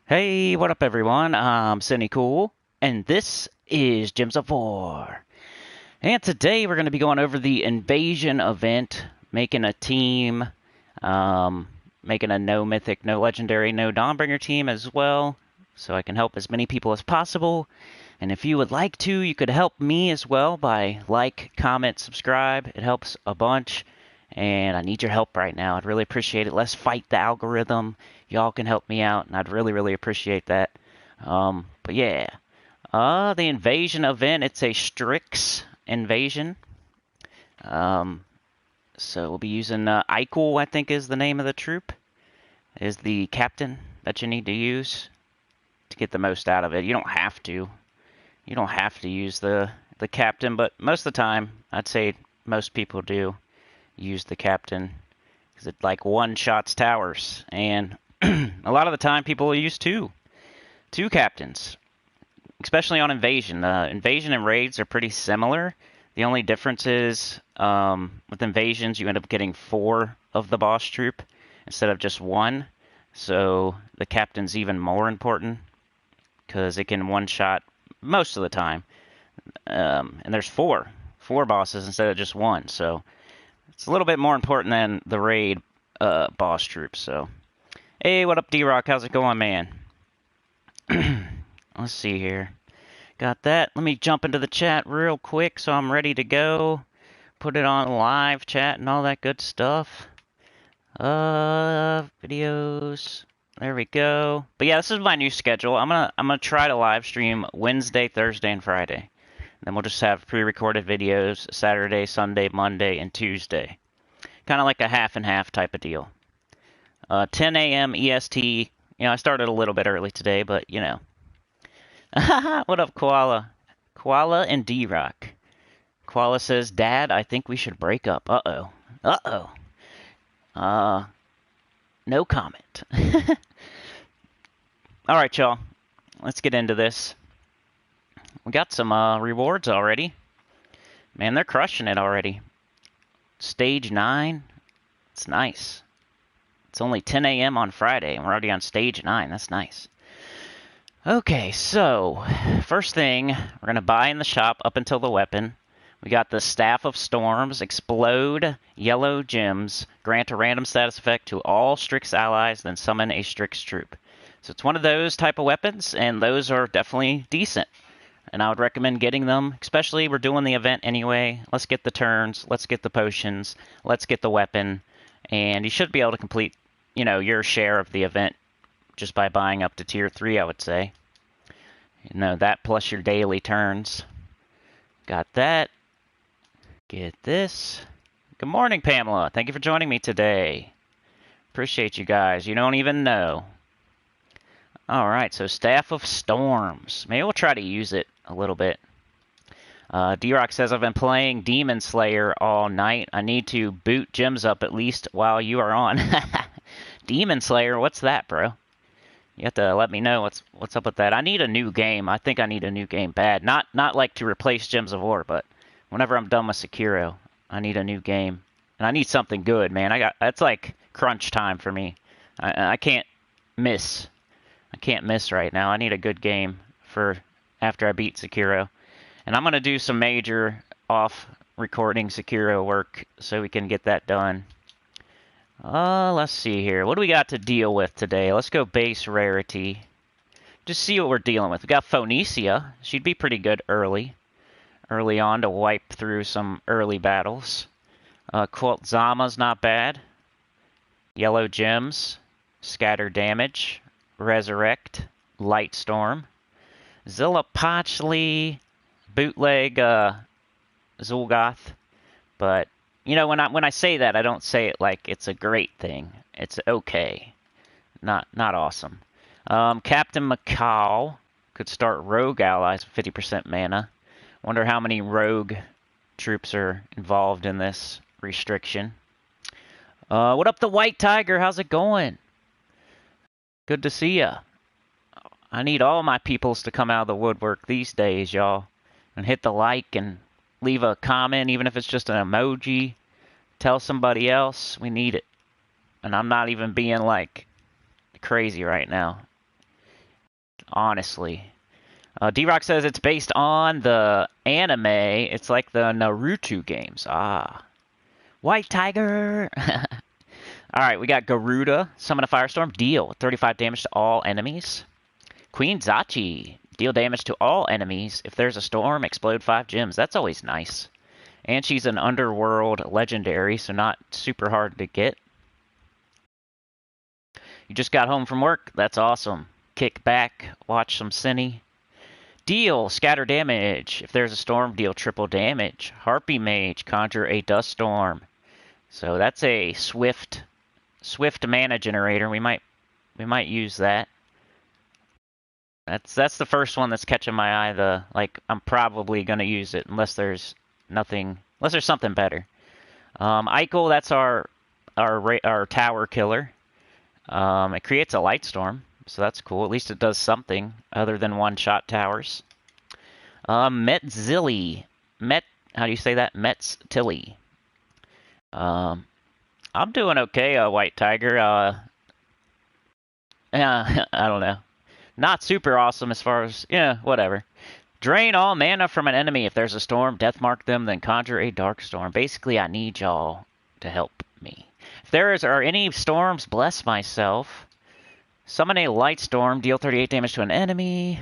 Hey, what up everyone? I'm Sinnycool, and this is Gems of War. And today we're going to be going over the invasion event, making a team, making a no mythic, no legendary, no Dawnbringer team as well, so I can help as many people as possible. And if you would like to, you could help me as well by like, comment, subscribe. It helps a bunch. And I need your help right now. I'd really appreciate it. Let's fight the algorithm. Y'all can help me out, and I'd really appreciate that. But yeah, the invasion event. It's a Stryx invasion. So we'll be using Eichel, I think is the name of the troop. Is the captain that you need to use to get the most out of it. You don't have to. You don't have to use the captain, but most of the time, I'd say most people do use the captain because it like one-shots towers, and a lot of the time people will use two captains, especially on invasion. Invasion and raids are pretty similar. The only difference is with invasions you end up getting 4 of the boss troop instead of just 1, so the captain's even more important because it can one-shot most of the time, and there's four bosses instead of just 1, so it's a little bit more important than the raid boss troops. So, hey, what up, D-Rock? How's it going, man? Let's see here. Got that. Let me jump into the chat real quick so I'm ready to go. Put it on live chat and all that good stuff. Videos. There we go. But yeah, this is my new schedule. I'm gonna try to live stream Wednesday, Thursday, and Friday. Then we'll just have pre-recorded videos Saturday, Sunday, Monday, and Tuesday. Kind of like a half and half type of deal. 10 a.m. EST. You know, I started a little bit early today, but you know. What up, Koala? Koala and D-Rock. Koala says, Dad, I think we should break up. Uh-oh. Uh-oh. No comment. Alright, y'all. Let's get into this. We got some rewards already. Man, they're crushing it already. Stage 9. It's nice. It's only 10 a.m. on Friday, and we're already on stage 9. That's nice. Okay, so first thing, we're going to buy in the shop up until the weapon. We got the Staff of Storms, explode yellow gems, grant a random status effect to all Stryx allies, then summon a Stryx troop. So it's one of those type of weapons, and those are definitely decent. And I would recommend getting them, especially we're doing the event anyway. Let's get the turns, let's get the potions, let's get the weapon, and you should be able to complete, you know, your share of the event just by buying up to tier 3, I would say. You know, that plus your daily turns. Got that. Get this. Good morning, Pamela. Thank you for joining me today. Appreciate you guys. You don't even know. Alright, so Staff of Storms. Maybe we'll try to use it a little bit. D-Rock says, I've been playing Demon Slayer all night. I need to boot gems up at least while you are on. Demon Slayer? What's that, bro? You have to let me know what's up with that. I need a new game. I think I need a new game bad. Not like to replace Gems of War, but whenever I'm done with Sekiro, I need a new game. And I need something good, man. That's like crunch time for me. I can't miss. I can't miss right now. I need a good game for after I beat Sekiro. And I'm going to do some major off-recording Sekiro work so we can get that done. Let's see here. What do we got to deal with today? Let's go base rarity. Just see what we're dealing with. We got Phoenicia. She'd be pretty good early on to wipe through some early battles. Kult Zama's not bad. Yellow Gems. Scatter Damage. Resurrect. Light Storm. Zillapachli. Bootleg Zul'Goth. But you know, when I say that, I don't say it like it's a great thing. It's okay. Not awesome. Captain Macau could start rogue allies with 50% mana. Wonder how many rogue troops are involved in this restriction. What up, the White Tiger? How's it going? Good to see ya. I need all my peoples to come out of the woodwork these days, y'all. And hit the like and leave a comment, even if it's just an emoji. Tell somebody else. We need it. And I'm not even being, like, crazy right now. honestly. D-Rock says it's based on the anime. It's like the Naruto games. Ah. White Tiger! Alright, we got Garuda. Summon a Firestorm. Deal 35 damage to all enemies. Queen Zachi. Deal damage to all enemies. If there's a storm, explode 5 gems. That's always nice. And she's an underworld legendary, so not super hard to get. You just got home from work? That's awesome. Kick back, watch some Sinny. Deal scatter damage. If there's a storm, deal triple damage. Harpy Mage, conjure a dust storm. So that's a swift mana generator. We might use that. That's the first one that's catching my eye. I'm probably gonna use it unless there's something better. Eichel, that's our tower killer. It creates a light storm, so that's cool. At least it does something other than one-shot towers. Metzilly. How do you say that? Metztilly. I'm doing okay, White Tiger. Yeah, I don't know. Not super awesome as far as, whatever. Drain all mana from an enemy. If there's a storm, death mark them, then conjure a dark storm. Basically, I need y'all to help me. If there are any storms, bless myself. Summon a light storm, deal 38 damage to an enemy.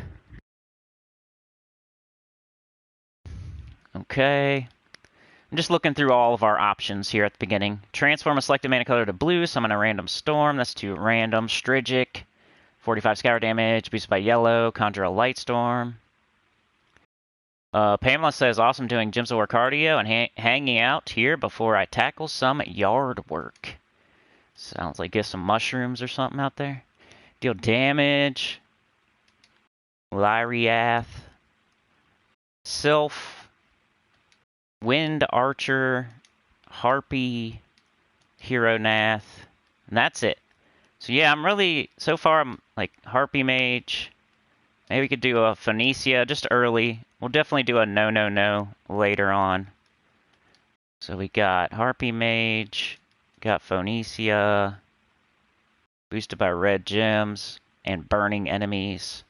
Okay. I'm just looking through all of our options here at the beginning. Transform a selected mana color to blue, summon a random storm. That's 2 random. Strigic, 45 scatter damage, boosted by yellow, conjure a light storm. Pamela says, awesome doing Gems of War cardio and hanging out here before I tackle some yard work. Sounds like get some mushrooms or something out there. Deal damage. Lyriath. Sylph. Wind Archer. Harpy. Hero Nath. And that's it. So yeah, so far I'm like Harpy Mage. Maybe we could do a Phoenicia just early. We'll definitely do a no later on. So we got Harpy Mage, got Phoenicia, boosted by red gems, and burning enemies.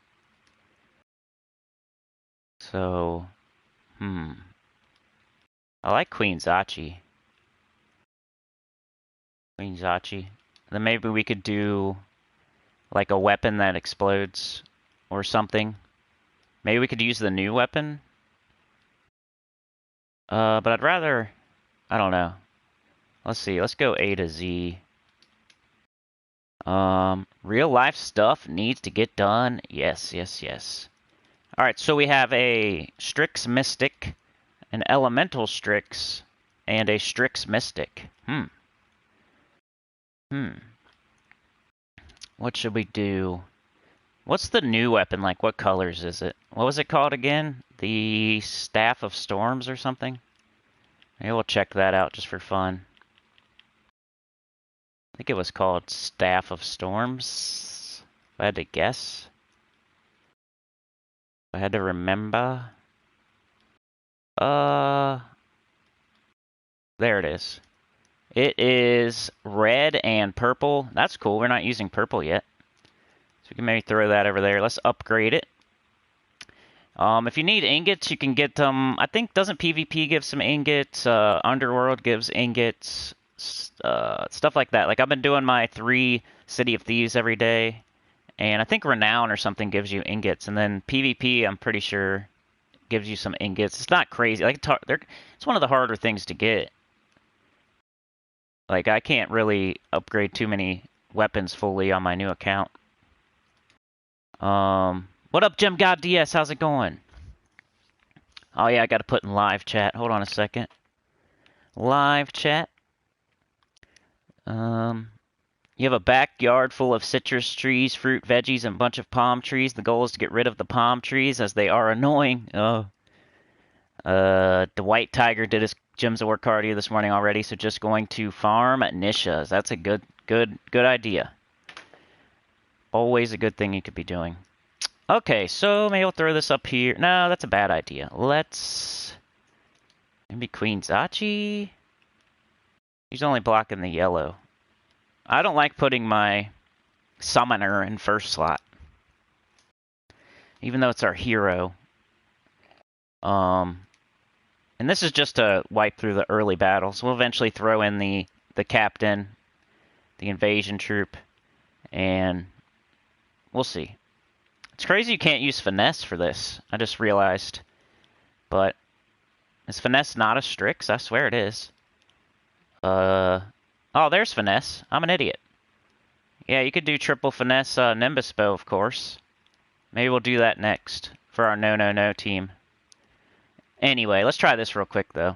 So, I like Queen Zachi. Then maybe we could do like a weapon that explodes or something. Maybe we could use the new weapon. But I'd rather, I don't know. Let's see, let's go A to Z. Real life stuff needs to get done. Yes. Alright, so we have a Stryx Mystic, an Elemental Stryx, and a Stryx Mystic. What should we do? What's the new weapon like? What colors is it? What was it called again? The Staff of Storms or something? Maybe we'll check that out just for fun. I think it was called Staff of Storms, if I had to guess. If I had to remember. There it is. It is red and purple. That's cool. We're not using purple yet. So we can maybe throw that over there. Let's upgrade it. If you need ingots, you can get them. I think, doesn't PvP give some ingots? Underworld gives ingots. Stuff like that. Like, I've been doing my 3 City of Thieves every day. And I think Renown or something gives you ingots. And then PvP, I'm pretty sure, gives you some ingots. It's not crazy. Like, it's one of the harder things to get. Like, I can't really upgrade too many weapons fully on my new account. What up, Gem God DS? How's it going? Oh, yeah, I gotta put in live chat. Hold on a second. Live chat. You have a backyard full of citrus trees, fruit, veggies, and a bunch of palm trees. The goal is to get rid of the palm trees as they are annoying. The White Tiger did his Gems of War cardio this morning already, so just going to farm Nishas. That's a good idea. Always a good thing you could be doing. Okay, so maybe we'll throw this up here. No, that's a bad idea. Let's... maybe Queen Zachi? He's only blocking the yellow. I don't like putting my summoner in first slot. even though it's our hero. And this is just to wipe through the early battles. We'll eventually throw in the captain, the invasion troop, and we'll see. It's crazy you can't use Finesse for this. I just realized. But is Finesse not a Stryx? I swear it is. Oh, there's Finesse. I'm an idiot. Yeah, you could do triple Finesse Nimbus Bow, of course. Maybe we'll do that next for our no team. Anyway, let's try this real quick, though.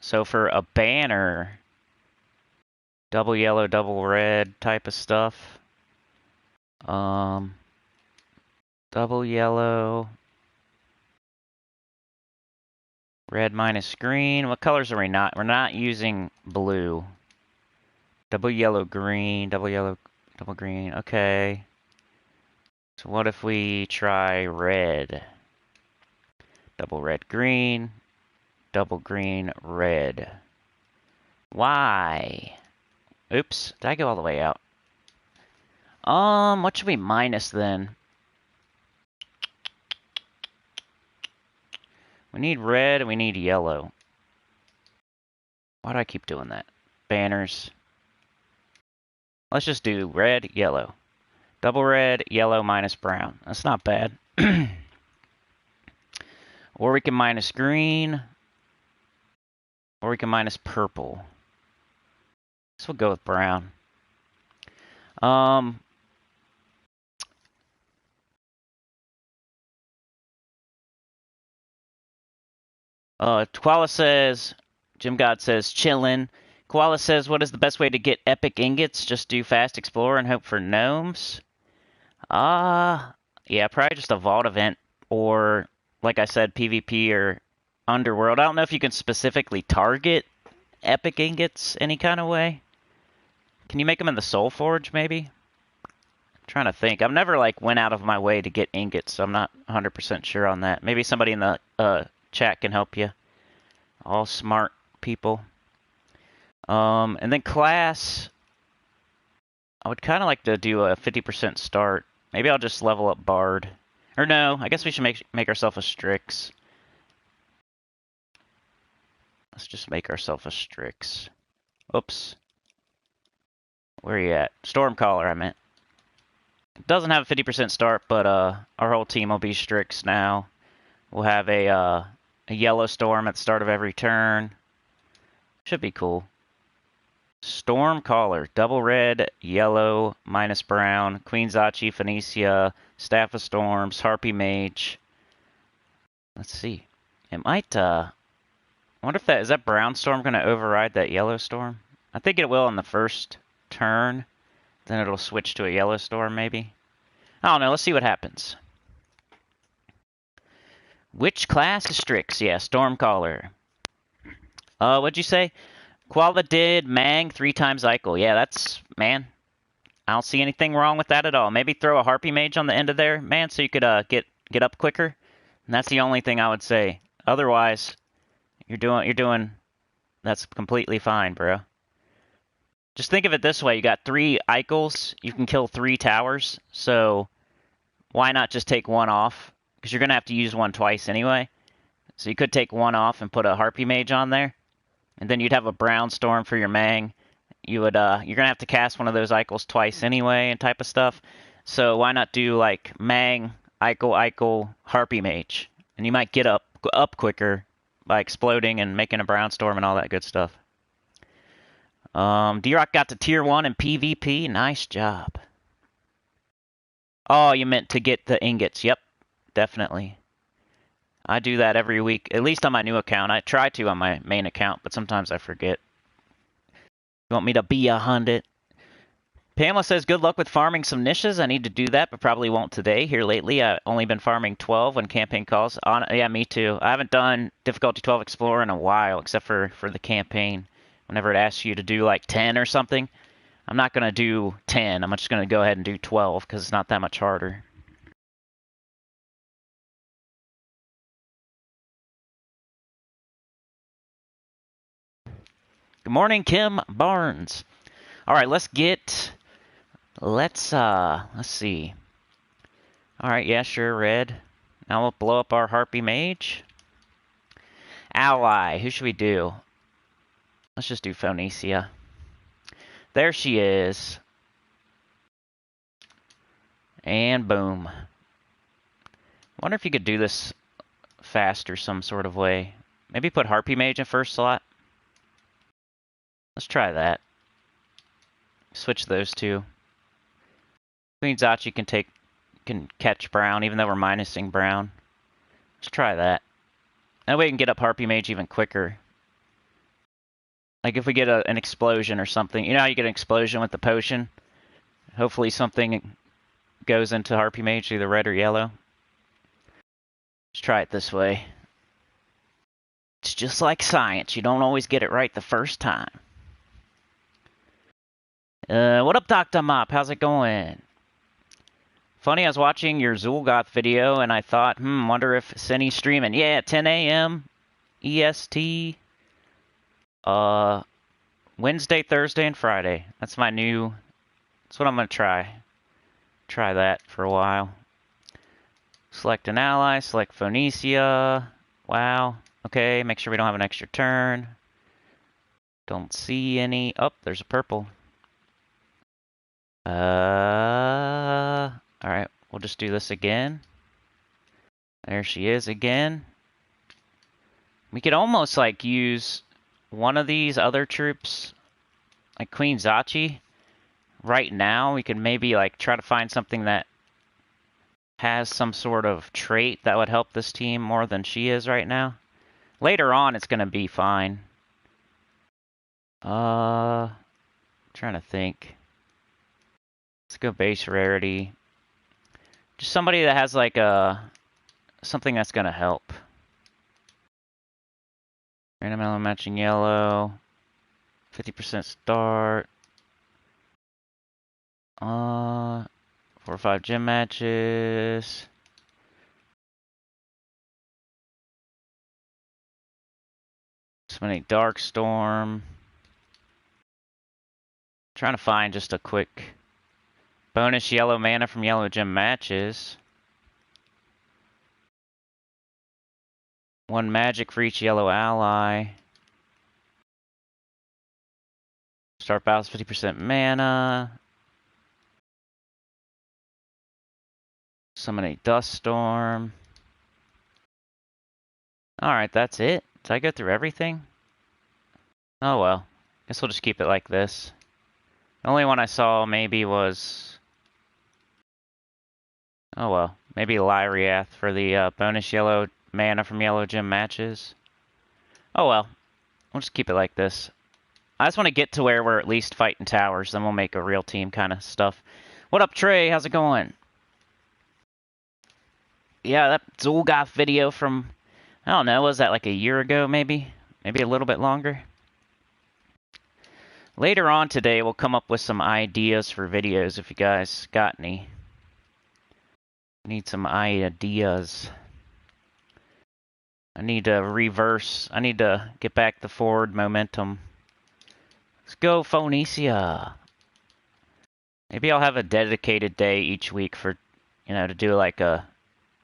So for a banner, double yellow, double red type of stuff. Double yellow, red minus green. What colors are we not? We're not using blue. Double yellow, green, double yellow, double green. Okay. So what if we try red? Double red, green, double green, red. Why? Oops, did I go all the way out? What should we minus then? We need red and we need yellow. Why do I keep doing that? Banners. Let's just do red, yellow. Double red, yellow, minus brown. That's not bad. Or we can minus green. Or we can minus purple. So we'll go with brown. Koala says, Jim God says, chillin'. Koala says, what is the best way to get epic ingots? Just do fast explore and hope for gnomes? Yeah, probably just a vault event or, like I said, PvP or Underworld. I don't know if you can specifically target epic ingots any kind of way. Can you make them in the Soul Forge, maybe? I'm trying to think. I've never, like, went out of my way to get ingots, so I'm not 100% sure on that. Maybe somebody in the chat can help you. All smart people. And then class, I would kind of like to do a 50% start. Maybe I'll just level up Bard. Or no, I guess we should make ourselves a Stryx. Let's just make ourselves a Stryx. Oops. Where are you at? Stormcaller, I meant. It doesn't have a 50% start, but our whole team will be Stryx now. We'll have a yellow storm at the start of every turn. Should be cool. Stormcaller, double red, yellow, minus brown, Queensachi, Phoenicia, Staff of Storms, Harpy Mage. Let's see. It might, I wonder if is that brown storm going to override that yellow storm? I think it will on the first turn. Then it'll switch to a yellow storm, maybe. I don't know. Let's see what happens. Which class is Stryx? Yeah, Stormcaller. What'd you say? Koala did Mang 3 times Eichel. Yeah, that's, man, I don't see anything wrong with that at all. Maybe throw a Harpy Mage on the end of there, man, so you could get up quicker. And that's the only thing I would say. Otherwise, you're doing that's completely fine, bro. Just think of it this way. You got 3 Eichels. You can kill 3 towers. So why not just take one off? Because you're going to have to use one twice anyway. So you could take one off and put a Harpy Mage on there. And then you'd have a brown storm for your Mang. You would you're gonna have to cast one of those Eichels twice anyway and type of stuff. So why not do like Mang, Eichel, Harpy Mage? And you might get up quicker by exploding and making a brown storm and all that good stuff. D-Rock got to tier 1 in PvP. Nice job. Oh, you meant to get the ingots. Yep, definitely. I do that every week, at least on my new account. I try to on my main account, but sometimes I forget. You want me to be 100? Pamela says, good luck with farming some niches. I need to do that, but probably won't today. Here lately, I've only been farming 12 when campaign calls. Yeah, me too. I haven't done difficulty 12 Explorer in a while, except for the campaign. Whenever it asks you to do like 10 or something, I'm not going to do 10. I'm just going to go ahead and do 12 because it's not that much harder. Good morning, Kim Barnes. All right, let's see. Alright, yeah, sure, red. Now we'll blow up our Harpy Mage. Ally, who should we do? Let's just do Phoenicia. There she is. And boom. Wonder if you could do this faster some sort of way. Maybe put Harpy Mage in first slot. Let's try that. Switch those two. Queen Zachi can catch Brown, even though we're minusing Brown. Let's try that. That way we can get up Harpy Mage even quicker. Like if we get an explosion or something. You know how you get an explosion with the potion? Hopefully something goes into Harpy Mage, either red or yellow. Let's try it this way. It's just like science. You don't always get it right the first time. What up, Dr. Mop? How's it going? Funny, I was watching your Zulgoth video and I thought, wonder if Sinny's streaming. Yeah, 10 a.m. EST. Wednesday, Thursday, and Friday. That's my new... That's what I'm going to try. Try that for a while. Select an ally. Select Phoenicia. Wow. Okay, make sure we don't have an extra turn. Don't see any... Oh, there's a purple. Alright, we'll just do this again. There she is again. We could almost, like, use one of these other troops, like Queen Zachi. Right now, we could maybe, like, try to find something that has some sort of trait that would help this team more than she is right now. Later on, it's going to be fine. Trying to think. Let's go base rarity. Just somebody that has, like, something that's going to help. Random element matching yellow. 50% start. 4 or 5 gym matches. Somebody Darkstorm. Trying to find just a quick bonus yellow mana from yellow gym matches. 1 magic for each yellow ally. Start battles 50% mana. Summon a Duststorm. Alright, that's it. Did I go through everything? Oh well. Guess we'll just keep it like this. The only one I saw maybe was... Oh well. Maybe Lyriath for the bonus yellow mana from yellow gym matches. Oh well. We'll just keep it like this. I just want to get to where we're at least fighting towers, then we'll make a real team kind of stuff. What up, Trey? How's it going? Yeah, that Zulgoth video from, I don't know, was that like a year ago maybe? Maybe a little bit longer? Later on today, we'll come up with some ideas for videos if you guys got any. Need some ideas. I need to reverse. I need to get back the forward momentum. Let's go, Phoenicia. Maybe I'll have a dedicated day each week for, to do like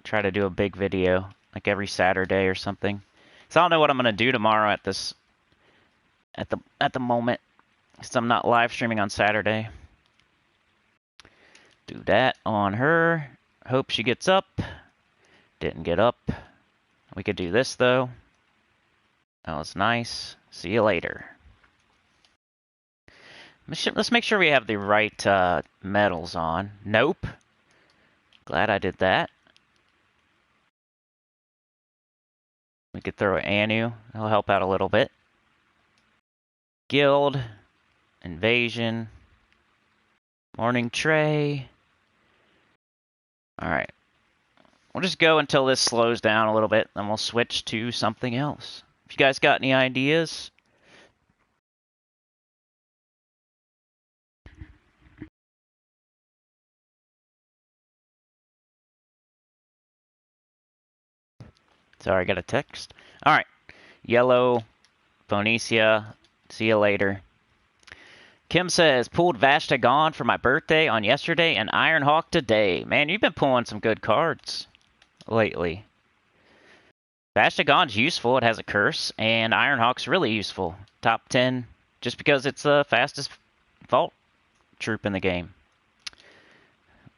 try to do a big video, like every Saturday or something. So I don't know what I'm gonna do tomorrow at the moment, because I'm not live streaming on Saturday. Do that on her. Hope she gets up. Didn't get up. We could do this though. That was nice. See you later. Let's make sure we have the right medals on. Nope. Glad I did that. We could throw Anu. That'll help out a little bit. Guild. Invasion. Morning Tray. Alright. We'll just go until this slows down a little bit, then we'll switch to something else. If you guys got any ideas... Sorry, I got a text. Alright. Yellow, Phoenicia, see you later. Kim says, pulled Vashtagon for my birthday on yesterday and Ironhawk today. Man, you've been pulling some good cards lately. Vashtagon's useful. It has a curse. And Ironhawk's really useful. Top 10 just because it's the fastest vault troop in the game.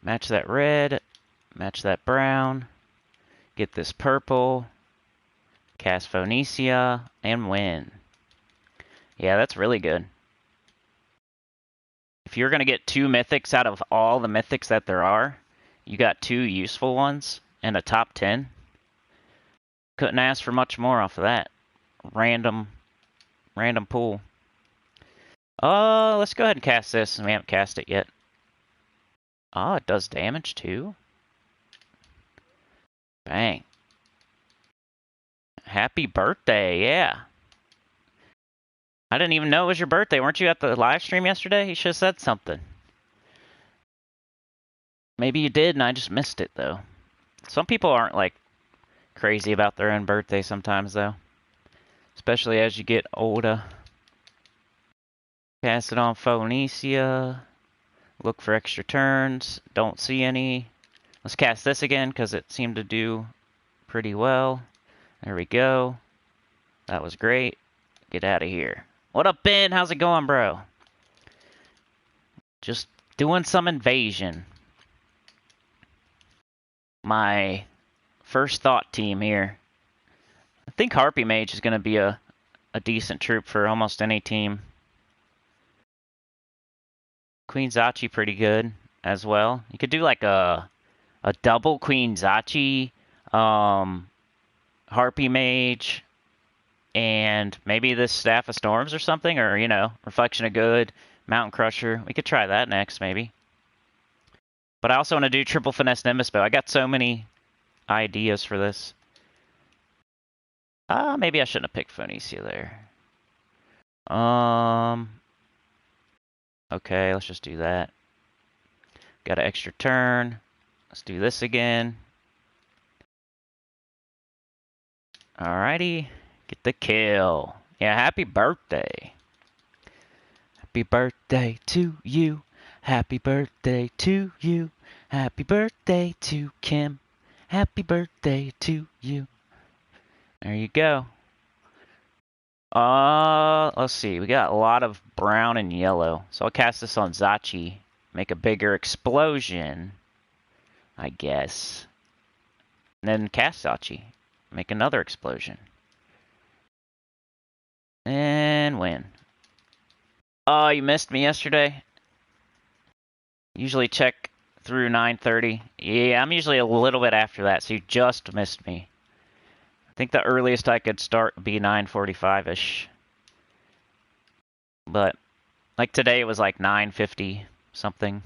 Match that red. Match that brown. Get this purple. Cast Phoenicia. And win. Yeah, that's really good. If you're going to get 2 mythics out of all the mythics that there are, you got 2 useful ones and a top 10. Couldn't ask for much more off of that. Random pool. Let's go ahead and cast this, and we haven't cast it yet. Oh, it does damage too. Bang. Happy birthday, yeah. I didn't even know it was your birthday. Weren't you at the live stream yesterday? You should have said something. Maybe you did and I just missed it, though. Some people aren't, like, crazy about their own birthday sometimes, though. Especially as you get older. Cast it on Phoenicia. Look for extra turns. Don't see any. Let's cast this again, because it seemed to do pretty well. There we go. That was great. Get out of here. What up, Ben? How's it going, bro? Just doing some invasion. My first thought team here. I think Harpy Mage is going to be a decent troop for almost any team. Queen Zachi pretty good as well. You could do like a double Queen Zachi, Harpy Mage, and maybe this Staff of Storms or something, or, you know, Reflection of Good, Mountain Crusher. We could try that next, maybe. But I also want to do triple Finesse Nimbus Bow. I got so many ideas for this. Maybe I shouldn't have picked Phoenicia there. Okay, let's just do that. Got an extra turn. Let's do this again. Alrighty. Get the kill. Yeah, happy birthday. Happy birthday to you. Happy birthday to you. Happy birthday to Kim. Happy birthday to you. There you go. Let's see. We got a lot of brown and yellow. So I'll cast this on Zachi. Make a bigger explosion, I guess. And then cast Zachi. Make another explosion. And win. Oh, you missed me yesterday? Usually check through 9:30. Yeah, I'm usually a little bit after that, so you just missed me. I think the earliest I could start would be 9:45-ish. But, like today, it was like 9:50 something.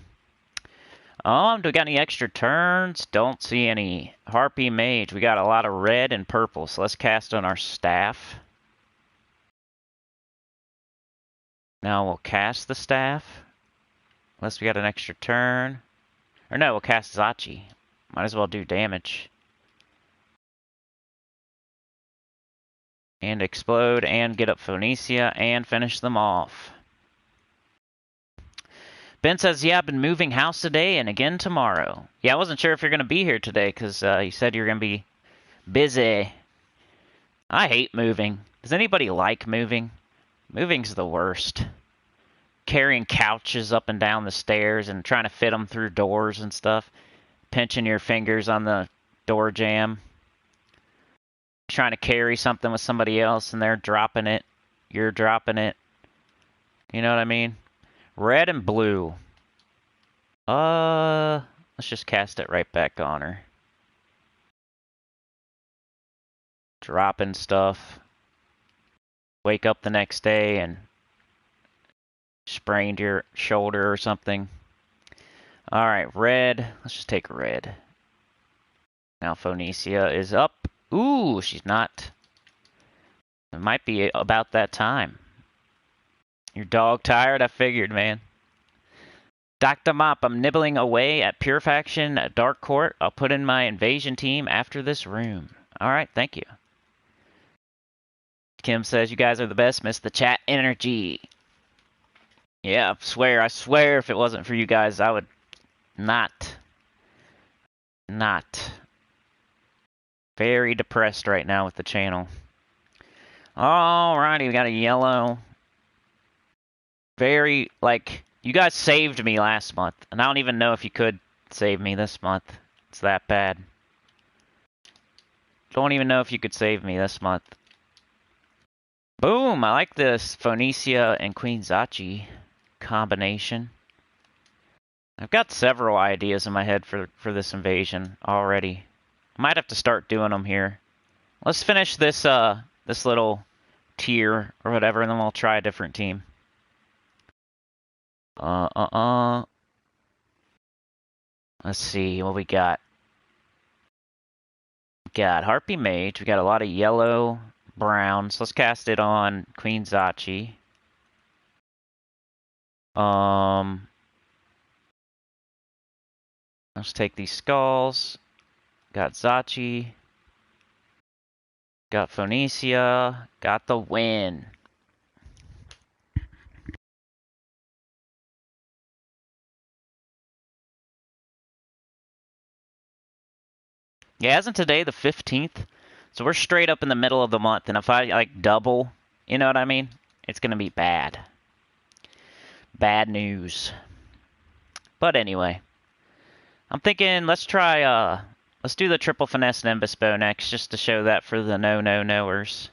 Do we got any extra turns? Don't see any. Harpy Mage. We got a lot of red and purple, so let's cast on our staff. Now we'll cast the staff. Unless we got an extra turn. Or no, we'll cast Zachi. Might as well do damage. And explode, and get up Phoenicia, and finish them off. Ben says, yeah, I've been moving house today and again tomorrow. Yeah, I wasn't sure if you're going to be here today, because you said you're going to be busy. I hate moving. Does anybody like moving? Moving's the worst. Carrying couches up and down the stairs and trying to fit them through doors and stuff. Pinching your fingers on the door jamb. Trying to carry something with somebody else and they're dropping it. You're dropping it. You know what I mean? Red and blue. Let's just cast it right back on her. Dropping stuff. Wake up the next day and sprained your shoulder or something. Alright, red. Let's just take red. Now Phoenicia is up. Ooh, she's not. It might be about that time. Your dog tired? I figured, man. Dr. Mop, I'm nibbling away at Purifaction at Dark Court. I'll put in my invasion team after this room. Alright, thank you. Kim says, you guys are the best. Miss the chat energy. Yeah, I swear if it wasn't for you guys, I would not. Very depressed right now with the channel. Alrighty, we got a yellow. Very, like, you guys saved me last month, and I don't even know if you could save me this month. It's that bad. Don't even know if you could save me this month. Boom! I like this Phoenicia and Queen Zachi combination. I've got several ideas in my head for this invasion already. I might have to start doing them here. Let's finish this this little tier or whatever, and then we'll try a different team. Let's see what we got. Got Harpy Mage. We got a lot of yellow, browns. Let's cast it on Queen Zachi. Let's take these skulls. Got Zachi. Got Phoenicia. Got the win. Yeah, isn't today the 15th? So we're straight up in the middle of the month, and if I, like, double, you know what I mean? It's gonna be bad. Bad news. But anyway. I'm thinking, let's try, let's do the triple finesse Nimbus bow next, just to show that for the knowers.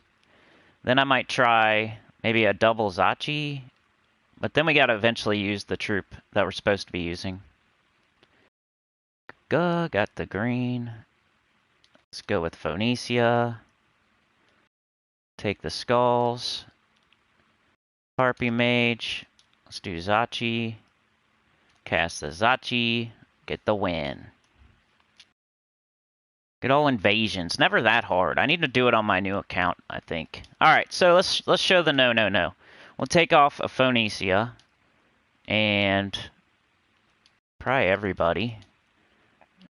Then I might try maybe a double Zachi, but then we gotta eventually use the troop that we're supposed to be using. Got the green. Let's go with Phoenicia. Take the skulls. Harpy Mage. Let's do Zachi. Cast the Zachi. Get the win. Good old invasions. Never that hard. I need to do it on my new account, I think. Alright, so let's show the no. We'll take off a Phoenicia. And probably everybody.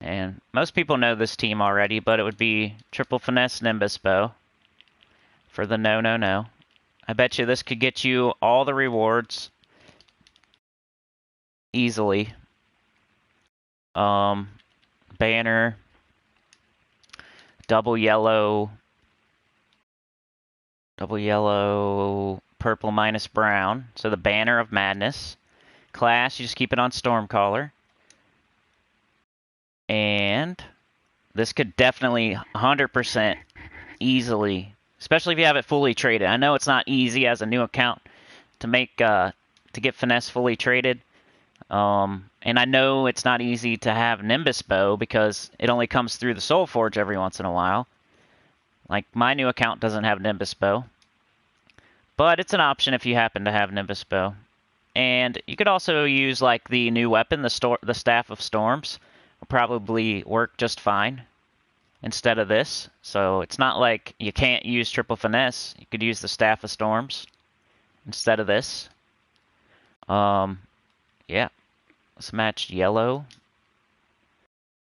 And most people know this team already, but it would be triple finesse Nimbus bow for the no. I bet you this could get you all the rewards easily. Banner, double yellow, purple minus brown. So the Banner of Madness. Class, you just keep it on Stormcaller. And this could definitely 100% easily, especially if you have it fully traded. I know it's not easy as a new account to make to get Finesse fully traded. And I know it's not easy to have Nimbus bow because it only comes through the Soul Forge every once in a while. Like, my new account doesn't have Nimbus bow. But it's an option if you happen to have Nimbus bow. And you could also use, like, the new weapon, the Staff of Storms. Will probably work just fine instead of this. So it's not like you can't use triple finesse. You could use the Staff of Storms instead of this. Yeah. Let's match yellow.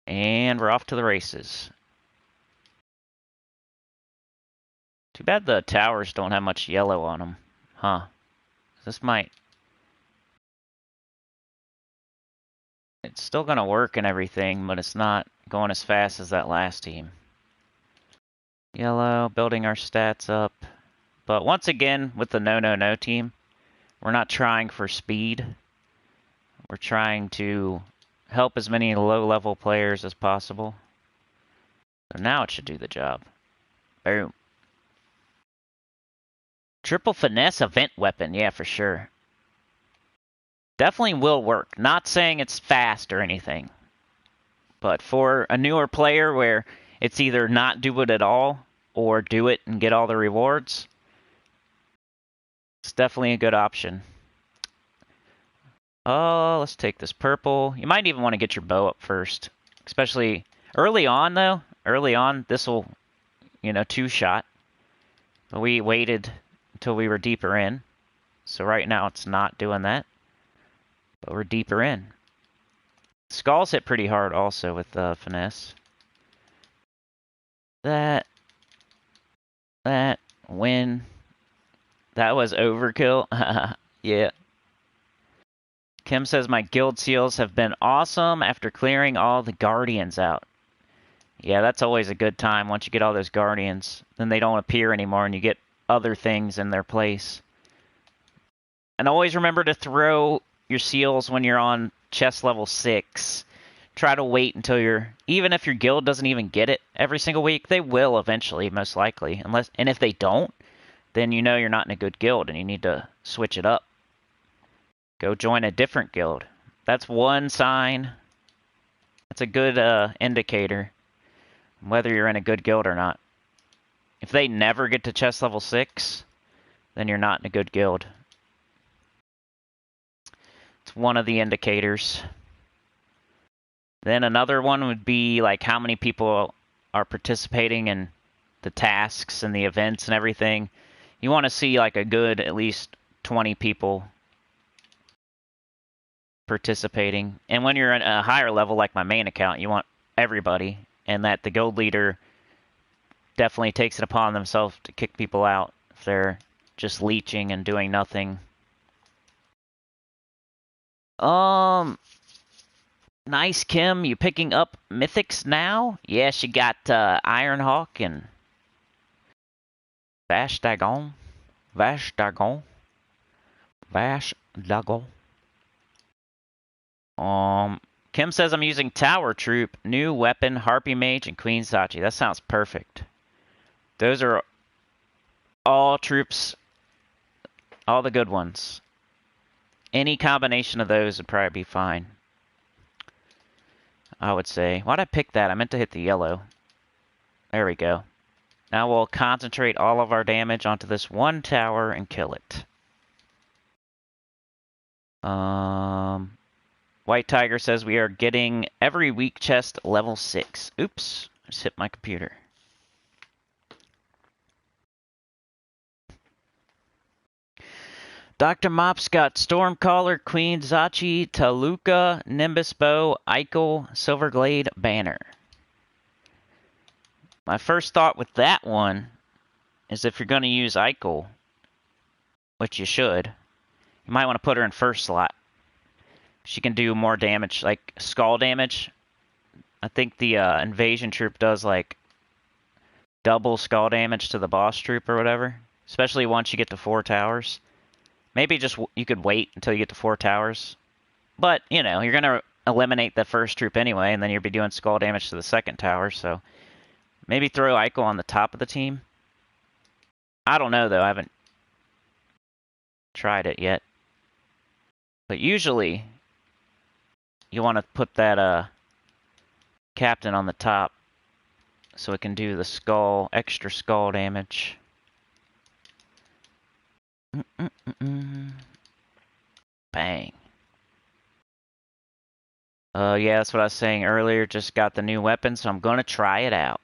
And we're off to the races. Too bad the towers don't have much yellow on them. Huh. This might... It's still going to work and everything, but it's not going as fast as that last team. Yellow, building our stats up. But once again, with the no team, we're not trying for speed. We're trying to help as many low-level players as possible. So now it should do the job. Boom. Triple finesse event weapon, yeah, for sure. Definitely will work. Not saying it's fast or anything. But for a newer player where it's either not do it at all or do it and get all the rewards, it's definitely a good option. Oh, let's take this purple. You might even want to get your bow up first. Especially early on, though. Early on, this will, you know, two-shot. But we waited until we were deeper in. So right now it's not doing that. But we're deeper in. Skulls hit pretty hard also with finesse. That, win. That was overkill. Yeah. Kim says my guild seals have been awesome after clearing all the guardians out. Yeah, that's always a good time once you get all those guardians. Then they don't appear anymore and you get other things in their place. And always remember to throw your seals when you're on chest level 6. Try to wait until even if your guild doesn't even get it every single week, they will eventually, most likely. And if they don't, then you know you're not in a good guild and you need to switch it up. Go join a different guild. That's one sign. That's a good indicator whether you're in a good guild or not. If they never get to chest level 6, then you're not in a good guild. It's one of the indicators. Then another one would be like how many people are participating in the tasks and the events and everything. You want to see like a good at least 20 people participating. And when you're at a higher level like my main account, you want everybody, and that the guild leader definitely takes it upon themselves to kick people out if they're just leeching and doing nothing. Nice, Kim. You picking up mythics now? Yeah, she got Ironhawk and Vash Dagon. Vash Dagon. Vash Dagon. Kim says I'm using Tower Troop, new weapon, Harpy Mage, and Queen Sachi. That sounds perfect. Those are all troops, all the good ones. Any combination of those would probably be fine, I would say. Why'd I pick that? I meant to hit the yellow. There we go. Now we'll concentrate all of our damage onto this one tower and kill it. White Tiger says we are getting every weak chest level 6. Oops, I just hit my computer. Dr. Mops got Stormcaller, Queen Zachi, Taluka, Nimbus Bow, Eichel, Silverglade, Banner. My first thought with that one is if you're going to use Eichel, which you should, you might want to put her in first slot. She can do more damage, like skull damage. I think the invasion troop does like double skull damage to the boss troop or whatever, especially once you get to 4 towers. Maybe just you could wait until you get to 4 towers. But, you know, you're going to eliminate the first troop anyway, and then you'll be doing skull damage to the second tower, so maybe throw Eichel on the top of the team. I don't know, though. I haven't tried it yet. But usually, you want to put that captain on the top so it can do the extra skull damage. Bang. Yeah, that's what I was saying earlier. Just got the new weapon, so I'm going to try it out.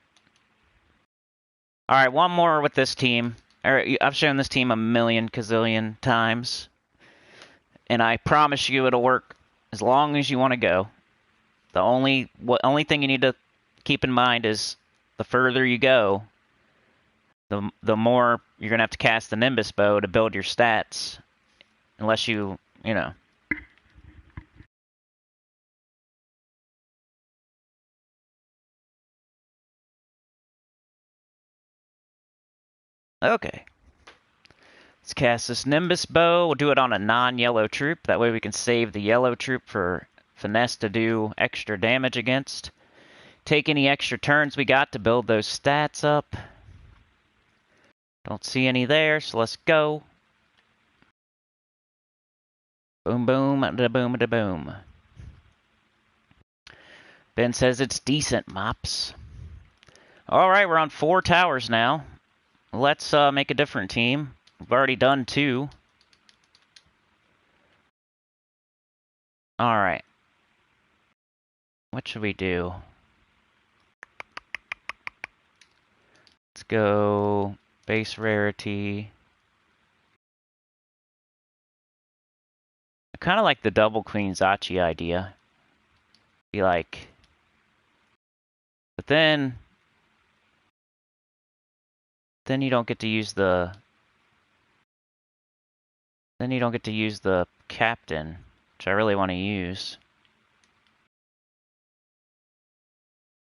Alright, one more with this team. I've shown this team a million gazillion times. And I promise you it'll work as long as you want to go. The only thing you need to keep in mind is the further you go, the more you're going to have to cast the Nimbus Bow to build your stats. Unless you know. Okay. Let's cast this Nimbus Bow. We'll do it on a non-yellow troop. That way we can save the yellow troop for Finesse to do extra damage against. Take any extra turns we got to build those stats up. Don't see any there, so let's go. Boom, boom, da boom, da boom. Ben says it's decent, Mops. Alright, we're on 4 towers now. Let's make a different team. We've already done 2. Alright. What should we do? Let's go base rarity. I kind of like the double Queen Zachi idea. Be like... But then you don't get to use the... Then you don't get to use the captain. which I really want to use.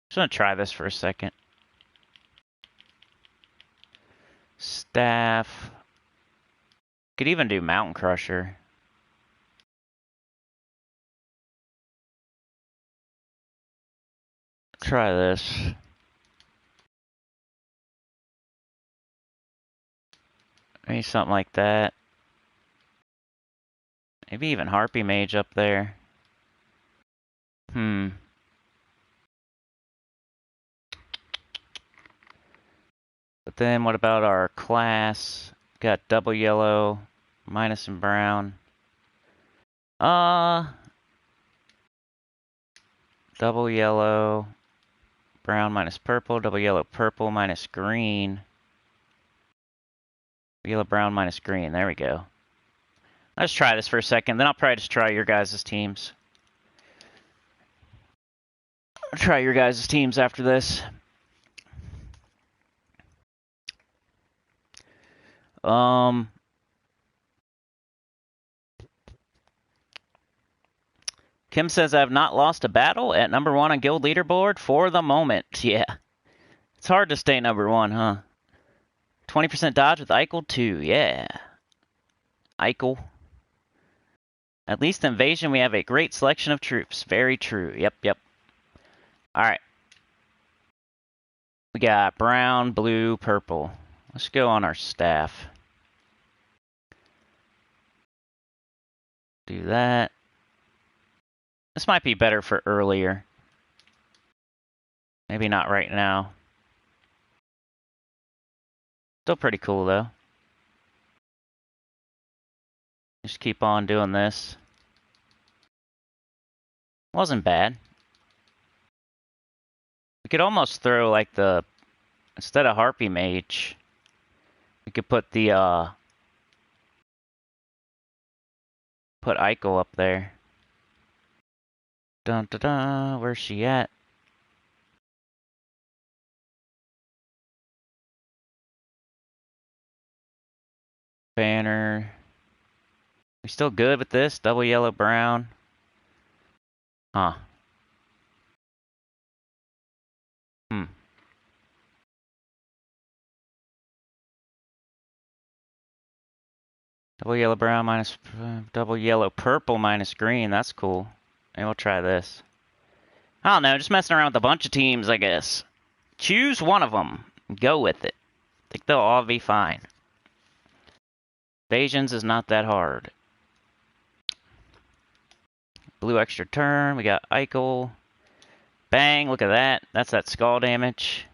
Just gonna try this for a second. Staff. Could even do Mountain Crusher. Try this. Maybe something like that. Maybe even Harpy Mage up there. But then what about our class? Got double yellow, minus and brown. Double yellow, brown minus purple, double yellow, purple minus green. Yellow, brown minus green. There we go. Let's try this for a second. Then I'll probably just try your guys' teams. I'll try your guys' teams after this. Kim says, I have not lost a battle at number 1 on guild leaderboard for the moment. Yeah. It's hard to stay number 1, huh? 20% dodge with Eichel, too. Yeah. Eichel. At least Invasion, we have a great selection of troops. Very true. Yep. Alright. We got brown, blue, purple. Let's go on our staff. Do that. This might be better for earlier. Maybe not right now. Still pretty cool, though. Just keep on doing this. Wasn't bad. We could almost throw, like, instead of Harpy Mage, we could put put Eichel up there. Dun dun dun, where's she at? Banner. We still good with this? Double yellow, brown. Huh. Double yellow, brown minus double yellow, purple minus green. That's cool. Maybe we'll try this. I don't know. Just messing around with a bunch of teams, I guess. Choose one of them. Go with it. I think they'll all be fine. Invasions is not that hard. Blue extra turn. We got Eichel. Bang. Look at that. That's that skull damage.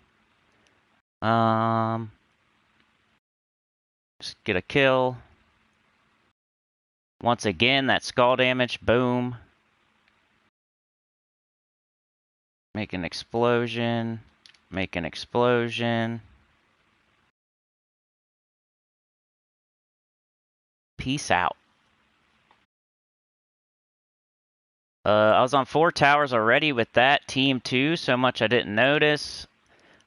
Just get a kill. Once again, that skull damage. Boom. Make an explosion. Make an explosion. Peace out. I was on 4 towers already with that team too, so much I didn't notice.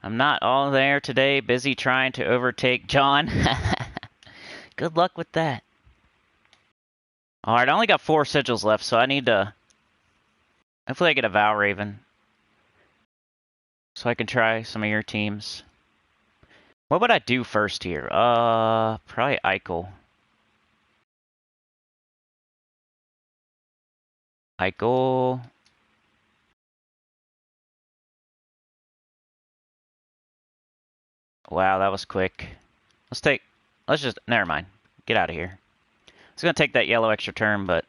I'm not all there today, busy trying to overtake John. Good luck with that. Alright, I only got 4 sigils left, so I need to... Hopefully I get a Vow Raven. So I can try some of your teams. What would I do first here? Probably Eichel. Eichel. Wow, that was quick. Never mind. Get out of here. I was gonna take that yellow extra turn, but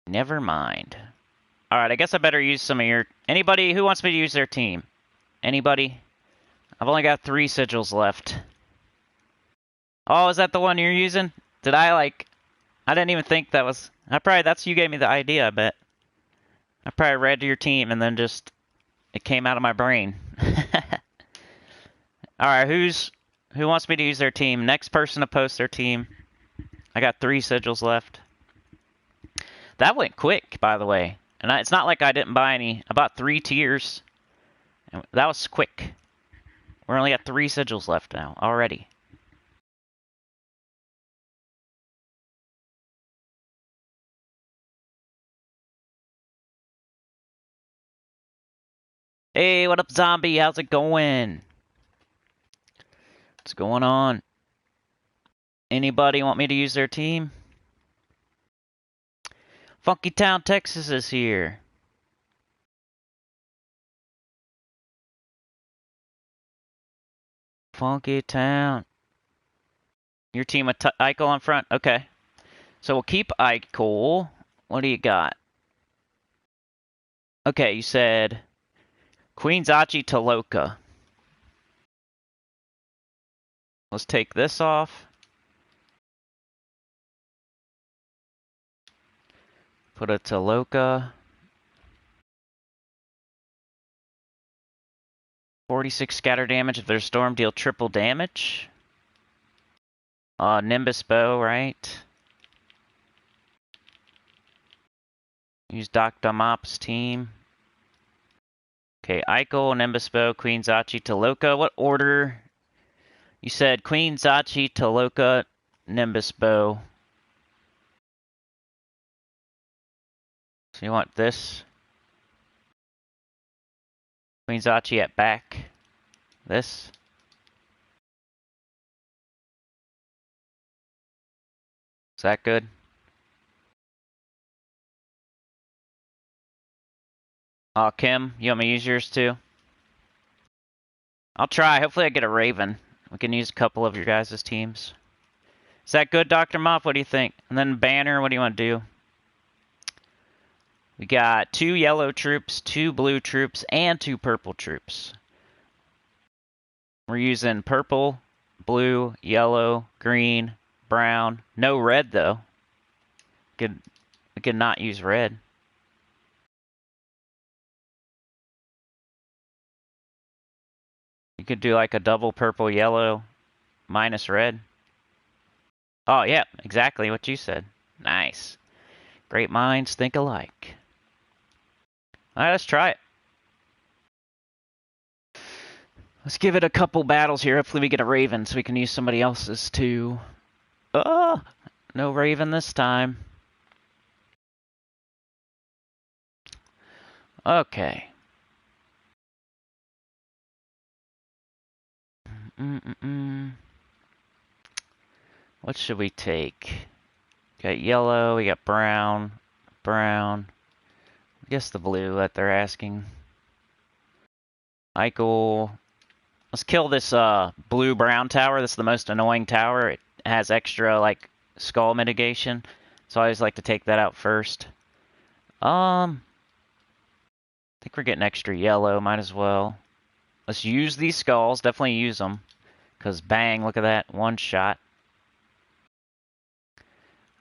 never mind. Alright, I guess I better use some of your... Anybody who wants me to use their team? Anybody? I've only got 3 sigils left. Oh, is that the one you're using? Did I didn't even think that was... That's you gave me the idea, I bet. I probably read your team and then just... It came out of my brain. Alright, who wants me to use their team? Next person to post their team. I got 3 sigils left. That went quick, by the way. And it's not like I didn't buy any. I bought 3 tiers. That was quick. We're only got 3 sigils left now, already. Hey, what up, zombie? How's it going? What's going on? Anybody want me to use their team? Funky Town, Texas is here. Funky Town. Your team with Eichel on front? Okay. So we'll keep Eichel. What do you got? Okay, you said Queen's Achi Toloka. Let's take this off. Put a Toloka. 46 scatter damage. If there's storm, deal triple damage. Nimbus Bow, right? Use Dr. Mop's team. Okay, Eichel, Nimbus Bow, Queen Zachi, Toloka. What order? You said Queen Zachi, Toloka, Nimbus Bow. So you want this? Queen Zachi at back. This. Is that good? Kim, you want me to use yours too? I'll try. Hopefully I get a Raven. We can use a couple of your guys' teams. Is that good, Dr. Mop? What do you think? And then Banner, what do you want to do? We got 2 yellow troops, 2 blue troops, and 2 purple troops. We're using purple, blue, yellow, green, brown. No red, though. We could not use red. You could do like a double purple, yellow, minus red. Oh, yeah, exactly what you said. Nice. Great minds think alike. All right, let's try it. Let's give it a couple battles here. Hopefully we get a Raven so we can use somebody else's too. Oh, no Raven this time. Okay. What should we take? Got yellow, we got brown, brown. I guess the blue that they're asking. Eichel. Let's kill this blue-brown tower. This is the most annoying tower. It has extra, like, skull mitigation. So I always like to take that out first. I think we're getting extra yellow. Might as well. Let's use these skulls. Definitely use them. Because bang, look at that. One shot.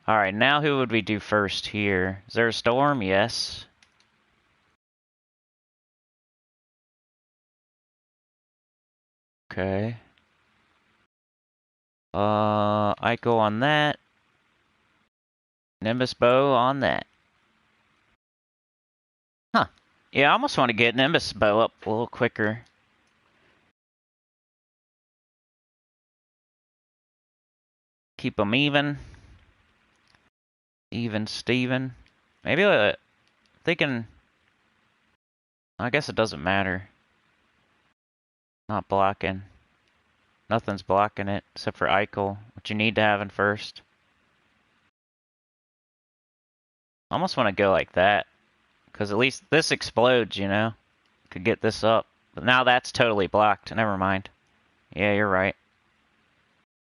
Alright, now who would we do first here? Is there a storm? Yes. Okay. Ico on that. Nimbus Bow on that. Huh. Yeah, I almost want to get Nimbus Bow up a little quicker. Keep them even. Even Steven. Maybe thinking. I guess it doesn't matter. Not blocking. Nothing's blocking it except for Eichel, which you need to have in first. I almost want to go like that. Because at least this explodes, you know? Could get this up. But now that's totally blocked. Never mind. Yeah, you're right.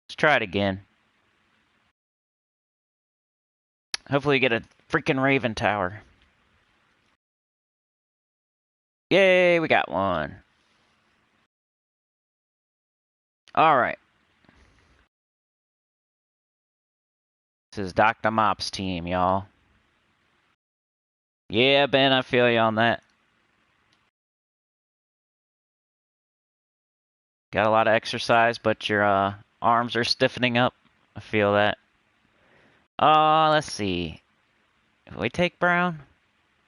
Let's try it again. Hopefully you get a freaking Raven Tower. Yay, we got one. Alright. This is Dr. Mop's team, y'all. Yeah, Ben, I feel you on that. Got a lot of exercise, but your arms are stiffening up. I feel that. Let's see. If we take brown,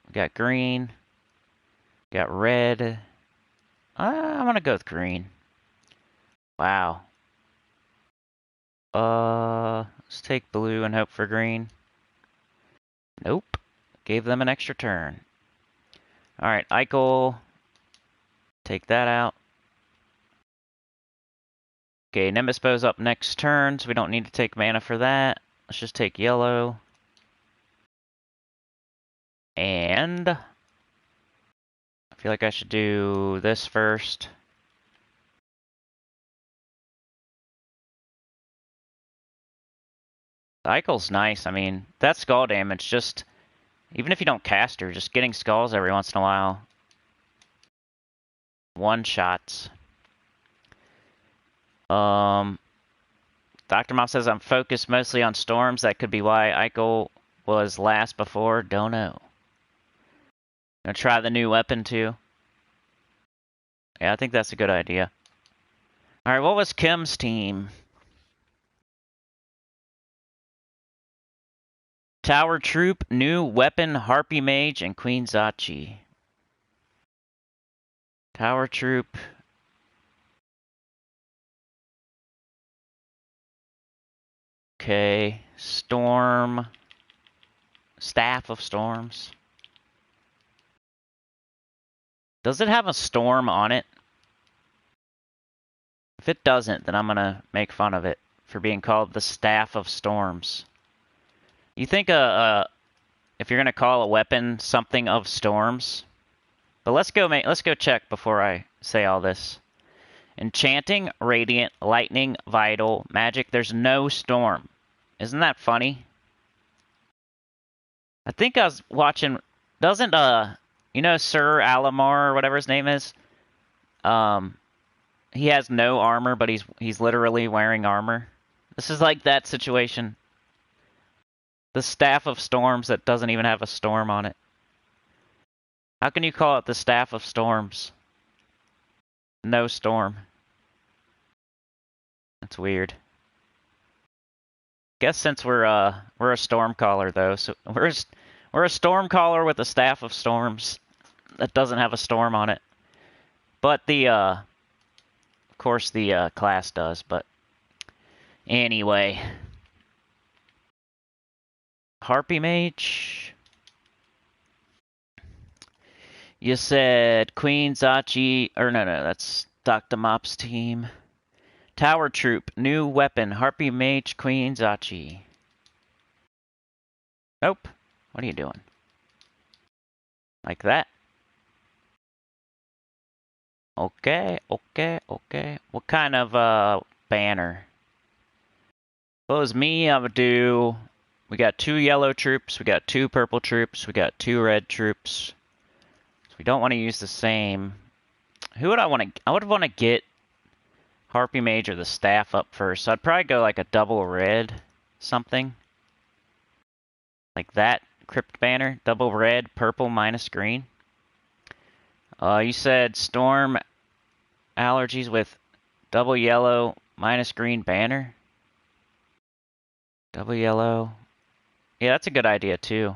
we got green, got red. I'm gonna go with green. Wow. Let's take blue and hope for green. Nope. Gave them an extra turn. Alright, Eichel. Take that out. Okay, Nimbus Bow's up next turn, so we don't need to take mana for that. Let's just take yellow. And I feel like I should do this first. Cycle's nice. I mean, that skull damage, just even if you don't cast her, just getting skulls every once in a while. One shots. Dr. Mom says I'm focused mostly on storms. That could be why Eichel was last before. Don't know. Gonna try the new weapon too. Yeah, I think that's a good idea. Alright, what was Kim's team? Tower Troop, New Weapon, Harpy Mage, and Queen Zachi. Tower Troop. Okay. Storm. Staff of Storms. Does it have a storm on it? If it doesn't, then I'm gonna make fun of it for being called the Staff of Storms. You think if you're gonna call a weapon something of storms, but let's go check before I say all this. Enchanting, Radiant, Lightning, Vital, Magic. There's no storm. Isn't that funny? I think I was watching. Doesn't you know Sir Alamar or whatever his name is? He has no armor, but he's literally wearing armor. This is like that situation. The Staff of Storms that doesn't even have a storm on it. How can you call it the Staff of Storms? No storm. That's weird. Guess since we're a storm caller though, so we're a storm caller with a Staff of Storms that doesn't have a storm on it. But the of course the class does, but anyway. Harpy Mage. You said Queen Zachi, or no, that's Dr. Mop's team. Tower Troop, New Weapon, Harpy Mage, Queen Zachi. Nope. What are you doing? Like that? Okay. What kind of banner? If it was me, I would do. We got 2 yellow troops, we got 2 purple troops, we got 2 red troops. So we don't want to use the same. Who would I want to? I would want to get Harpy Mage or the staff up first. So I'd probably go like a double red something. Like that crypt banner. Double red, purple, minus green. You said storm allergies with double yellow, minus green banner. Double yellow. Yeah, that's a good idea too.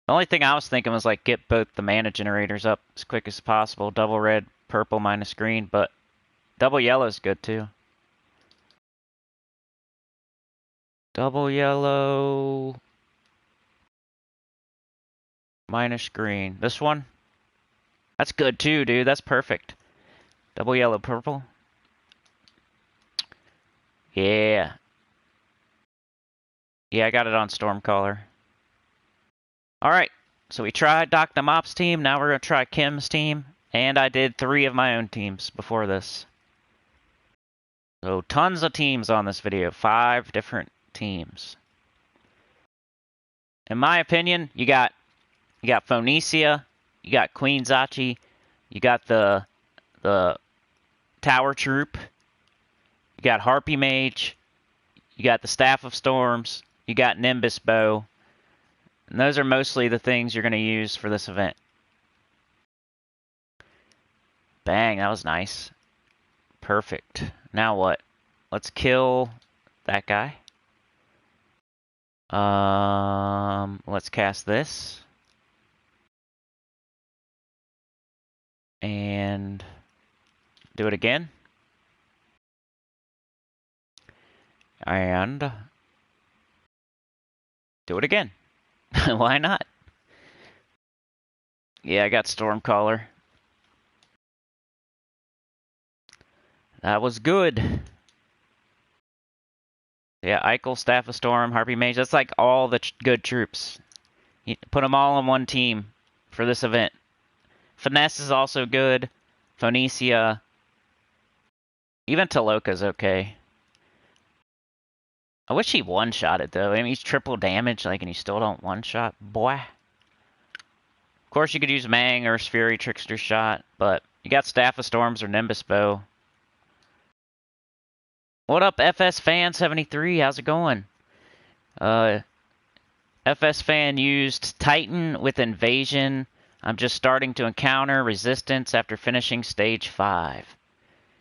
The only thing I was thinking was like get both the mana generators up as quick as possible. Double red, purple, minus green, but double yellow is good too. Double yellow, minus green. This one? That's good too, dude. That's perfect. Double yellow, purple. Yeah. Yeah, I got it on Stormcaller. Alright, so we tried Dr. Mop's team. Now we're going to try Kim's team. And I did 3 of my own teams before this. So tons of teams on this video. 5 different teams. In my opinion, you got Phoenicia, you got Queen Zachi, you got the Tower Troop, you got Harpy Mage, you got the Staff of Storms, you got Nimbus Bow. And those are mostly the things you're going to use for this event. Bang, that was nice. Perfect. Now what? Let's kill that guy. Let's cast this. And do it again. And do it again. Why not? Yeah, I got Stormcaller. That was good. Yeah, Eichel, Staff of Storm, Harpy Mage. That's like all the good troops. You put them all on one team for this event. Finesse is also good. Phoenicia. Even Taloka's okay. I wish he one-shot it, though. I mean, he's triple damage, like, and you still don't one-shot. Boy. Of course, you could use Mang or Fury Trickster Shot, but you got Staff of Storms or Nimbus Bow. What up, FS Fan 73? How's it going? FS Fan used Titan with Invasion. I'm just starting to encounter resistance after finishing stage 5.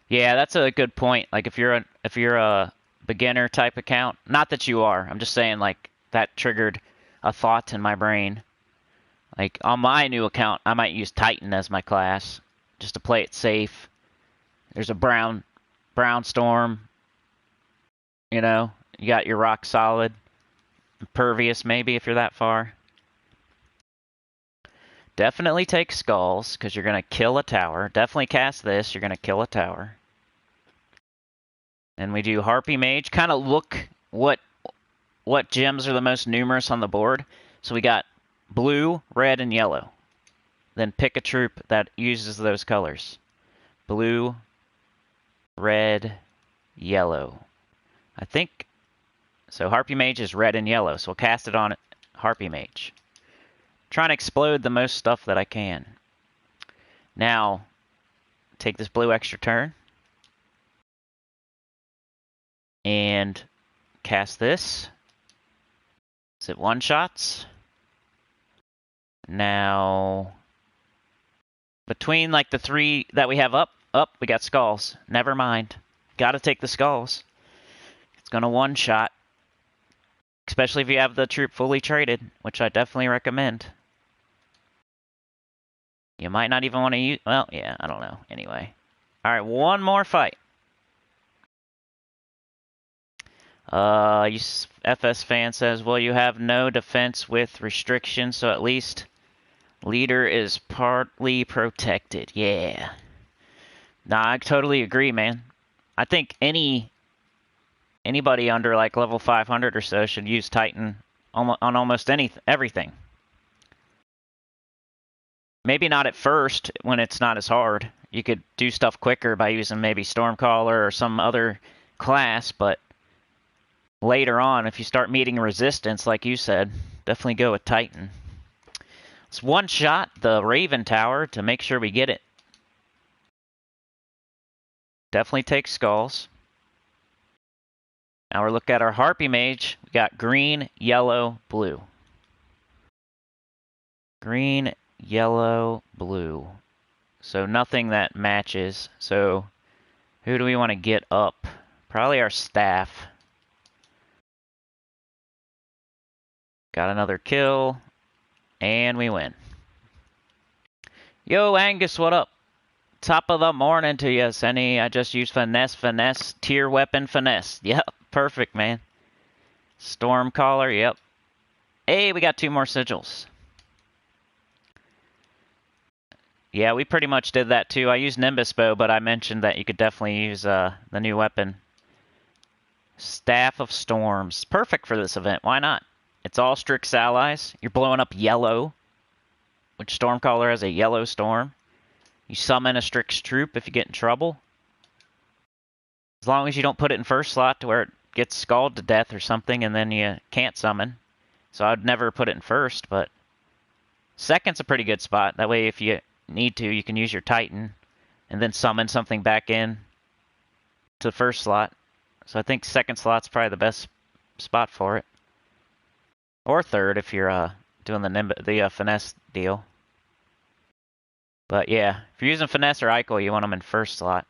Yeah, that's a good point. Like if you're a beginner type account, not that you are. I'm just saying like that triggered a thought in my brain. Like on my new account, I might use Titan as my class just to play it safe. There's a brown storm. You know, you got your rock solid, impervious maybe if you're that far. Definitely take skulls, because you're going to kill a tower. Definitely cast this, you're going to kill a tower. And we do Harpy Mage. Kind of look what gems are the most numerous on the board. So we got blue, red, and yellow. Then pick a troop that uses those colors. Blue, red, yellow. I think... So Harpy Mage is red and yellow, so we'll cast it on Harpy Mage. Trying to explode the most stuff that I can. Now, take this blue extra turn. And cast this. Is it one-shots? Now, between like the 3 that we have up, we got skulls. Never mind. Gotta take the skulls. It's gonna one-shot. Especially if you have the troop fully traded, which I definitely recommend. You might not even want to use... Well, yeah, I don't know. Anyway. Alright, one more fight. FS Fan says, well, you have no defense with restriction, so at least leader is partly protected. Yeah. Nah, I totally agree, man. I think anybody under like level 500 or so should use Titan on almost everything. Maybe not at first when it's not as hard. You could do stuff quicker by using maybe Stormcaller or some other class, but later on, if you start meeting resistance, like you said, definitely go with Titan. Let's one-shot the Raven Tower to make sure we get it. Definitely take skulls. Now we're looking at our Harpy Mage. We got green, yellow, blue. Green, yellow, blue. So nothing that matches. So who do we want to get up? Probably our staff. Got another kill. And we win. Yo, Angus, what up? Top of the morning to you, Senny. I just used Finesse, tier weapon Finesse. Yep, perfect, man. Stormcaller, yep. Hey, we got 2 more sigils. Yeah, we pretty much did that too. I used Nimbus Bow, but I mentioned that you could definitely use the new weapon. Staff of Storms. Perfect for this event. Why not? It's all Stryx allies. You're blowing up yellow, which Stormcaller has a yellow storm. You summon a Stryx troop if you get in trouble. As long as you don't put it in first slot to where it gets scalded to death or something and then you can't summon. So I'd never put it in first, but second's a pretty good spot. That way if you need to, you can use your Titan and then summon something back in to the first slot. So I think second slot's probably the best spot for it. Or third if you're doing the Finesse deal. But yeah, if you're using Finesse or Eichel, you want them in first slot.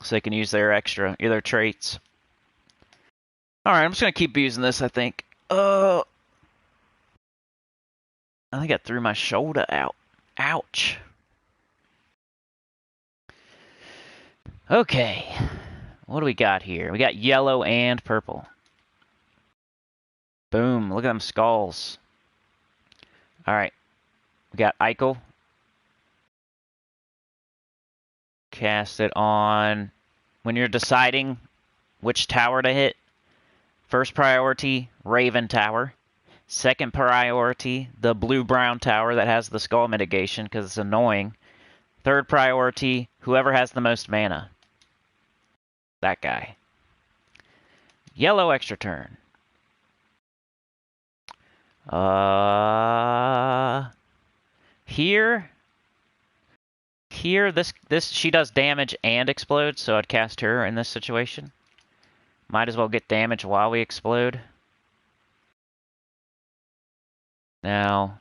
So they can use their their traits. Alright, I'm just going to keep using this, I think. I think I threw my shoulder out. Ouch. Okay. What do we got here? We got yellow and purple. Boom. Look at them skulls. Alright. We got Eichel. cast it on when you're deciding which tower to hit. First priority, Raven Tower. Second priority, the blue-brown tower that has the skull mitigation because it's annoying. Third priority, whoever has the most mana. That guy. Yellow extra turn. Here, this she does damage and explodes, so I'd cast her in this situation. Might as well get damage while we explode. Now,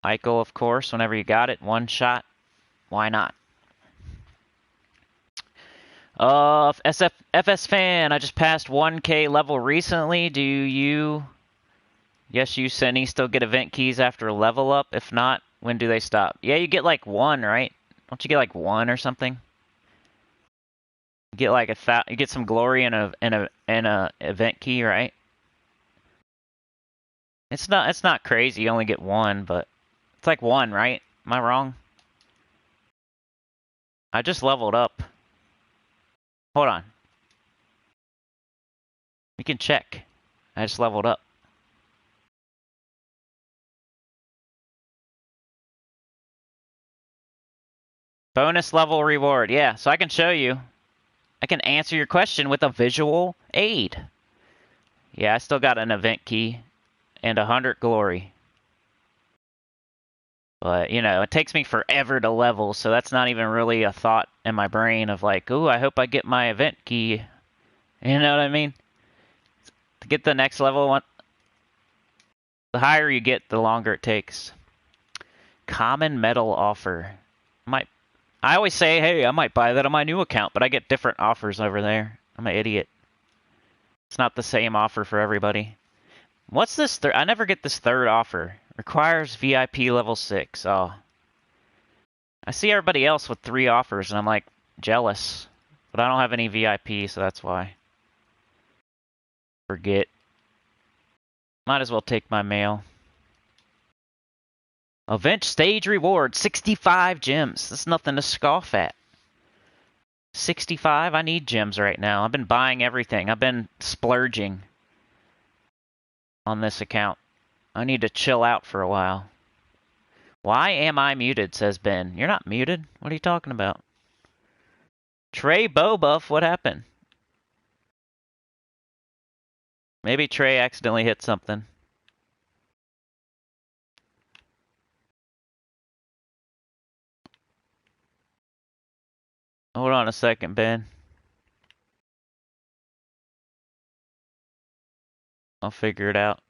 Eichel, of course, whenever you got it, one shot. Why not? FS Fan, I just passed 1K level recently. Do you... Yes, you, Sinny, still get event keys after a level up? If not, when do they stop? Yeah, you get like one, right? Don't you get like one or something? You get like you get some glory and a event key, right? It's not crazy. You only get one, but it's like one, right? Am I wrong? I just leveled up. Hold on. You can check. I just leveled up. Bonus level reward. Yeah, so I can show you. I can answer your question with a visual aid. Yeah, I still got an event key and 100 glory. But, you know, it takes me forever to level, so that's not even really a thought in my brain of like, ooh, I hope I get my event key. You know what I mean? To get the next level, the higher you get, the longer it takes. Common metal offer. I always say, hey, I might buy that on my new account, but I get different offers over there. I'm an idiot. It's not the same offer for everybody. What's this I never get this third offer. Requires VIP level 6. Oh. I see everybody else with 3 offers, and I'm like, jealous. But I don't have any VIP, so that's why. Forget. Might as well take my mail. Event stage reward, 65 gems. That's nothing to scoff at. 65? I need gems right now. I've been buying everything. I've been splurging on this account. I need to chill out for a while. Why am I muted, says Ben. You're not muted. What are you talking about? Trey Bobuff, what happened? Maybe Trey accidentally hit something. Hold on a second, Ben. I'll figure it out.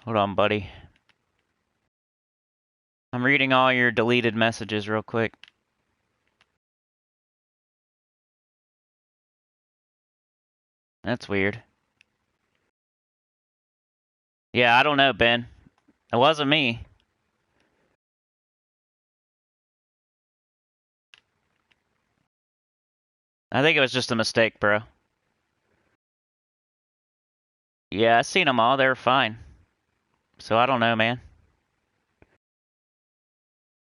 Hold on, buddy. I'm reading all your deleted messages real quick. That's weird. Yeah, I don't know, Ben. It wasn't me. I think it was just a mistake, bro. Yeah, I seen them all. They were fine. So I don't know, man.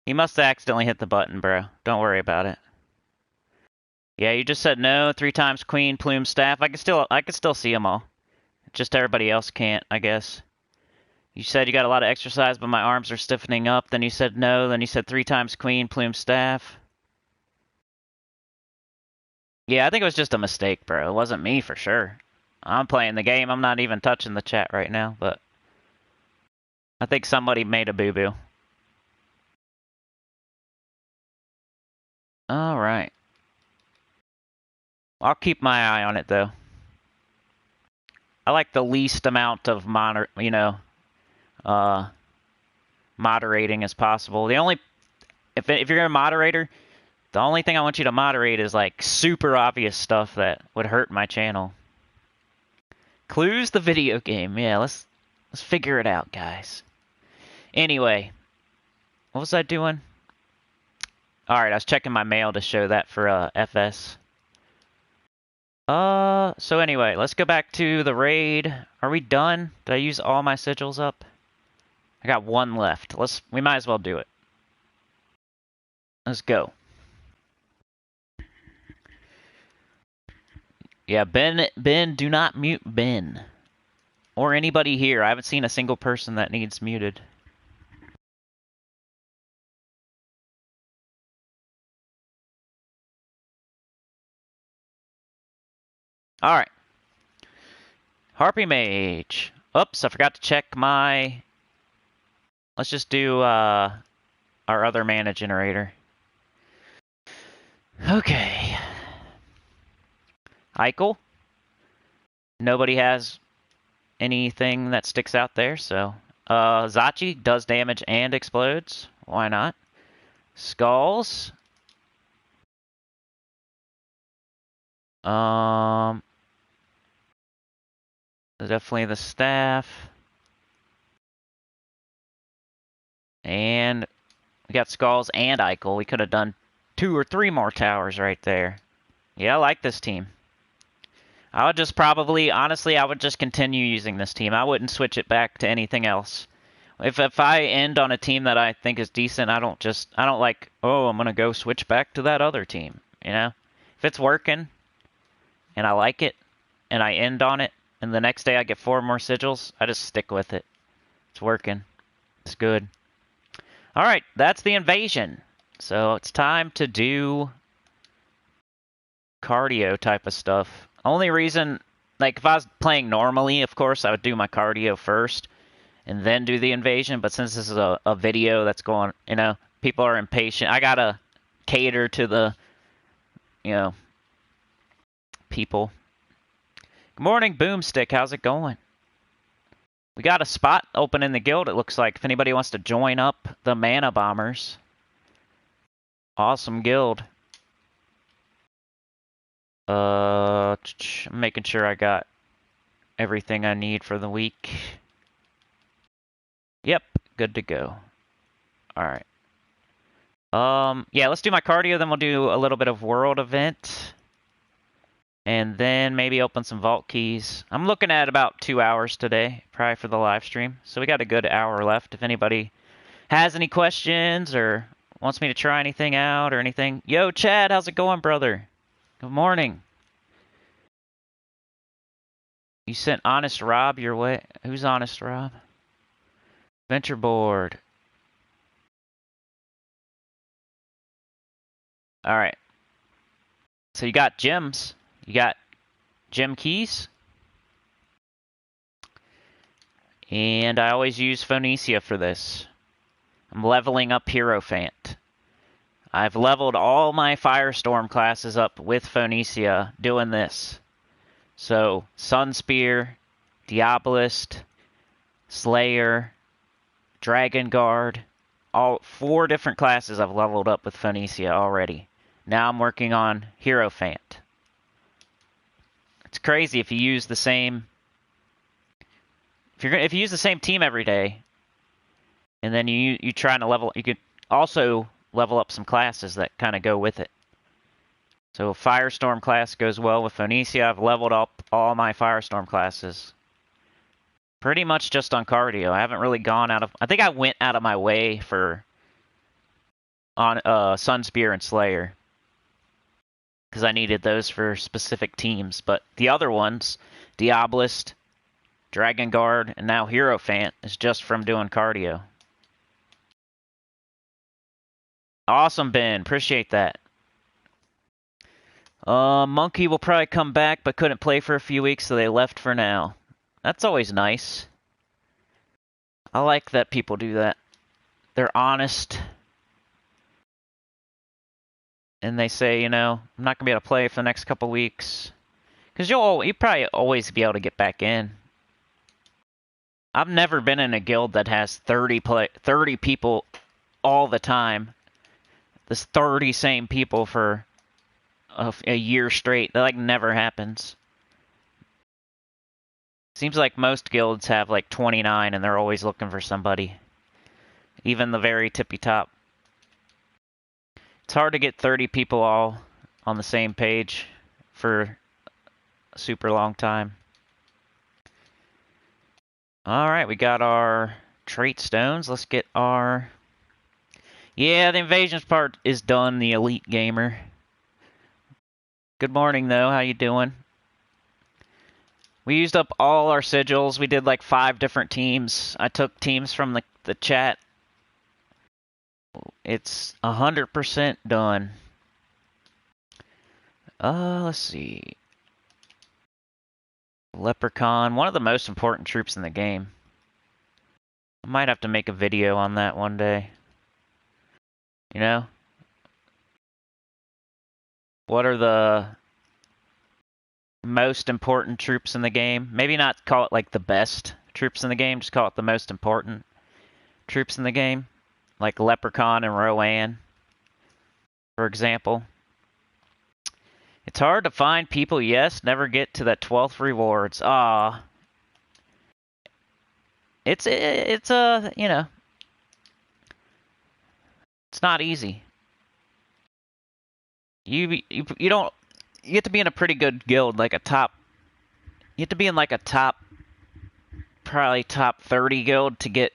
He must have accidentally hit the button, bro. Don't worry about it. Yeah, you just said no 3 times queen, plume, staff. I can still see them all. Just everybody else can't, I guess. You said you got a lot of exercise, but my arms are stiffening up. Then you said no. Then you said 3 times queen, plume, staff. Yeah, I think it was just a mistake, bro. It wasn't me for sure. I'm playing the game. I'm not even touching the chat right now, but I think somebody made a boo-boo. All right. I'll keep my eye on it, though. I like the least amount of moderating as possible. The only if you're a moderator, the only thing I want you to moderate is like super obvious stuff that would hurt my channel. Clues the video game. Yeah, let's figure it out, guys. Anyway, what was I doing? All right, I was checking my mail to show that for FS. So anyway, let's go back to the raid. Are we done? Did I use all my sigils up? I got one left. We might as well do it. Let's go. Yeah, Ben, do not mute Ben. Or anybody here. I haven't seen a single person that needs muted. Alright. Harpy Mage. Oops, I forgot to check my... Let's just do our other mana generator. Okay. Eichel. Nobody has anything that sticks out there, so... Zachi does damage and explodes. Why not? Skulls. Definitely the staff. And we got Skulls and Eichel. We could have done 2 or 3 more towers right there. Yeah, I like this team. I would just probably, honestly, I would just continue using this team. I wouldn't switch it back to anything else. If I end on a team that I think is decent, I don't like, oh, I'm going to go switch back to that other team, you know? If it's working and I like it and I end on it and the next day I get 4 more sigils, I just stick with it. It's working. It's good. All right, that's the invasion. So it's time to do cardio type of stuff. Only reason, like if I was playing normally, of course, I would do my cardio first and then do the invasion. But since this is a video that's going, you know, people are impatient. I gotta cater to the, you know, people. Good morning, Boomstick. How's it going? We got a spot open in the guild, it looks like, if anybody wants to join up the Mana Bombers. Awesome guild. I'm making sure I got everything I need for the week. Yep, good to go. Alright. Yeah, let's do my cardio, then we'll do a little bit of world event. And then maybe open some vault keys. I'm looking at about 2 hours today, probably for the live stream. So we got a good hour left. If anybody has any questions or wants me to try anything out or anything. Yo, Chad, how's it going, brother? Good morning. You sent Honest Rob your way. Who's Honest Rob? Venture board. Alright. So you got gems. You got gem keys. And I always use Phoenicia for this. I'm leveling up Hierophant. I've leveled all my Firestorm classes up with Phoenicia doing this. So, Sunspear, Diabolist, Slayer, Dragon Guard, all 4 different classes I've leveled up with Phoenicia already. Now I'm working on Hierophant. It's crazy if you use the same... If you use the same team every day, and then you try to level... You could also level up some classes that kind of go with it. So Firestorm class goes well with Phoenicia. I've leveled up all my Firestorm classes. Pretty much just on cardio. I haven't really gone out of... I think I went out of my way for... on Sunspear and Slayer. Because I needed those for specific teams. But the other ones, Diabolist, Dragon Guard, and now Hierophant, is just from doing cardio. Awesome, Ben. Appreciate that. Monkey will probably come back, but couldn't play for a few weeks, so they left for now. That's always nice. I like that people do that. They're honest. And they say, you know, I'm not going to be able to play for the next couple weeks. Because you'll probably always be able to get back in. I've never been in a guild that has 30 people all the time. There's 30 same people for a year straight. That, like, never happens. Seems like most guilds have, like, 29, and they're always looking for somebody. Even the very tippy top. It's hard to get 30 people all on the same page for a super long time. Alright, we got our trait stones. Let's get our... Yeah, the invasions part is done, the elite gamer. Good morning, though. How you doing? We used up all our sigils. We did like 5 different teams. I took teams from the chat. It's 100% done. Let's see. Leprechaun, one of the most important troops in the game. I might have to make a video on that one day. You know? What are the most important troops in the game? Maybe not call it like the best troops in the game, just call it the most important troops in the game. Like Leprechaun and Rowan, for example. It's hard to find people, yes, never get to that 12th rewards. Ah. It's you know, it's not easy. You don't, you have to be in a pretty good guild, like a top, you have to be in like a top, probably top 30 guild to get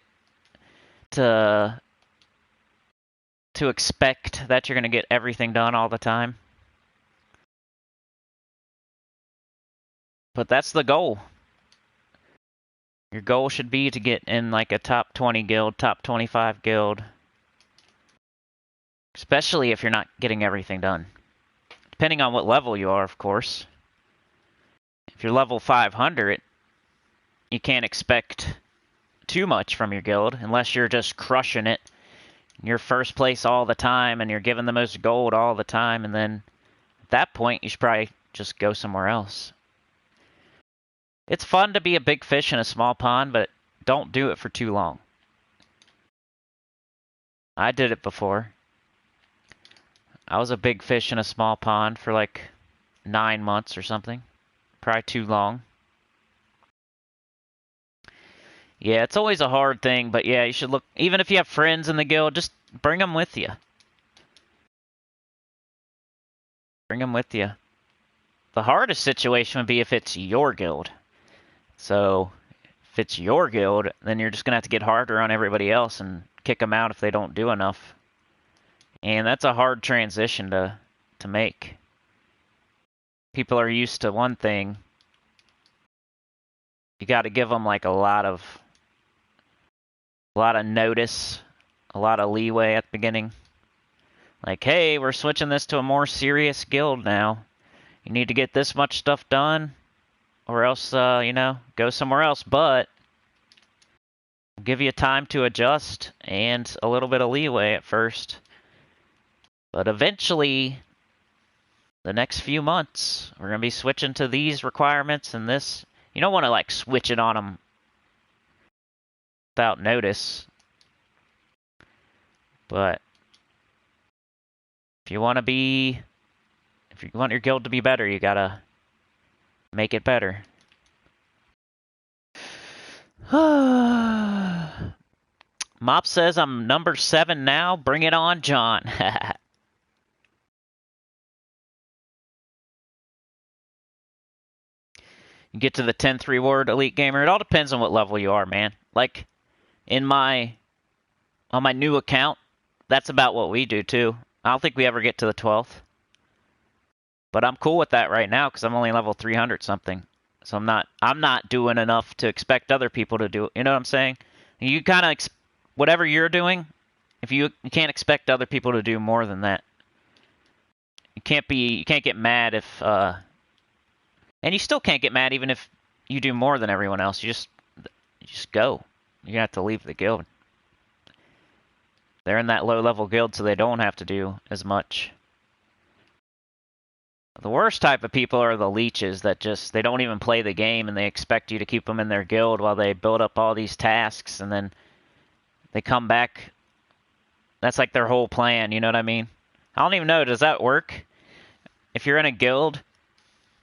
to expect that you're going to get everything done all the time. But that's the goal. Your goal should be to get in like a top 20 guild, top 25 guild. Especially if you're not getting everything done. Depending on what level you are, of course. If you're level 500, you can't expect too much from your guild unless you're just crushing it. You're first place all the time and you're given the most gold all the time, and then at that point you should probably just go somewhere else. It's fun to be a big fish in a small pond, but don't do it for too long. I did it before. I was a big fish in a small pond for like 9 months or something. Probably too long. Yeah, it's always a hard thing, but yeah, you should look, even if you have friends in the guild, just bring them with you. Bring them with you. The hardest situation would be if it's your guild. So, if it's your guild, then you're just going to have to get harder on everybody else and kick them out if they don't do enough. And that's a hard transition to make. People are used to one thing. You got to give them like a lot of notice, a lot of leeway at the beginning. Like, hey, we're switching this to a more serious guild now. You need to get this much stuff done, or else, you know, go somewhere else. But we'll give you time to adjust and a little bit of leeway at first. But eventually, the next few months, we're going to be switching to these requirements and this. You don't want to, like, switch it on them without notice. But if you want your guild to be better, you gotta make it better. Mop says I'm number 7 now. Bring it on, John. You get to the 10th reward, Elite Gamer. It all depends on what level you are, man. Like, on my new account, that's about what we do, too. I don't think we ever get to the 12th. But I'm cool with that right now, because I'm only level 300 something. So I'm not doing enough to expect other people to do it. You know what I'm saying? You kind of, whatever you're doing, if you can't expect other people to do more than that. You can't get mad if, and you still can't get mad even if you do more than everyone else. You just go. You're gonna have to leave the guild. They're in that low-level guild, so they don't have to do as much. The worst type of people are the leeches that they don't even play the game and they expect you to keep them in their guild while they build up all these tasks, and then they come back. That's like their whole plan, you know what I mean? I don't even know, does that work? If you're in a guild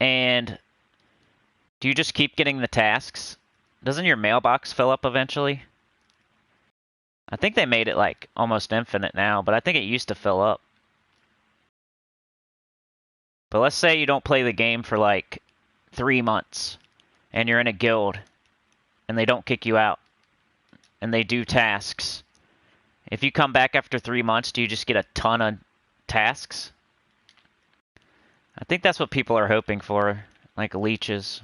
and do you just keep getting the tasks? Doesn't your mailbox fill up eventually? I think they made it like almost infinite now, but I think it used to fill up. But let's say you don't play the game for like 3 months and you're in a guild and they don't kick you out and they do tasks, if you come back after 3 months, do you just get a ton of tasks? I think that's what people are hoping for, like leeches.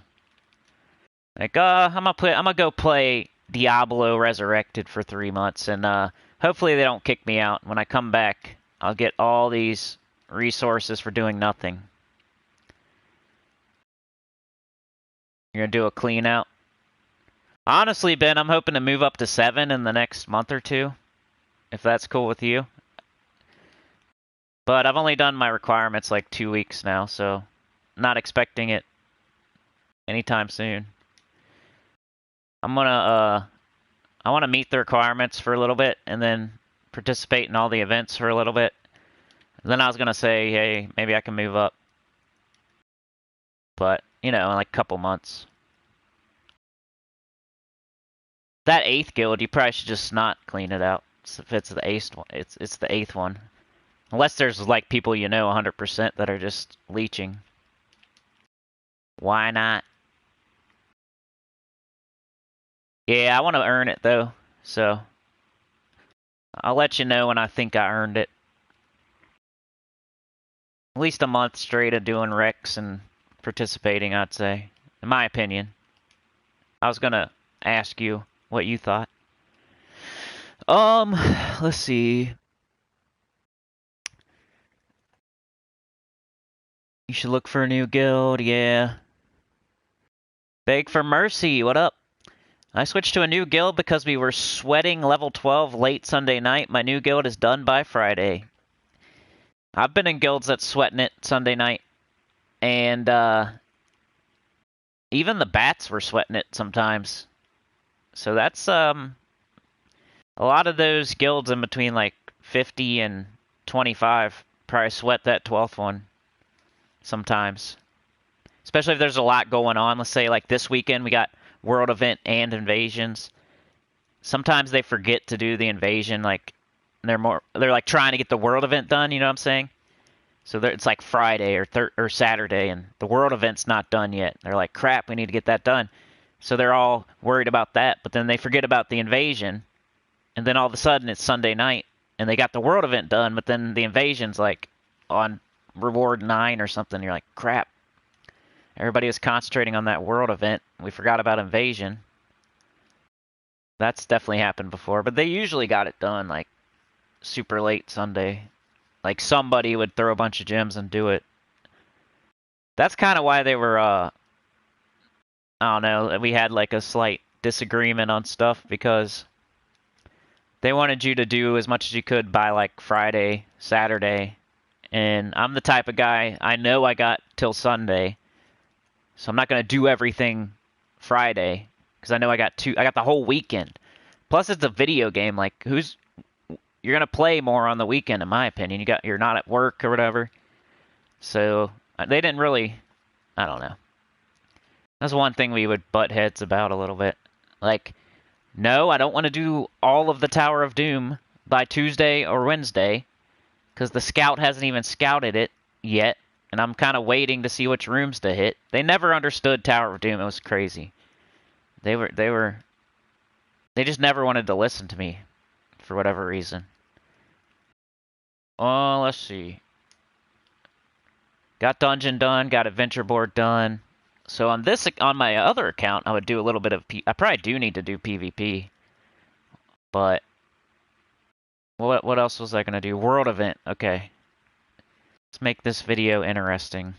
Like, I'm gonna go play Diablo Resurrected for 3 months, and hopefully they don't kick me out. When I come back, I'll get all these resources for doing nothing. You're gonna do a clean out? Honestly, Ben, I'm hoping to move up to 7 in the next month or two, if that's cool with you. But I've only done my requirements like 2 weeks now, so not expecting it anytime soon. I want to meet the requirements for a little bit and then participate in all the events for a little bit. And then I was gonna say, hey, maybe I can move up. But, you know, in like a couple months. That 8th guild, you probably should just not clean it out. If it's the 8th one, it's the 8th one. Unless there's like people you know 100% that are just leeching. Why not? Yeah, I want to earn it though, so I'll let you know when I think I earned it. At least a month straight of doing recs and participating, I'd say. In my opinion. I was gonna ask you what you thought. Let's see. You should look for a new guild, yeah. Beg for mercy, what up? I switched to a new guild because we were sweating level 12 late Sunday night. My new guild is done by Friday. I've been in guilds that's sweating it Sunday night. And, even the bats were sweating it sometimes. So that's, a lot of those guilds in between like 50 and 25 probably sweat that 12th one sometimes. Especially if there's a lot going on. Let's say like this weekend we got world event and invasions. Sometimes they forget to do the invasion, like they're like trying to get the world event done, you know what I'm saying? So it's like Friday or Saturday and the world event's not done yet. They're like, crap, we need to get that done. So they're all worried about that, but then they forget about the invasion. And then all of a sudden it's Sunday night and they got the world event done, but then the invasion's like on reward 9 or something. You're like, crap. Everybody was concentrating on that world event. We forgot about invasion. That's definitely happened before, but they usually got it done like super late Sunday. Like somebody would throw a bunch of gems and do it. That's kind of why they were, I don't know, we had like a slight disagreement on stuff because they wanted you to do as much as you could by like Friday, Saturday. And I'm the type of guy, I know I got till Sunday. So I'm not going to do everything Friday because I know I got the whole weekend. Plus it's a video game. Like you're going to play more on the weekend in my opinion. You're not at work or whatever. So they didn't really, I don't know. That's one thing we would butt heads about a little bit. Like, no, I don't want to do all of the Tower of Doom by Tuesday or Wednesday because the scout hasn't even scouted it yet. And I'm kind of waiting to see which rooms to hit. They never understood Tower of Doom. It was crazy. They just never wanted to listen to me for whatever reason. Oh, let's see. Got dungeon done, got adventure board done. So on my other account, I would do a little bit of I probably do need to do PvP. But what else was I going to do? World event. Okay. Let's make this video interesting.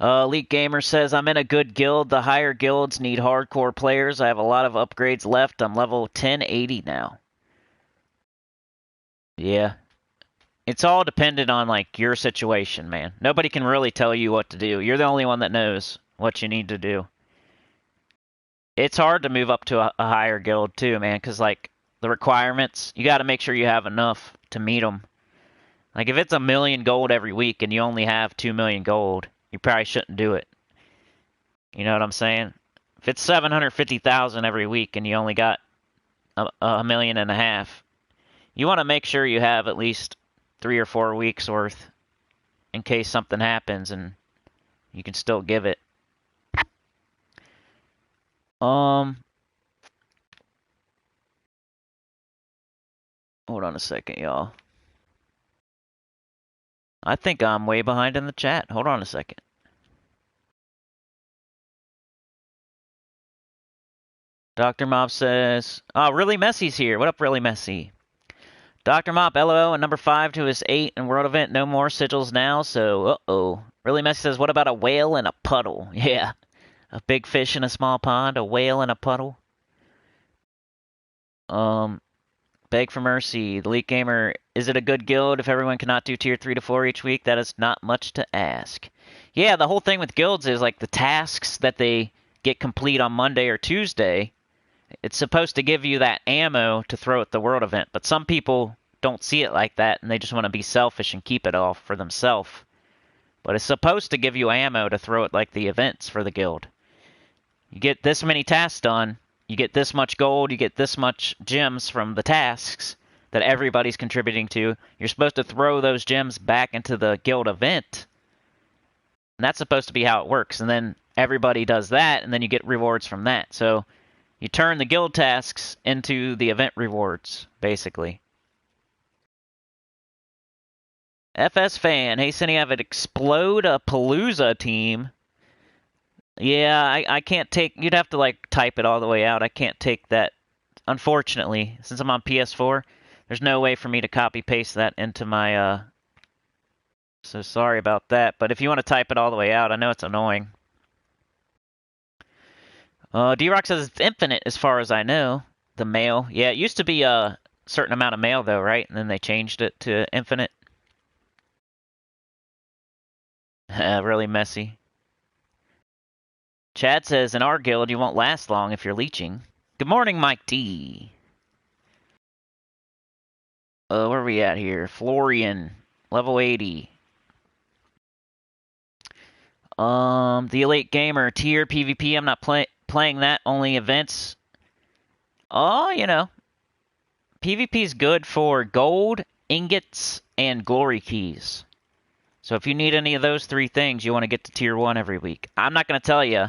Elite Gamer says, I'm in a good guild. The higher guilds need hardcore players. I have a lot of upgrades left. I'm level 1080 now. Yeah. It's all dependent on, like, your situation, man. Nobody can really tell you what to do. You're the only one that knows what you need to do. It's hard to move up to a higher guild, too, man, because, like, the requirements, you got to make sure you have enough to meet them. Like, if it's 1 million gold every week and you only have 2 million gold, you probably shouldn't do it. You know what I'm saying? If it's 750,000 every week and you only got 1.5 million, you want to make sure you have at least 3 or 4 weeks worth in case something happens, and you can still give it. Hold on a second, y'all. I think I'm way behind in the chat. Hold on a second. Dr. Mop says, oh, Really Messy's here. What up, Really Messy? Dr. Mop, LOL, and number 5 to his 8 and World Event. No more sigils now, so uh-oh. Really Messy says, what about a whale in a puddle? Yeah. A big fish in a small pond, a whale in a puddle. Beg for mercy. The Elite Gamer, is it a good guild if everyone cannot do tier 3 to 4 each week? That is not much to ask. Yeah, the whole thing with guilds is like the tasks that they get complete on Monday or Tuesday. It's supposed to give you that ammo to throw at the world event, but some people don't see it like that and they just want to be selfish and keep it all for themselves. But it's supposed to give you ammo to throw at like the events for the guild. You get this many tasks done, you get this much gold, you get this much gems from the tasks that everybody's contributing to. You're supposed to throw those gems back into the guild event. And that's supposed to be how it works. And then everybody does that, and then you get rewards from that. So you turn the guild tasks into the event rewards, basically. FS Fan, hey Cinny, I have an Explode-a-Palooza team. Yeah, I can't take... You'd have to, like, type it all the way out. I can't take that. Unfortunately, since I'm on PS4, there's no way for me to copy-paste that into my... So sorry about that. But if you want to type it all the way out, I know it's annoying. D-Rock says it's infinite as far as I know. The mail. Yeah, it used to be a certain amount of mail, though, right? And then they changed it to infinite. Really messy. Chad says, in our guild, you won't last long if you're leeching. Good morning, Mike D. Where are we at here? Florian, level 80. The Elite Gamer, tier PvP, I'm not playing that, only events. Oh, you know. PvP is good for gold, ingots, and glory keys. So if you need any of those 3 things, you want to get to tier 1 every week. I'm not going to tell you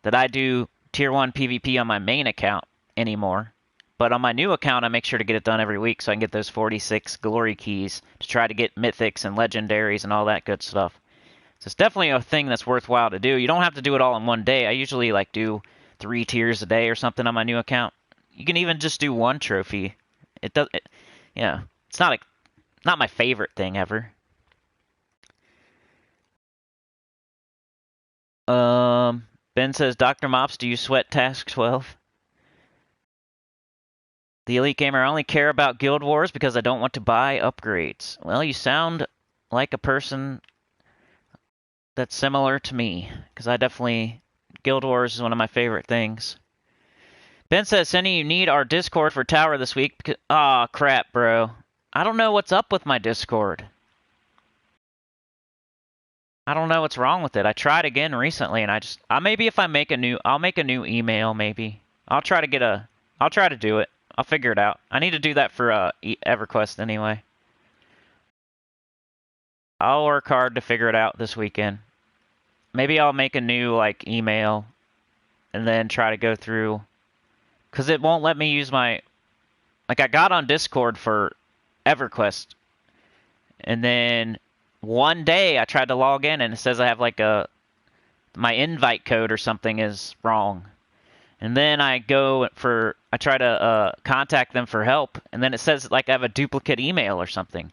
that I do tier 1 PvP on my main account anymore. But on my new account, I make sure to get it done every week so I can get those 46 glory keys to try to get mythics and legendaries and all that good stuff. So it's definitely a thing that's worthwhile to do. You don't have to do it all in one day. I usually like do 3 tiers a day or something on my new account. You can even just do 1 trophy. It's not my favorite thing ever. Ben says, Dr. Mops, do you sweat task 12? The Elite Gamer, I only care about Guild Wars because I don't want to buy upgrades. Well, you sound like a person that's similar to me, because I definitely... Guild Wars is one of my favorite things. Ben says, Cindy, you need our Discord for Tower this week. Because, aw, crap, bro. I don't know what's up with my Discord. I don't know what's wrong with it. I tried again recently, and maybe if I make a new... I'll make a new email, maybe. I'll try to do it. I'll figure it out. I need to do that for EverQuest anyway. I'll work hard to figure it out this weekend. Maybe I'll make a new, like, email and then try to go through... Because it won't let me use my... Like, I got on Discord for EverQuest. And then one day I tried to log in and it says I have, like, my invite code or something is wrong. And then I try to contact them for help, and then it says like I have a duplicate email or something.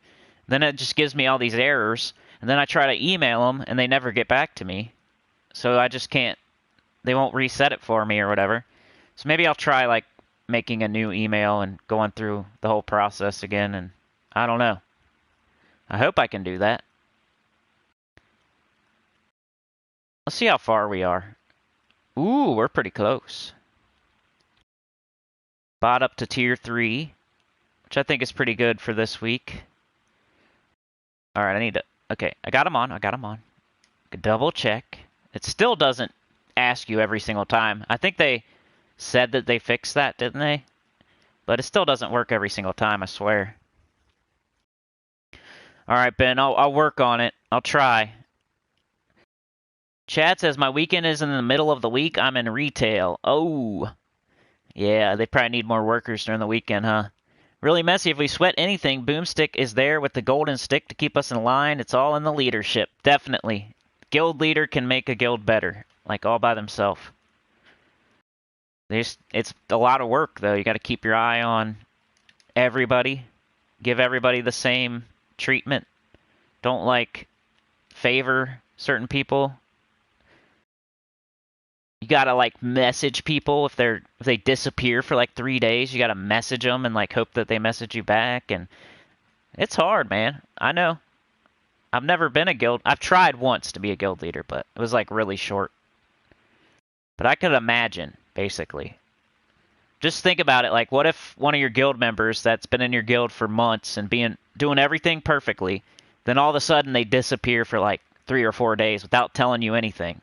Then it just gives me all these errors, and then I try to email them, and they never get back to me. So I just can't, they won't reset it for me or whatever. So maybe I'll try like making a new email and going through the whole process again, and I don't know. I hope I can do that. Let's see how far we are. Ooh, we're pretty close. Bought up to tier 3, which I think is pretty good for this week. Alright, I need to... Okay, I got him on. Double check. It still doesn't ask you every single time. I think they said that they fixed that, didn't they? But it still doesn't work every single time, I swear. All right, Ben, I'll work on it. I'll try. Chad says my weekend is in the middle of the week. I'm in retail. Oh, yeah, they probably need more workers during the weekend, huh? Really messy. If we sweat anything, Boomstick is there with the golden stick to keep us in line. It's all in the leadership. Definitely. Guild leader can make a guild better, like all by themselves. It's a lot of work, though. You got to keep your eye on everybody. Give everybody the same treatment. Don't, like, favor certain people. You gotta like message people if they disappear for like 3 days. You gotta message them and like hope that they message you back, and it's hard, man. I know. I've never been a guild. I've tried once to be a guild leader, but it was like really short. But I could imagine, basically. Just think about it. Like, what if one of your guild members that's been in your guild for months and doing everything perfectly, then all of a sudden they disappear for like 3 or 4 days without telling you anything?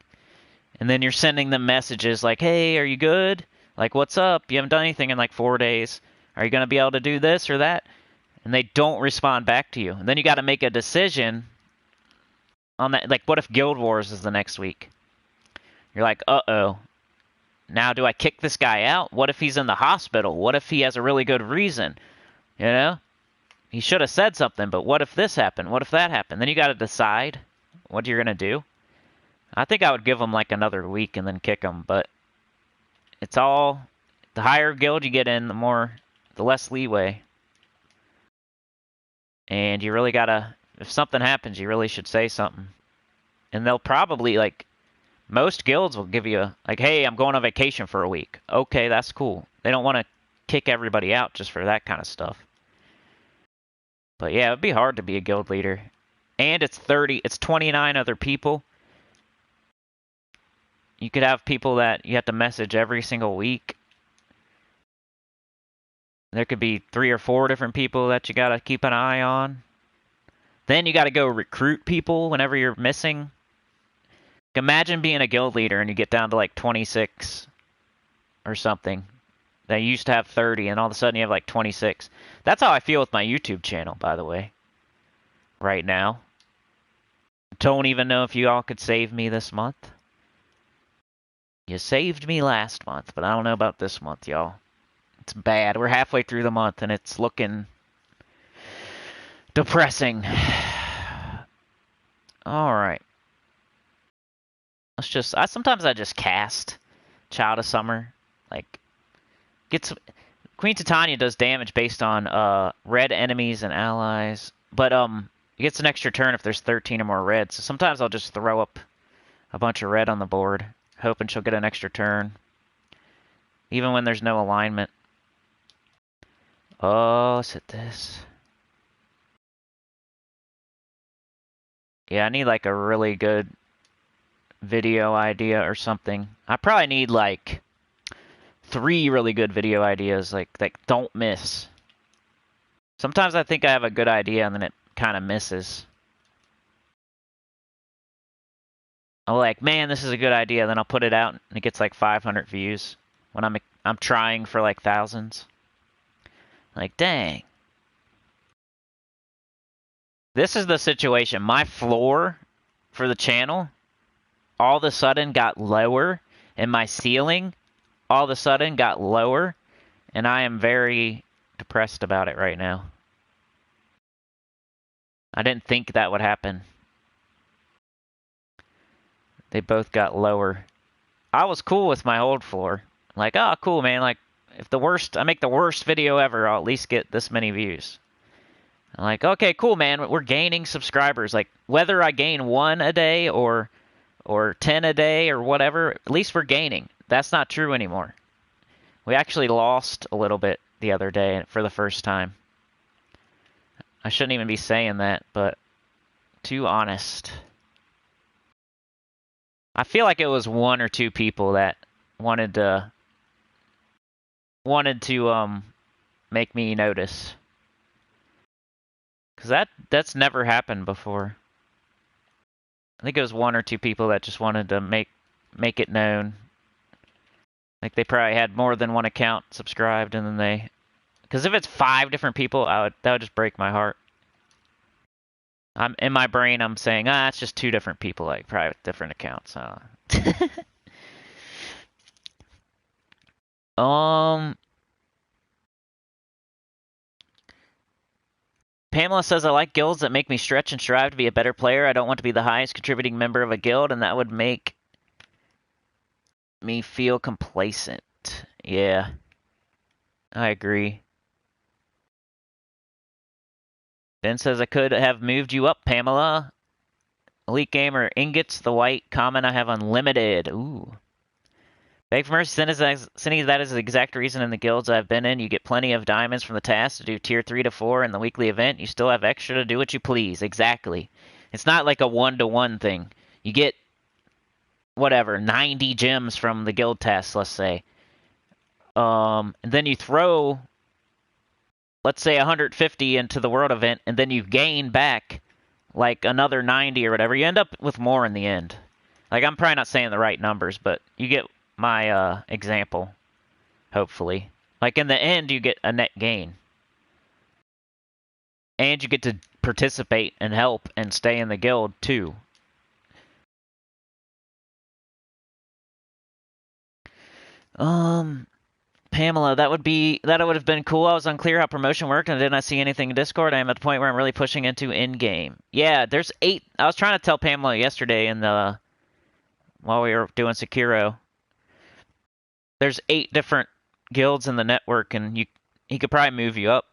And then you're sending them messages like, hey, are you good? Like, what's up? You haven't done anything in like 4 days. Are you going to be able to do this or that? And they don't respond back to you. And then you got to make a decision on that. Like, what if Guild Wars is the next week? You're like, uh-oh. Now do I kick this guy out? What if he's in the hospital? What if he has a really good reason? You know? He should have said something, but what if this happened? What if that happened? Then you got to decide what you're going to do. I think I would give them like another week and then kick them, but it's all, the higher guild you get in, the less leeway. And you really gotta, if something happens, you really should say something. And they'll probably, like, most guilds will give you like, hey, I'm going on vacation for a week. Okay, that's cool. They don't want to kick everybody out just for that kind of stuff. But yeah, it'd be hard to be a guild leader. And it's 29 other people. You could have people that you have to message every single week. There could be 3 or 4 different people that you gotta keep an eye on. Then you gotta go recruit people whenever you're missing. Imagine being a guild leader and you get down to like 26 or something. They used to have 30 and all of a sudden you have like 26. That's how I feel with my YouTube channel, by the way. Right now. Don't even know if you all could save me this month. You saved me last month, but I don't know about this month, y'all. It's bad. We're halfway through the month and it's looking depressing. Alright. Sometimes I just cast Child of Summer. Like, Queen Titania does damage based on red enemies and allies. But it gets an extra turn if there's 13 or more red. So sometimes I'll just throw up a bunch of red on the board, hoping she'll get an extra turn. Even when there's no alignment. Oh, is it this? Yeah, I need like a really good video idea or something. I probably need like 3 really good video ideas, like that don't miss. Sometimes I think I have a good idea and then it kind of misses. I'm like, man, this is a good idea. Then I'll put it out and it gets like 500 views when I'm trying for like thousands. Like, dang. This is the situation. My floor for the channel all of a sudden got lower, and my ceiling all of a sudden got lower, and I am very depressed about it right now. I didn't think that would happen. They both got lower. I was cool with my old floor. Like, oh, cool, man. Like, if I make the worst video ever, I'll at least get this many views. I'm like, okay, cool, man. We're gaining subscribers. Like, whether I gain 1 a day or 10 a day or whatever, at least we're gaining. That's not true anymore. We actually lost a little bit the other day for the first time. I shouldn't even be saying that, but too honest. I feel like it was 1 or 2 people that wanted to make me notice. Because that's never happened before. I think it was 1 or 2 people that just wanted to make it known. Like, they probably had more than 1 account subscribed, and then because if it's 5 different people, that would just break my heart. I'm in my brain. I'm saying, it's just two different people, like private different accounts. Um, Pamela says I like guilds that make me stretch and strive to be a better player. I don't want to be the highest contributing member of a guild, and that would make me feel complacent. Yeah, I agree. Ben says I could have moved you up, Pamela. Elite Gamer ingots, the white comment I have unlimited. Ooh. Beg for mercy, Cindy, that is the exact reason in the guilds I've been in. You get plenty of diamonds from the task to do tier 3 to 4 in the weekly event. You still have extra to do what you please. Exactly. It's not like a 1-to-1 thing. You get, whatever, 90 gems from the guild tasks, let's say. And then you throw, let's say, 150 into the world event, and then you gain back like another 90 or whatever. You end up with more in the end. Like, I'm probably not saying the right numbers, but you get my example, hopefully. Like, in the end, you get a net gain. And you get to participate and help and stay in the guild, too. Pamela, that would have been cool. I was unclear how promotion worked, and I did not see anything in Discord. I am at the point where I'm really pushing into in-game. Yeah, there's 8. I was trying to tell Pamela yesterday while we were doing Sekiro. There's 8 different guilds in the network, and he could probably move you up.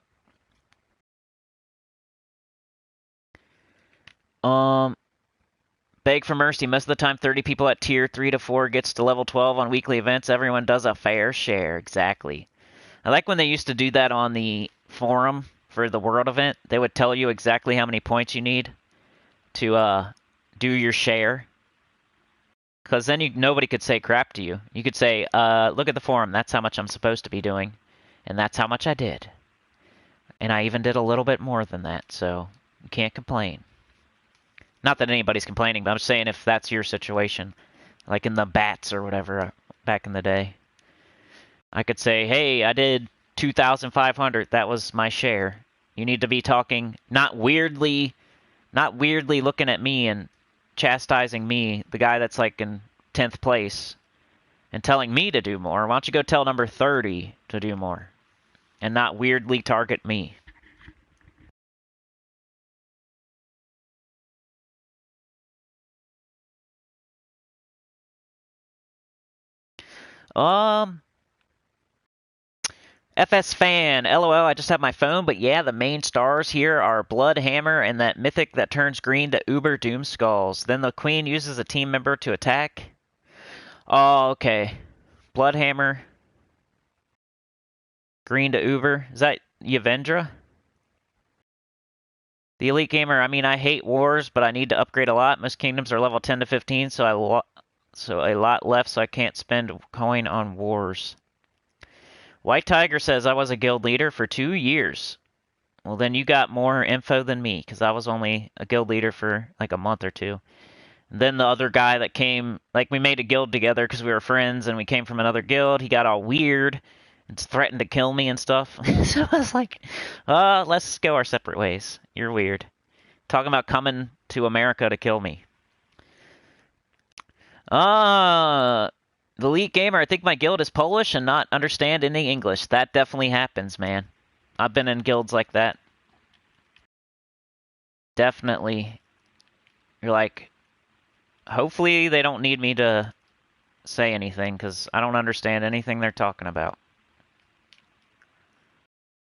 Beg for mercy. Most of the time, 30 people at tier 3 to 4 gets to level 12 on weekly events. Everyone does a fair share. Exactly. I like when they used to do that on the forum for the world event. They would tell you exactly how many points you need to do your share. Because then nobody could say crap to you. You could say, look at the forum. That's how much I'm supposed to be doing. And that's how much I did. And I even did a little bit more than that, so you can't complain. Not that anybody's complaining, but I'm just saying if that's your situation. Like in the bats or whatever back in the day. I could say, hey, I did 2,500. That was my share. You need to be talking, not weirdly looking at me and chastising me, the guy that's like in 10th place, and telling me to do more. Why don't you go tell number 30 to do more and not weirdly target me? FS Fan, LOL, I just have my phone, but yeah, the main stars here are Blood Hammer and that mythic that turns green to Uber Doom Skulls. Then the Queen uses a team member to attack. Oh, okay. Blood Hammer. Green to Uber. Is that Yavendra? The Elite Gamer, I mean, I hate wars, but I need to upgrade a lot. Most kingdoms are level 10 to 15, so a lot left, so I can't spend coin on wars. White Tiger says I was a guild leader for 2 years. Well, then you got more info than me, because I was only a guild leader for like a month or 2. And then the other guy that came, like we made a guild together because we were friends, and we came from another guild. He got all weird and threatened to kill me and stuff. So I was like, let's go our separate ways. You're weird. Talking about coming to America to kill me. The Elite Gamer, I think my guild is Polish and not understand any English. That definitely happens, man. I've been in guilds like that. Definitely. You're like, hopefully they don't need me to say anything, because I don't understand anything they're talking about.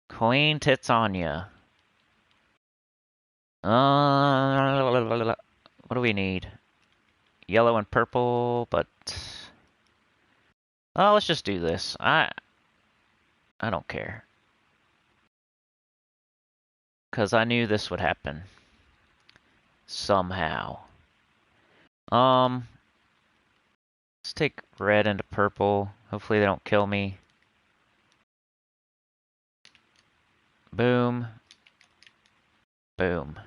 Queen Titania. What do we need? Yellow and purple, but... Oh, let's just do this. I don't care. Because I knew this would happen. Somehow. Let's take red into purple. Hopefully they don't kill me. Boom. Boom.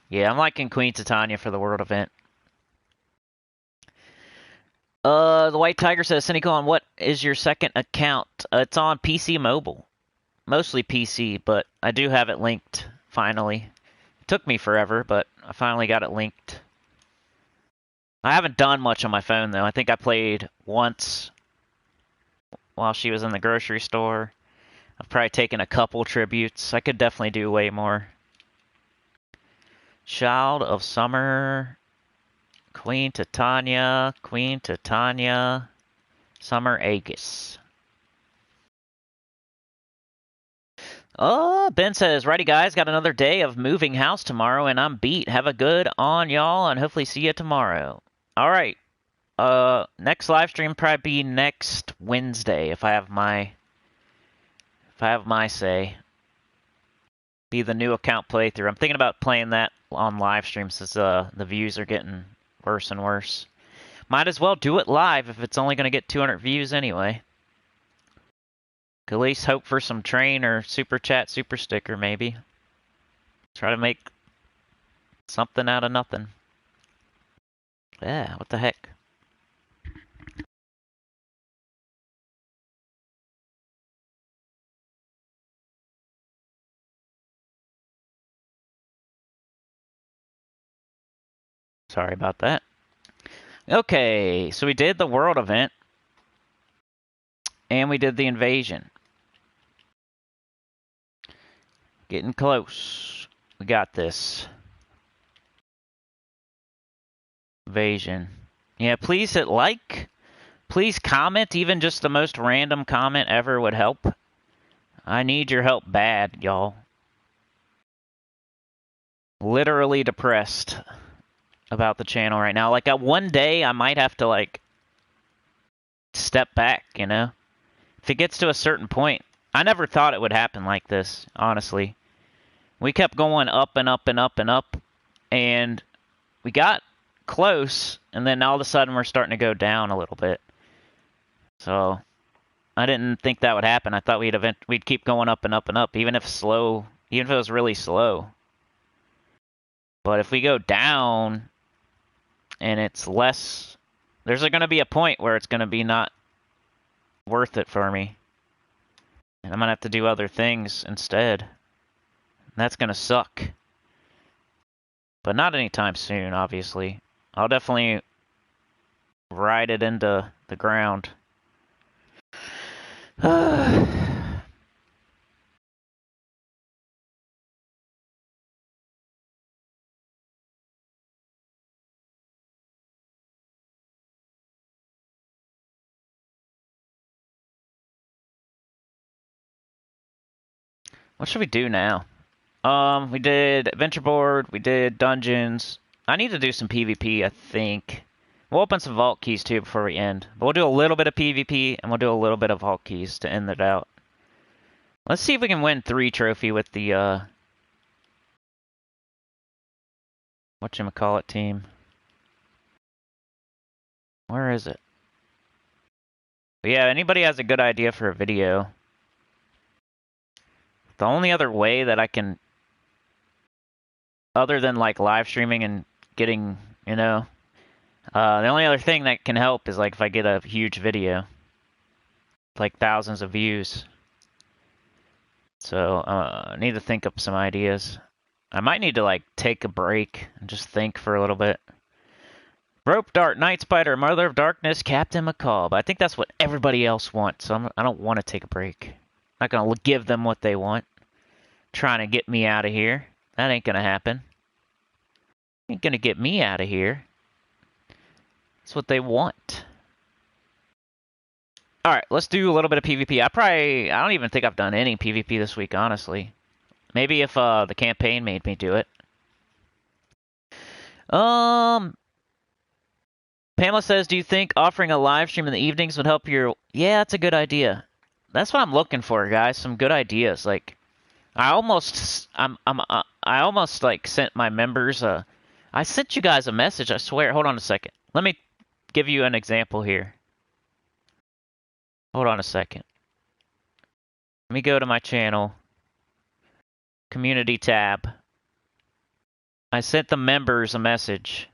Yeah, I'm liking Queen Titania for the world event. The White Tiger says, Sinnycool, what is your second account? It's on PC Mobile. Mostly PC, but I do have it linked, finally. It took me forever, but I finally got it linked. I haven't done much on my phone, though. I think I played once while she was in the grocery store. I've probably taken a couple tributes. I could definitely do way more. Child of Summer, Queen Titania, Summer Aegis. Oh, Ben says, righty guys, got another day of moving house tomorrow and I'm beat. Have a good on y'all and hopefully see you tomorrow. All right. Next live stream probably be next Wednesday if I have my say. Be the new account playthrough. I'm thinking about playing that on live stream since the views are getting worse and worse. Might as well do it live if it's only going to get 200 views anyway. Could at least hope for some train or super chat, super sticker maybe. Try to make something out of nothing. Yeah, what the heck? Sorry about that. Okay, so we did the world event. And we did the invasion. Getting close. We got this. Invasion. Yeah, please hit like. Please comment. Even just the most random comment ever would help. I need your help bad, y'all. Literally depressed about the channel right now. Like, one day I might have to, like, step back, you know? If it gets to a certain point. I never thought it would happen like this, honestly. We kept going up and up and up and up. And we got close, and then all of a sudden we're starting to go down a little bit. So I didn't think that would happen. I thought we'd keep going up and up and up, even if it was really slow. But if we go down and it's less, there's going to be a point where it's going to be not worth it for me. And I'm going to have to do other things instead. And that's going to suck. But not anytime soon, obviously. I'll definitely ride it into the ground. What should we do now? We did adventure board, we did dungeons. I need to do some PvP, I think. We'll open some vault keys too before we end. But we'll do a little bit of PvP and we'll do a little bit of vault keys to end it out. Let's see if we can win 3 trophy with the whatchamacallit team. Where is it? But yeah, anybody has a good idea for a video. The only other way that I can, other than like live streaming and getting, you know, the only other thing that can help is like if I get a huge video, like thousands of views. So I need to think up some ideas. I might need to like take a break and just think for a little bit. Rope Dart, Night Spider, Mother of Darkness, Captain McCall. But I think that's what everybody else wants, so I don't want to take a break. I'm not going to give them what they want. Trying to get me out of here. That ain't going to happen. Ain't going to get me out of here. That's what they want. Alright, let's do a little bit of PvP. I don't even think I've done any PvP this week, honestly. Maybe if the campaign made me do it. Pamela says, do you think offering a live stream in the evenings would help your... Yeah, that's a good idea. That's what I'm looking for, guys. Some good ideas. Like, I almost like sent my members I sent you guys a message, I swear. Hold on a second. Let me give you an example here. Hold on a second. Let me go to my channel. Community tab. I sent the members a message.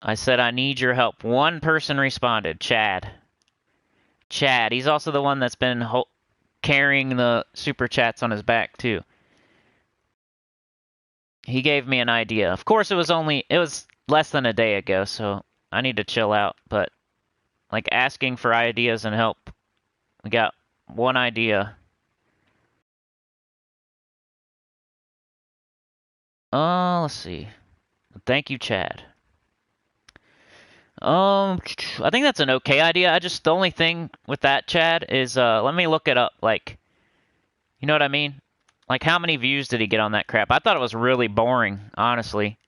I said, I need your help. One person responded, Chad. Chad, he's also the one that's been carrying the super chats on his back too. He gave me an idea. Of course, it was less than a day ago, so I need to chill out. But like asking for ideas and help, we got one idea. Let's see. Thank you, Chad. I think that's an okay idea. The only thing with that, Chad, is let me look it up. Like, you know what I mean? Like, how many views did he get on that crap? I thought it was really boring, honestly.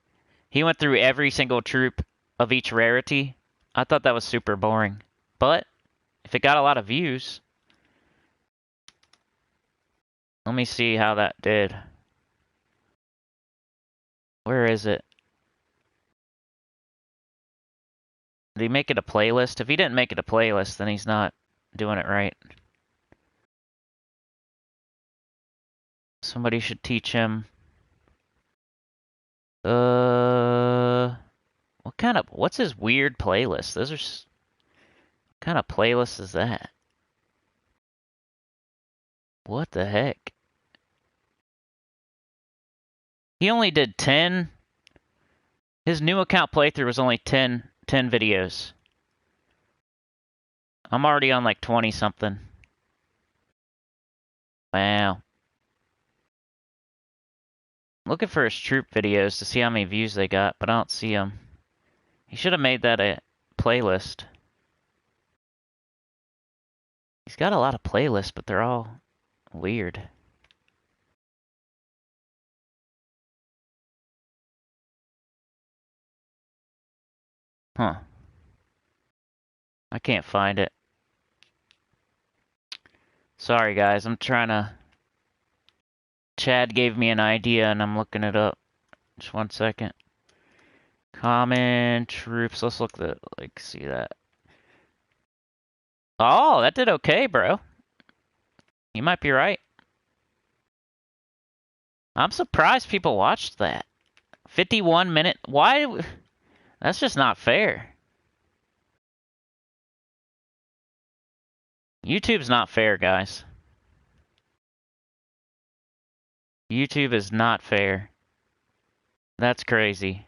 He went through every single troop of each rarity. I thought that was super boring. But if it got a lot of views, let me see how that did. Where is it? Did he make it a playlist? If he didn't make it a playlist, then he's not doing it right. Somebody should teach him. What's his weird playlist? What kind of playlist is that? What the heck? He only did 10. His new account playthrough was only 10 videos. I'm already on like 20 something. Wow. Looking for his troop videos to see how many views they got, but I don't see them. He should have made that a playlist. He's got a lot of playlists, but they're all weird. Huh. I can't find it. Sorry, guys. I'm trying to... Chad gave me an idea, and I'm looking it up. Just one second. Common troops. Let's look see that. Oh, that did okay, bro. You might be right. I'm surprised people watched that. 51 minute. Why? That's just not fair. YouTube's not fair, guys. YouTube is not fair. That's crazy.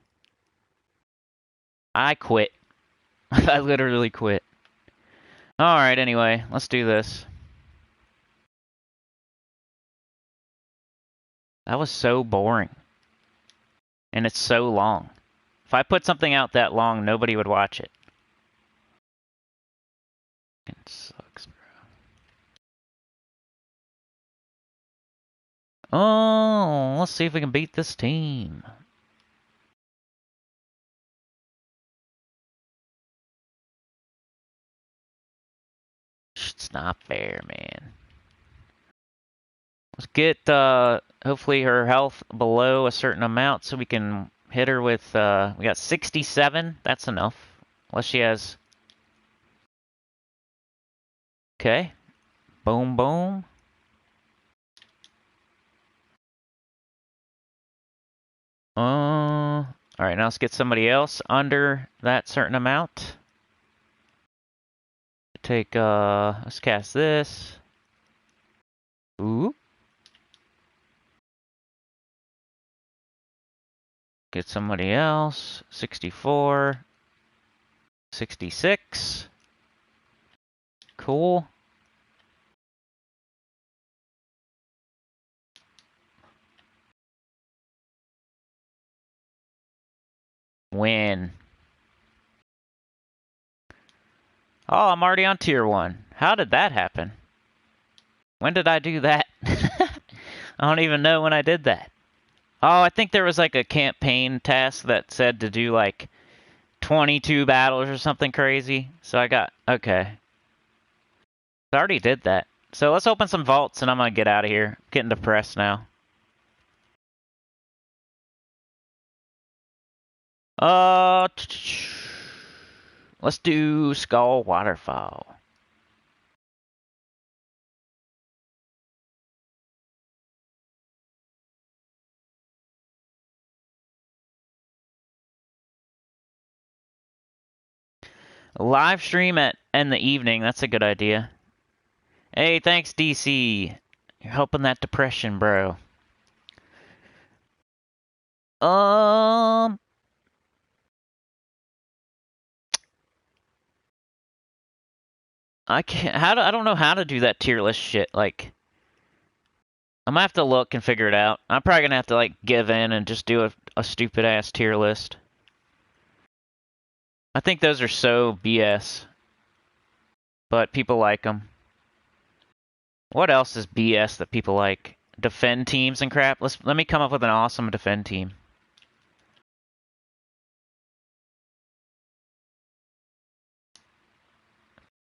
I quit. I literally quit. Alright, anyway, let's do this. That was so boring. And it's so long. If I put something out that long, nobody would watch it. It sucks, bro. Oh, let's see if we can beat this team. It's not fair, man. Let's get, hopefully her health below a certain amount so we can hit her with, we got 67. That's enough. Unless she has... Okay. Boom, boom. Alright, now let's get somebody else under that certain amount. Take, let's cast this. Ooh. Get somebody else. 64. 66. Cool. Win. Oh, I'm already on tier 1. How did that happen? When did I do that? I don't even know when I did that. Oh, I think there was like a campaign task that said to do like 22 battles or something crazy. So I got... Okay. I already did that. So let's open some vaults and I'm gonna get out of here. I'm getting depressed now. Let's do Skull Waterfall. Live stream in the evening. That's a good idea. Hey, thanks, DC. You're helping that depression, bro. I can't. I don't know how to do that tier list shit. Like, I'm gonna have to look and figure it out. I'm probably gonna have to like give in and just do a stupid ass tier list. I think those are so BS, but people like them. What else is BS that people like? Defend teams and crap. Let me come up with an awesome defend team.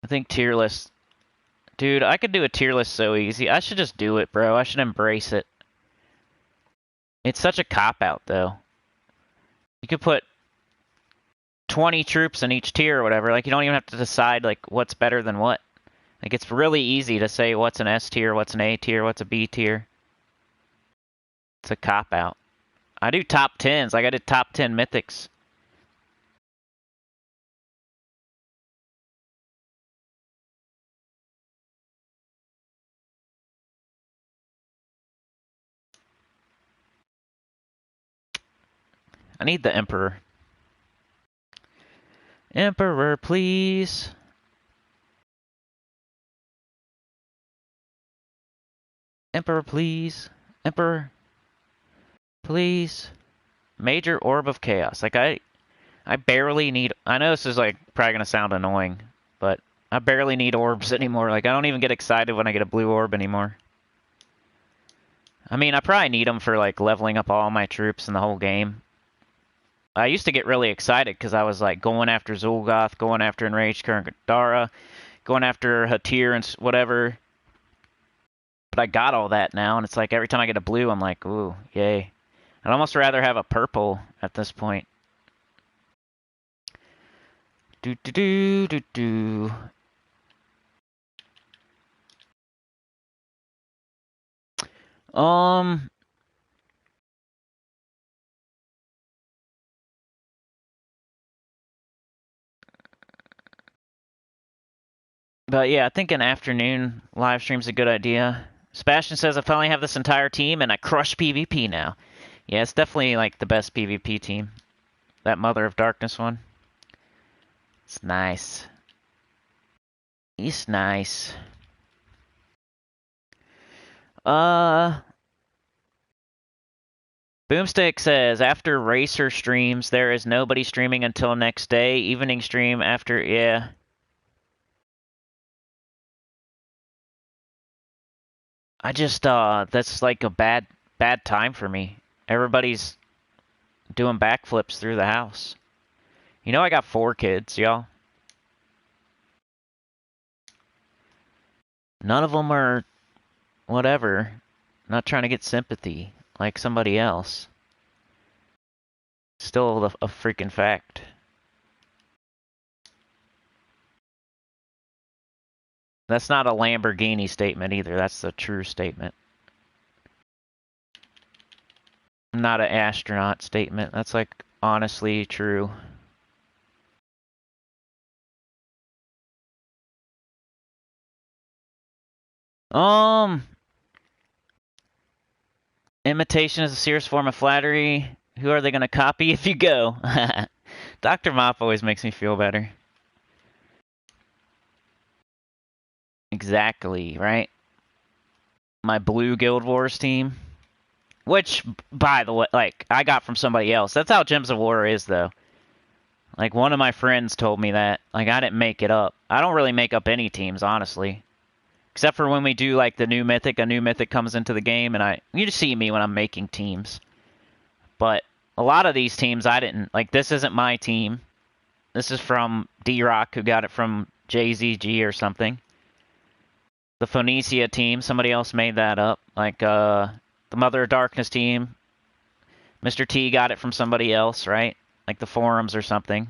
I think tier list. Dude, I could do a tier list so easy. I should just do it, bro. I should embrace it. It's such a cop-out, though. You could put 20 troops in each tier or whatever. Like, you don't even have to decide, like, what's better than what. Like, it's really easy to say what's an S tier, what's an A tier, what's a B tier. It's a cop-out. I do top 10s. Like, I did top 10 mythics. I need the Emperor. Emperor, please. Emperor, please. Emperor, please. Major Orb of Chaos. Like, I barely need... I know this is, like, probably going to sound annoying, but I barely need orbs anymore. Like, I don't even get excited when I get a blue orb anymore. I mean, I probably need them for, like, leveling up all my troops in the whole game. I used to get really excited because I was, like, going after Zul'Goth, going after Enraged Kurgandara, going after Hatir and whatever. But I got all that now, and it's like every time I get a blue, I'm like, ooh, yay. I'd almost rather have a purple at this point. Do do do do do. But yeah, I think an afternoon live stream's a good idea. Sebastian says I finally have this entire team and I crush PvP now. Yeah, it's definitely like the best PvP team. That Mother of Darkness one. It's nice. It's nice. Boomstick says, after Racer streams, there is nobody streaming until next day. Evening stream after, yeah. I just, that's like a bad time for me. Everybody's doing backflips through the house. You know I got 4 kids, y'all. None of them are whatever. Not trying to get sympathy like somebody else. Still a freaking fact. That's not a Lamborghini statement either. That's the true statement. Not an astronaut statement. That's like honestly true. Imitation is a serious form of flattery. Who are they going to copy if you go? Dr. Mop always makes me feel better. Exactly, right? My blue Guild Wars team. Which, by the way, like, I got from somebody else. That's how Gems of War is, though. Like, one of my friends told me that. Like, I didn't make it up. I don't really make up any teams, honestly. Except for when we do, like, the new Mythic. A new Mythic comes into the game, and you just see me when I'm making teams. But a lot of these teams, I didn't. Like, this isn't my team. This is from D-Rock, who got it from JZG or something. The Phoenicia team, somebody else made that up. Like, the Mother of Darkness team, Mr. T got it from somebody else, right? Like the forums or something.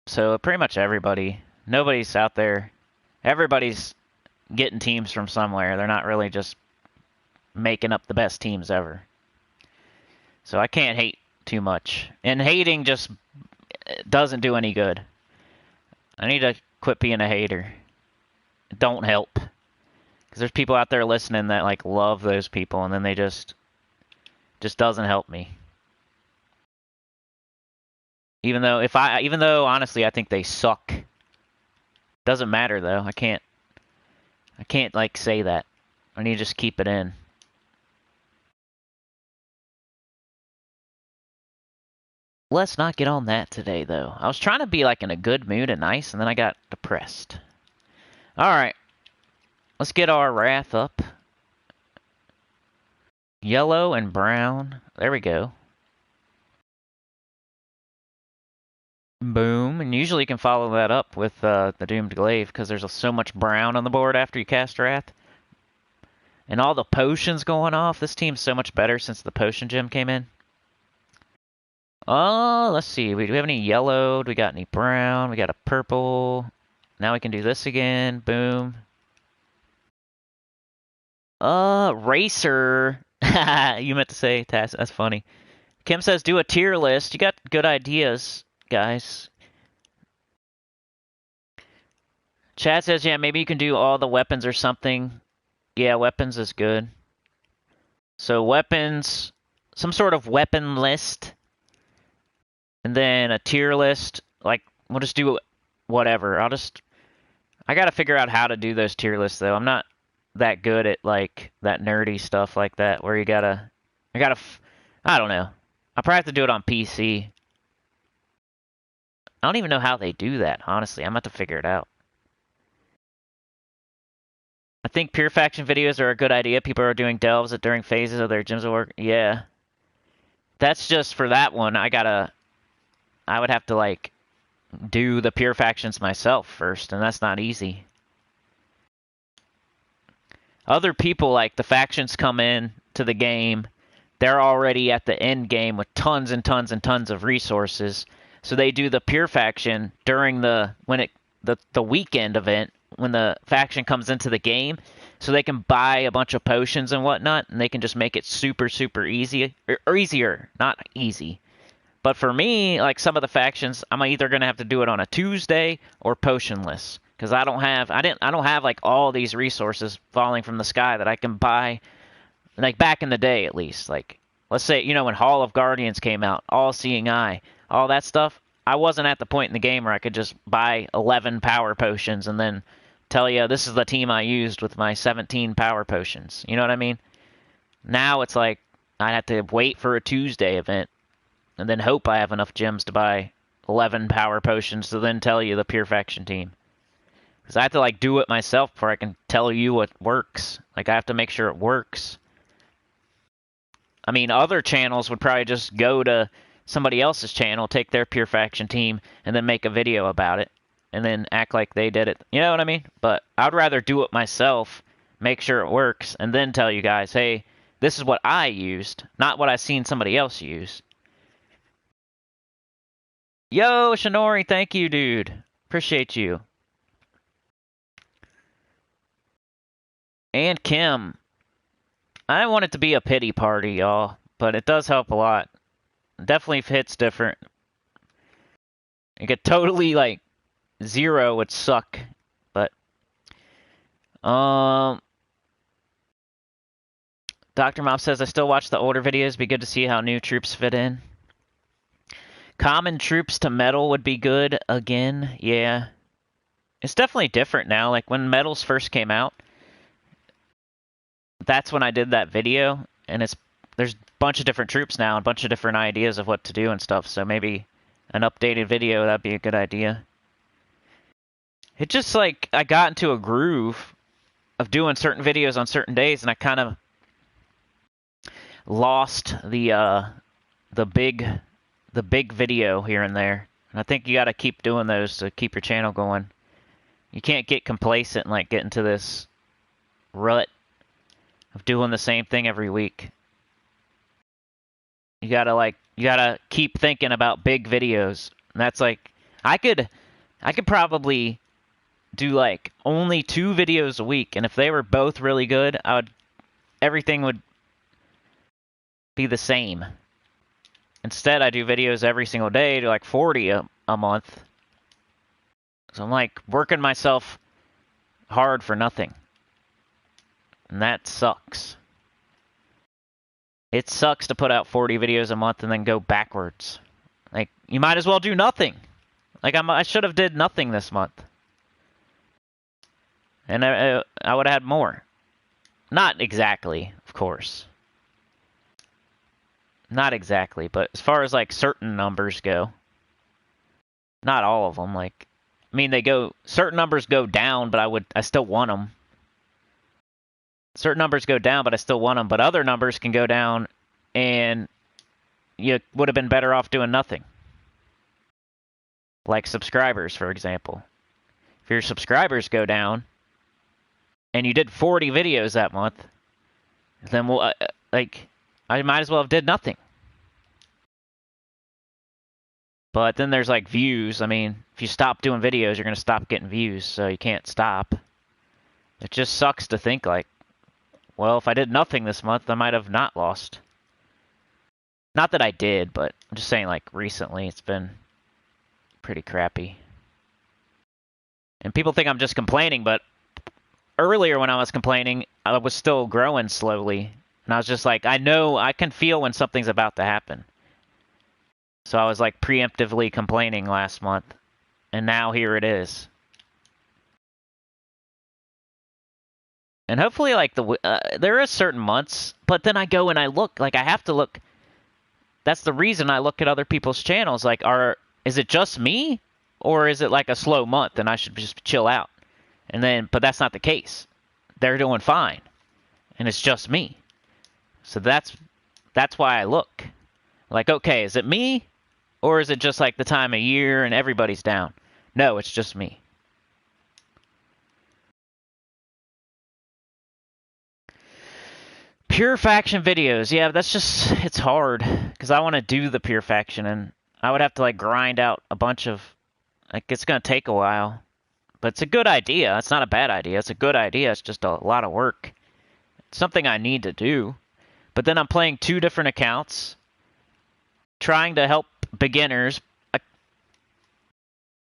So pretty much everybody, nobody's out there. Everybody's getting teams from somewhere. They're not really just making up the best teams ever. So I can't hate too much. And hating just it doesn't do any good. I need to quit being a hater. It don't help. Because there's people out there listening that like love those people, and then they just doesn't help me. Even though honestly I think they suck. Doesn't matter though. I can't like say that. I need to just keep it in. Let's not get on that today though. I was trying to be like in a good mood and nice, and then I got depressed. Alright. Let's get our wrath up. Yellow and brown. There we go. Boom. And usually you can follow that up with the Doomed Glaive, because there's so much brown on the board after you cast Wrath. And all the potions going off. This team's so much better since the potion gem came in. Oh, let's see. Do we have any yellow? Do we got any brown? We got a purple. Now we can do this again. Boom. Racer. You meant to say Tass. That's funny. Kim says do a tier list. You got good ideas, guys. Chad says, yeah, maybe you can do all the weapons or something. Yeah, weapons is good. So weapons, some sort of weapon list. And then a tier list. Like, we'll just do whatever. I gotta figure out how to do those tier lists, though. I'm not that good at, like, that nerdy stuff like that, where I don't know. I'll probably have to do it on PC. I don't even know how they do that, honestly. I'm gonna have to figure it out. I think pure faction videos are a good idea. People are doing delves during phases of their gyms of work. Yeah. That's just for that one. I would have to, like, do the pure factions myself first, and that's not easy. Other people, like, the factions come in to the game. They're already at the end game with tons and tons and tons of resources. So they do the pure faction during the weekend event when the faction comes into the game, so they can buy a bunch of potions and whatnot, and they can just make it super, super easy, or easier, not easy. But for me, like some of the factions, I'm either gonna have to do it on a Tuesday or potionless, because I don't have like all these resources falling from the sky that I can buy, like back in the day at least. Like, let's say, when Hall of Guardians came out, All Seeing Eye, all that stuff, I wasn't at the point in the game where I could just buy 11 power potions and then tell you this is the team I used with my 17 power potions. You know what I mean? Now it's like I have to wait for a Tuesday event and then hope I have enough gems to buy 11 power potions to then tell you the pure faction team. Because I have to like do it myself before I can tell you what works. Like, I have to make sure it works. I mean, other channels would probably just go to somebody else's channel, take their pure faction team, and then make a video about it, and then act like they did it. You know what I mean? But I'd rather do it myself, make sure it works, and then tell you guys, hey, this is what I used, not what I've seen somebody else use. Yo, Shinori, thank you, dude. Appreciate you. And Kim. I don't want it to be a pity party, y'all, but it does help a lot. Definitely hits different. You could totally, like, 0 would suck, but Dr. Mom says, I still watch the older videos. Be good to see how new troops fit in. Common troops to metal would be good again. Yeah. It's definitely different now. Like, when metals first came out, that's when I did that video, and there's a bunch of different troops now, and a bunch of different ideas of what to do and stuff, so maybe an updated video, that'd be a good idea. It just, like, I got into a groove of doing certain videos on certain days, and I kind of lost the big video here and there. And I think you got to keep doing those to keep your channel going. You can't get complacent and, like, get into this rut of doing the same thing every week. You gotta keep thinking about big videos. And that's like, I could probably do like only 2 videos a week, and if they were both really good, everything would be the same. Instead, I do videos every single day, do like 40 a month. So I'm like working myself hard for nothing. And that sucks. It sucks to put out 40 videos a month and then go backwards. Like, you might as well do nothing. Like, I should have did nothing this month. And I would have had more. Not exactly, of course. Not exactly, but as far as, like, certain numbers go. Not all of them, like... I mean, certain numbers go down, but I still want them. Certain numbers go down, but I still want them. But other numbers can go down, and you would have been better off doing nothing. Like subscribers, for example. If your subscribers go down, and you did 40 videos that month, then I might as well have did nothing. But then there's like views. I mean, if you stop doing videos, you're going to stop getting views, so you can't stop. It just sucks to think like, well, if I did nothing this month, I might have not lost. Not that I did, but I'm just saying like recently it's been pretty crappy. And people think I'm just complaining, but earlier when I was complaining, I was still growing slowly. And I was just like, I know, I can feel when something's about to happen. So I was like preemptively complaining last month. And now here it is. And hopefully like there are certain months, but then I go and I look, like I have to look. That's the reason I look at other people's channels. Like, is it just me? Or is it like a slow month and I should just chill out? But that's not the case. They're doing fine. And it's just me. So that's why I look. Like, okay, is it me? Or is it just like the time of year and everybody's down? No, it's just me. Pure faction videos. Yeah, that's just, it's hard. Because I want to do the pure faction and I would have to like grind out a bunch of, like it's going to take a while. But it's a good idea. It's not a bad idea. It's a good idea. It's just a lot of work. It's something I need to do. But then I'm playing 2 different accounts. Trying to help beginners.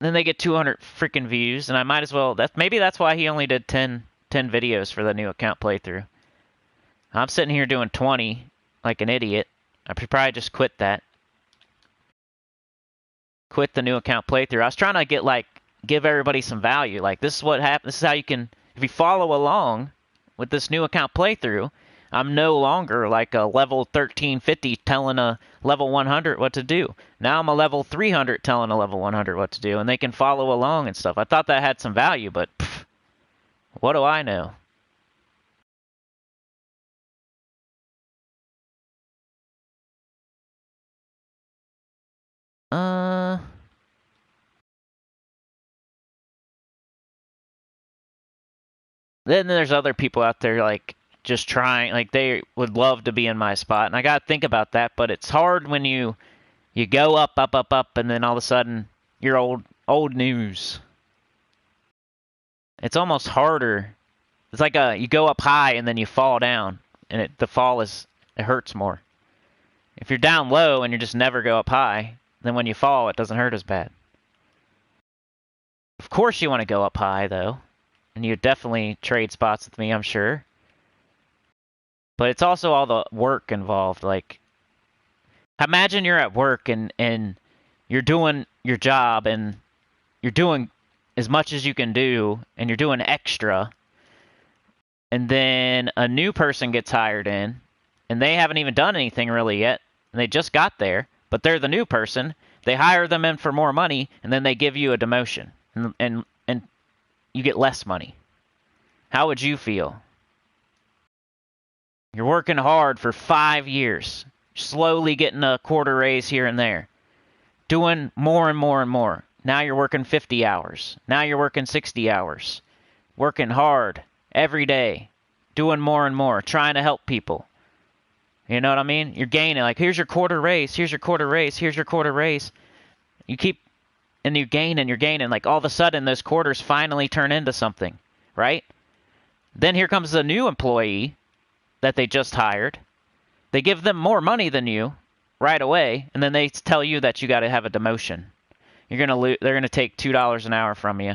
Then they get 200 freaking views. And I might as well... Maybe that's why he only did 10 videos for the new account playthrough. I'm sitting here doing 20 like an idiot. I should probably just quit that. Quit the new account playthrough. I was trying to give everybody some value. Like, this is what happens. This is how you can... If you follow along with this new account playthrough, I'm no longer like a level 1350 telling a level 100 what to do. Now I'm a level 300 telling a level 100 what to do, and they can follow along and stuff. I thought that had some value, but what do I know? Then there's other people out there like just trying, like they would love to be in my spot, and I gotta think about that. But it's hard when you go up, and then all of a sudden you're old news. It's almost harder. It's like you go up high and then you fall down, and the fall it hurts more. If you're down low and you just never go up high, then when you fall, it doesn't hurt as bad. Of course you want to go up high, though. And you definitely trade spots with me, I'm sure. But it's also all the work involved. Like, imagine you're at work and you're doing your job and you're doing as much as you can do and you're doing extra. And then a new person gets hired in and they haven't even done anything really yet. And they just got there, but they're the new person. They hire them in for more money and then they give you a demotion. And you get less money. How would you feel? You're working hard for 5 years, slowly getting a quarter raise here and there, doing more and more and more. Now you're working 50 hours. Now you're working 60 hours. Working hard every day, doing more and more, trying to help people. You know what I mean? You're gaining, like, here's your quarter raise, here's your quarter raise, here's your quarter raise. You keep... And you're gaining. Like, all of a sudden, those quarters finally turn into something, right? Then here comes a new employee that they just hired. They give them more money than you right away, and then they tell you that you got to have a demotion. they're gonna take $2 an hour from you,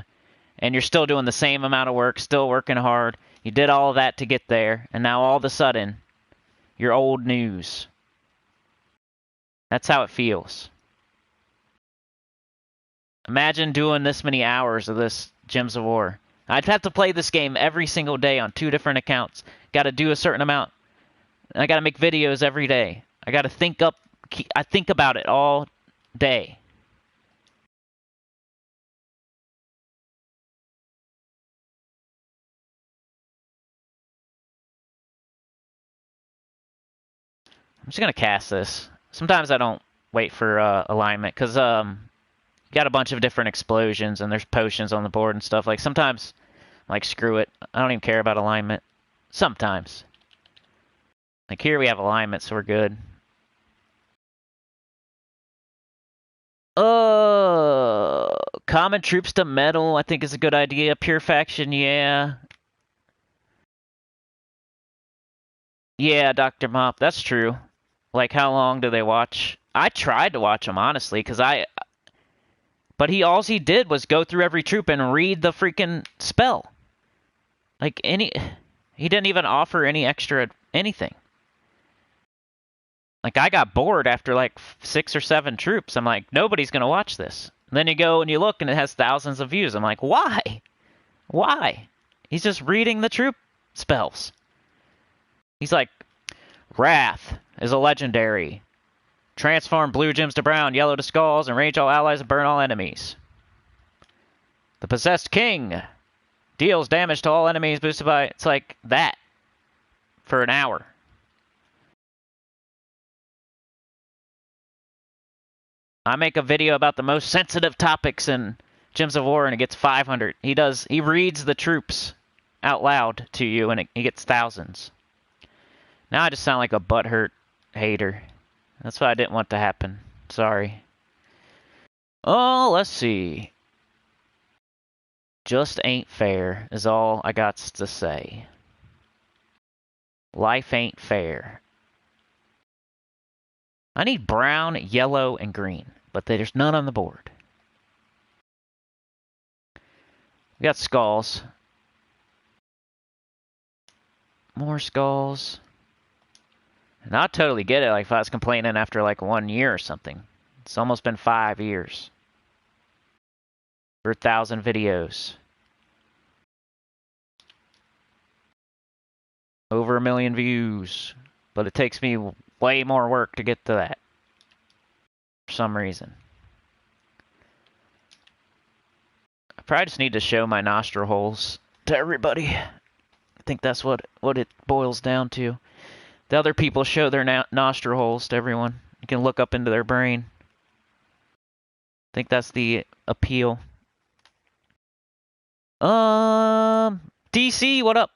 and you're still doing the same amount of work, still working hard. You did all of that to get there, and now all of a sudden, you're old news. That's how it feels. Imagine doing this many hours of this Gems of War. I'd have to play this game every single day on 2 different accounts. Got to do a certain amount. I got to make videos every day. I got to I think about it all day. I'm just going to cast this. Sometimes I don't wait for alignment because you got a bunch of different explosions and there's potions on the board and stuff. Like sometimes, like screw it. I don't even care about alignment. Sometimes. Like here we have alignment, so we're good. Common troops to metal, I think is a good idea. Pure faction, yeah. Yeah, Dr. Mop, that's true. Like, how long do they watch? I tried to watch them, honestly, but all he did was go through every troop and read the freaking spell. Like, he didn't even offer any extra anything. Like, I got bored after, like, 6 or 7 troops. I'm like, nobody's gonna watch this. And then you go and you look, and it has thousands of views. I'm like, why? Why? He's just reading the troop spells. He's like, Wrath is a legendary. Transform blue gems to brown, yellow to skulls, and rage all allies and burn all enemies. The Possessed King deals damage to all enemies boosted by... It's like that. For an hour. I make a video about the most sensitive topics in Gems of War, and it gets 500. He reads the troops out loud to you, and he gets thousands. Now I just sound like a butthurt hater. That's what I didn't want to happen. Sorry. Oh, let's see. Just ain't fair is all I got to say. Life ain't fair. I need brown, yellow, and green, but there's none on the board. We got skulls. More skulls. And I totally get it, like if I was complaining after like 1 year or something. It's almost been 5 years. For 1,000 videos. Over 1 million views. But it takes me way more work to get to that. For some reason. I probably just need to show my nostril holes to everybody. I think that's what it boils down to. The other people show their nostril holes to everyone. You can look up into their brain. I think that's the appeal. DC, what up?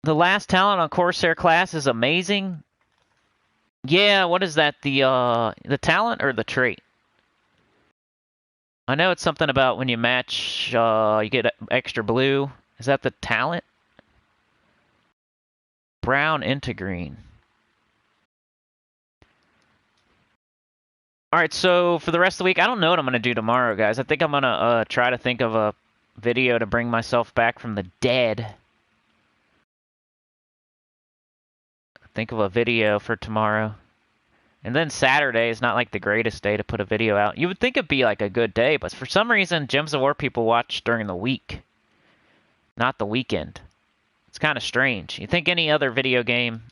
The last talent on Corsair class is amazing. Yeah, what is that? The talent or the trait? I know it's something about when you match, you get extra blue. Is that the talent? Brown into green. Alright, so for the rest of the week, I don't know what I'm going to do tomorrow, guys. I think I'm going to try to think of a video to bring myself back from the dead. Think of a video for tomorrow. And then Saturday is not like the greatest day to put a video out. You would think it'd be like a good day, but for some reason, Gems of War people watch during the week. Not the weekend. It's kind of strange. You think any other video game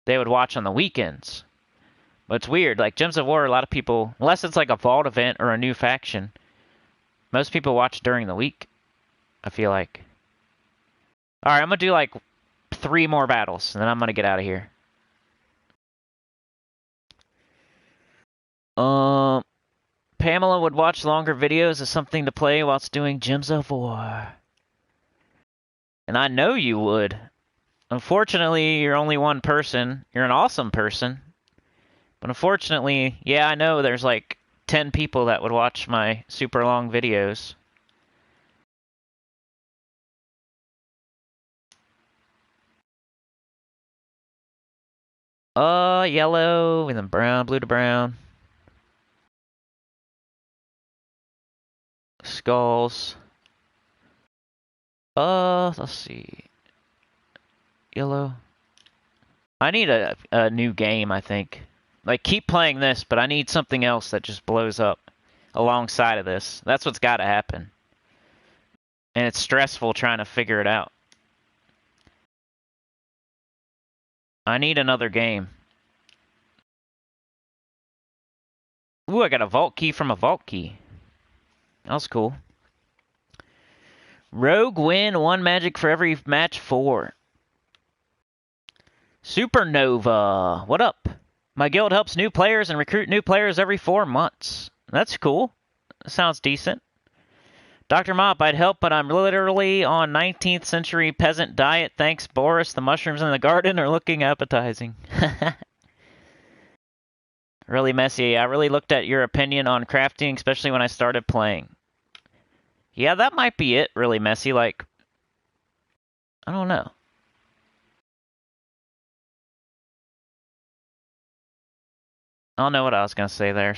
they would watch on the weekends. But it's weird. Like Gems of War, a lot of people, unless it's like a vault event or a new faction, most people watch during the week, I feel like. Alright, I'm going to do like 3 more battles, and then I'm going to get out of here. Pamela would watch longer videos as something to play whilst doing Gems of War. And I know you would. Unfortunately, you're only one person. You're an awesome person. But unfortunately, yeah, I know there's like 10 people that would watch my super long videos. Yellow and then brown, blue to brown. skulls. Let's see. Yellow. I need a new game, I think. Like, keep playing this, but I need something else that just blows up alongside of this. That's what's got to happen. And it's stressful trying to figure it out. I need another game. Ooh, I got a vault key from a vault key. That was cool. Rogue win, 1 magic for every match 4. Supernova, what up? My guild helps new players and recruit new players every 4 months. That's cool. That sounds decent. Dr. Mop, I'd help, but I'm literally on 19th century peasant diet. Thanks, Boris. The mushrooms in the garden are looking appetizing. Really messy. I really looked at your opinion on crafting, especially when I started playing. Yeah, that might be it, really messy. Like, I don't know. I don't know what I was going to say there.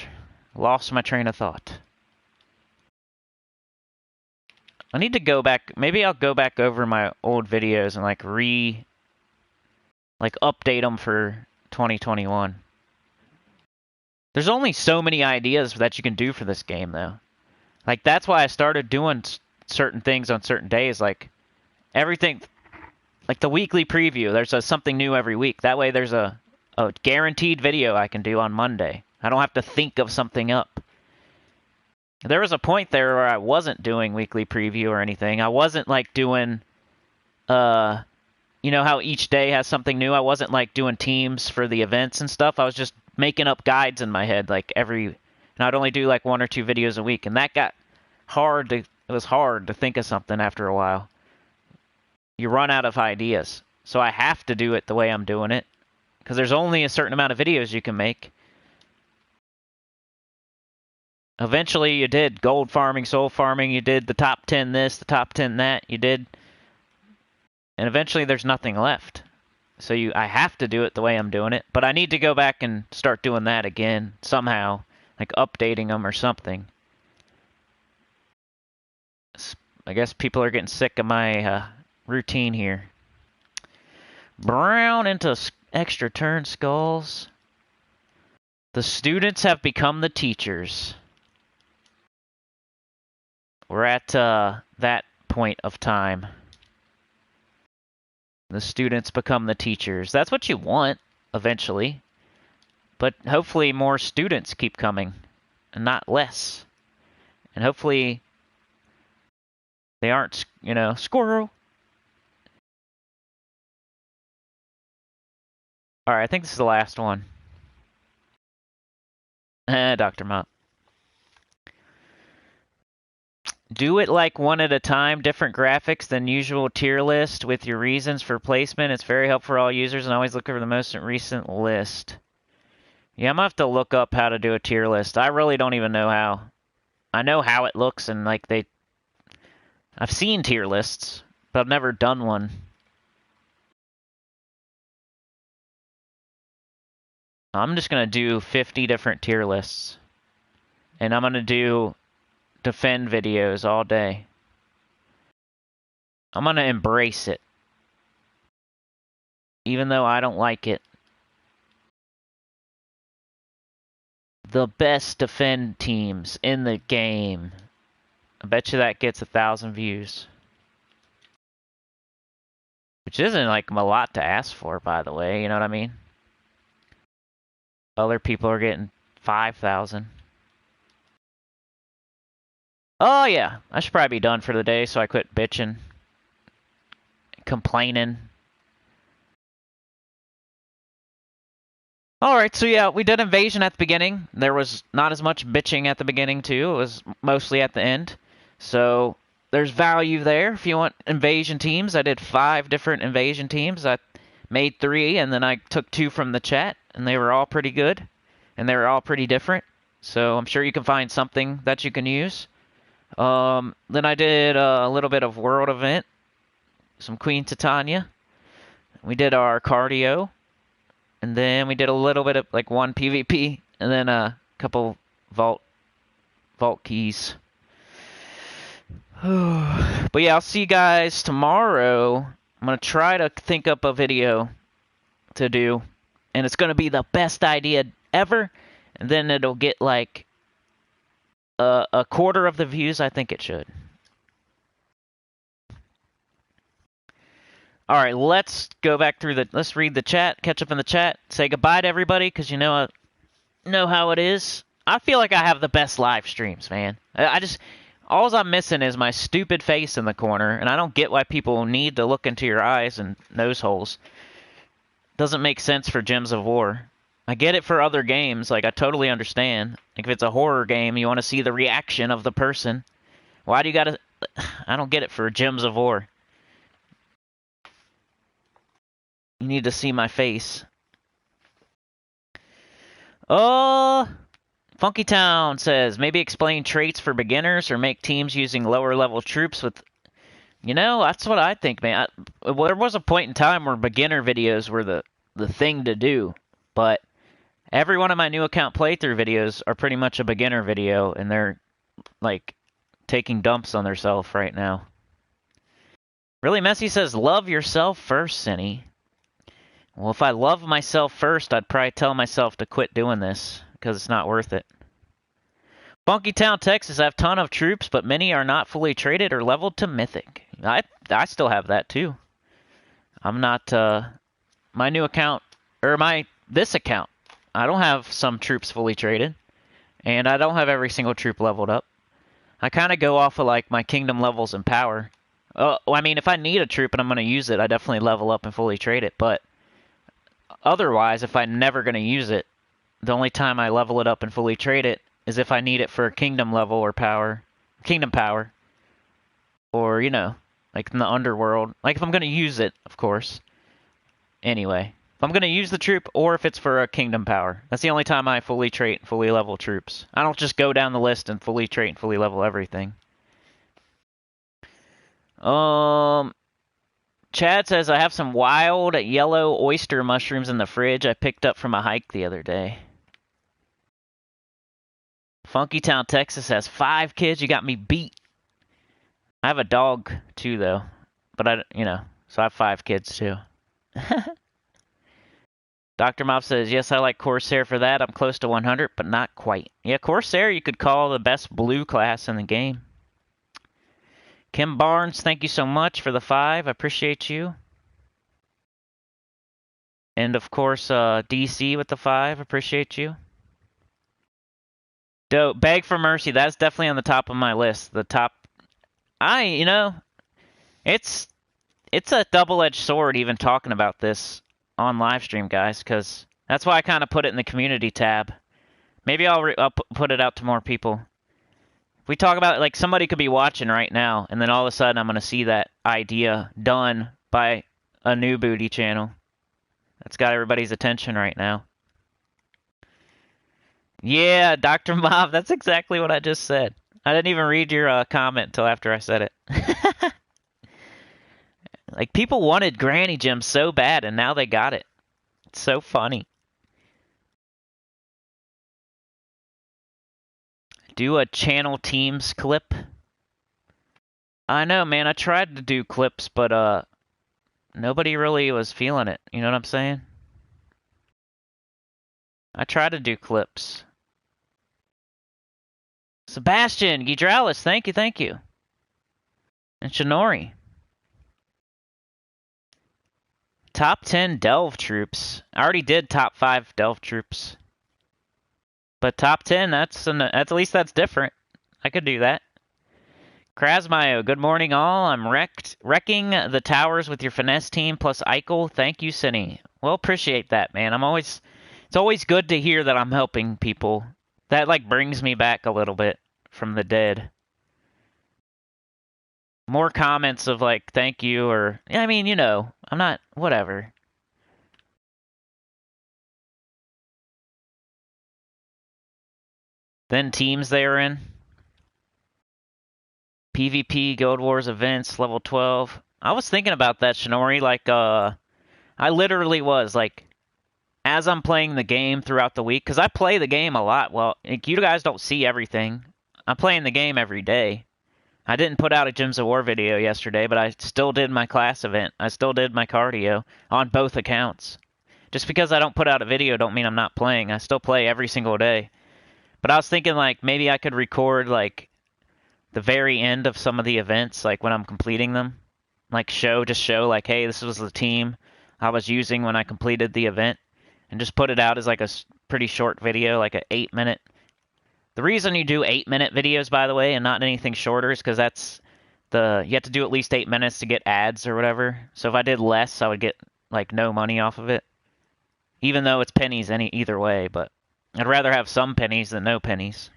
Lost my train of thought. I need to go back. Maybe I'll go back over my old videos and like update them for 2021. There's only so many ideas that you can do for this game, though. Like, that's why I started doing certain things on certain days. Like, everything, like the weekly preview, there's something new every week. That way there's a guaranteed video I can do on Monday. I don't have to think of something up. There was a point there where I wasn't doing weekly preview or anything. I wasn't, like, doing, you know how each day has something new? I wasn't, like, doing teams for the events and stuff. I was just making up guides in my head, like, and I'd only do, like, 1 or 2 videos a week. And that got hard it was hard to think of something after a while. You run out of ideas. So I have to do it the way I'm doing it. Because there's only a certain amount of videos you can make. Eventually, you did gold farming, soul farming. You did the top 10 this, the top 10 that. You did. And eventually, there's nothing left. So I have to do it the way I'm doing it. But I need to go back and start doing that again somehow. Like updating them or something. I guess people are getting sick of my routine here. Brown into extra turn skulls. The students have become the teachers. We're at that point of time. The students become the teachers. That's what you want, eventually. But hopefully more students keep coming, and not less. And hopefully they aren't, you know, squirrel. Alright, I think this is the last one. Dr. Mott. Do it like one at a time, different graphics than usual tier list with your reasons for placement. It's very helpful for all users and always look over the most recent list. Yeah, I'm gonna have to look up how to do a tier list. I really don't even know how. I know how it looks and like I've seen tier lists, but I've never done one. I'm just gonna do 50 different tier lists. And I'm gonna do defend videos all day. I'm gonna embrace it. Even though I don't like it. The best defend teams in the game. I bet you that gets 1,000 views. Which isn't like a lot to ask for, by the way, you know what I mean? Other people are getting 5,000. Oh yeah, I should probably be done for the day, so I quit bitching. Complaining. Alright, so yeah, we did Invasion at the beginning. There was not as much bitching at the beginning, too. It was mostly at the end. So, there's value there if you want Invasion teams. I did 5 different Invasion teams. I made 3, and then I took 2 from the chat, and they were all pretty good. And they were all pretty different. So, I'm sure you can find something that you can use. Then I did a little bit of World Event. Some Queen Titania. We did our cardio. And then we did a little bit of, like, 1 PvP, and then a couple vault keys. But yeah, I'll see you guys tomorrow. I'm going to try to think up a video to do. And it's going to be the best idea ever. And then it'll get like a quarter of the views I think it should. All right, let's go back through let's read the chat, catch up in the chat, say goodbye to everybody, because you know how it is. I feel like I have the best live streams, man. All I'm missing is my stupid face in the corner, and I don't get why people need to look into your eyes and nose holes. Doesn't make sense for Gems of War. I get it for other games, like I totally understand. Like if it's a horror game, you want to see the reaction of the person. Why do you gotta... I don't get it for Gems of War. You need to see my face. Funky Town says, maybe explain traits for beginners or make teams using lower level troops with... You know, that's what I think, man. Well, there was a point in time where beginner videos were the thing to do, but every one of my new account playthrough videos are pretty much a beginner video, and they're, like, taking dumps on themselves right now. Really Messy says, love yourself first, Cinny. Well, if I love myself first, I'd probably tell myself to quit doing this, because it's not worth it. Funky Town, Texas, I have a ton of troops, but many are not fully traded or leveled to Mythic. I still have that, too. I'm not, my new account, or this account, I don't have some troops fully traded, and I don't have every single troop leveled up. I kind of go off of, like, my kingdom levels and power. I mean, if I need a troop and I'm going to use it, I definitely level up and fully trade it, but otherwise, if I'm never going to use it, the only time I level it up and fully trade it is if I need it for kingdom level or power, kingdom power, or, you know, like in the underworld. Like if I'm going to use it, of course. Anyway, if I'm going to use the troop or if it's for a kingdom power. That's the only time I fully trait and fully level troops. I don't just go down the list and fully trait and fully level everything. Chad says, I have some wild yellow oyster mushrooms in the fridge I picked up from a hike the other day. Funky Town, Texas has 5 kids. You got me beat. I have a dog, too, though. But, so I have 5 kids, too. Dr. Mop says, yes, I like Corsair for that. I'm close to 100, but not quite. Yeah, Corsair you could call the best blue class in the game. Kim Barnes, thank you so much for the 5. I appreciate you. And, of course, DC with the 5. Appreciate you. Dope. Beg for Mercy. That's definitely on the top of my list. The top... it's a double-edged sword even talking about this on live stream, guys, because that's why I kind of put it in the community tab. Maybe I'll put it out to more people. If we talk about it, like somebody could be watching right now, and then all of a sudden I'm going to see that idea done by a new booty channel. That's got everybody's attention right now. Yeah, Dr. Mob, that's exactly what I just said. I didn't even read your comment until after I said it. Like, people wanted Granny Gems so bad, and now they got it. It's so funny. Do a channel teams clip. I know, man. I tried to do clips, but nobody really was feeling it. You know what I'm saying? I tried to do clips. Sebastian, Gidralis, thank you. And Shinori. Top 10 Delve troops. I already did top 5 Delve troops. But top 10, at least that's different. I could do that. Krasmayo, good morning all. I'm wrecking the towers with your Finesse team plus Eichel. Thank you, Cinny. Well, appreciate that, man. It's always good to hear that I'm helping people. That, like, brings me back a little bit from the dead. More comments of, like, thank you, or, I mean, you know, I'm not, whatever. Then teams they were in. PvP, Guild Wars events, level 12. I was thinking about that, Shinori, like, I literally was, like, as I'm playing the game throughout the week, because I play the game a lot. Well, you guys don't see everything. I'm playing the game every day. I didn't put out a Gyms of War video yesterday, but I still did my class event. I still did my cardio on both accounts. Just because I don't put out a video don't mean I'm not playing. I still play every single day. But I was thinking, like, maybe I could record, like, the very end of some of the events, like, when I'm completing them. Like, show, like, hey, this was the team I was using when I completed the event. And just put it out as, like, a pretty short video, like an 8-minute. The reason you do 8-minute videos, by the way, and not anything shorter is because that's you have to do at least 8 minutes to get ads or whatever. So if I did less, I would get, like, no money off of it. Even though it's pennies either way, but I'd rather have some pennies than no pennies.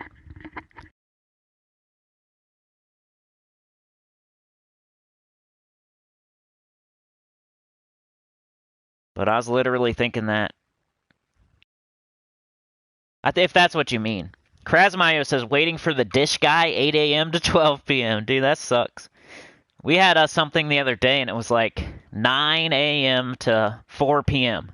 But I was literally thinking that. If that's what you mean. Krasmayo says, waiting for the dish guy, 8 a.m. to 12 p.m. Dude, that sucks. We had something the other day, and it was like 9 a.m. to 4 p.m.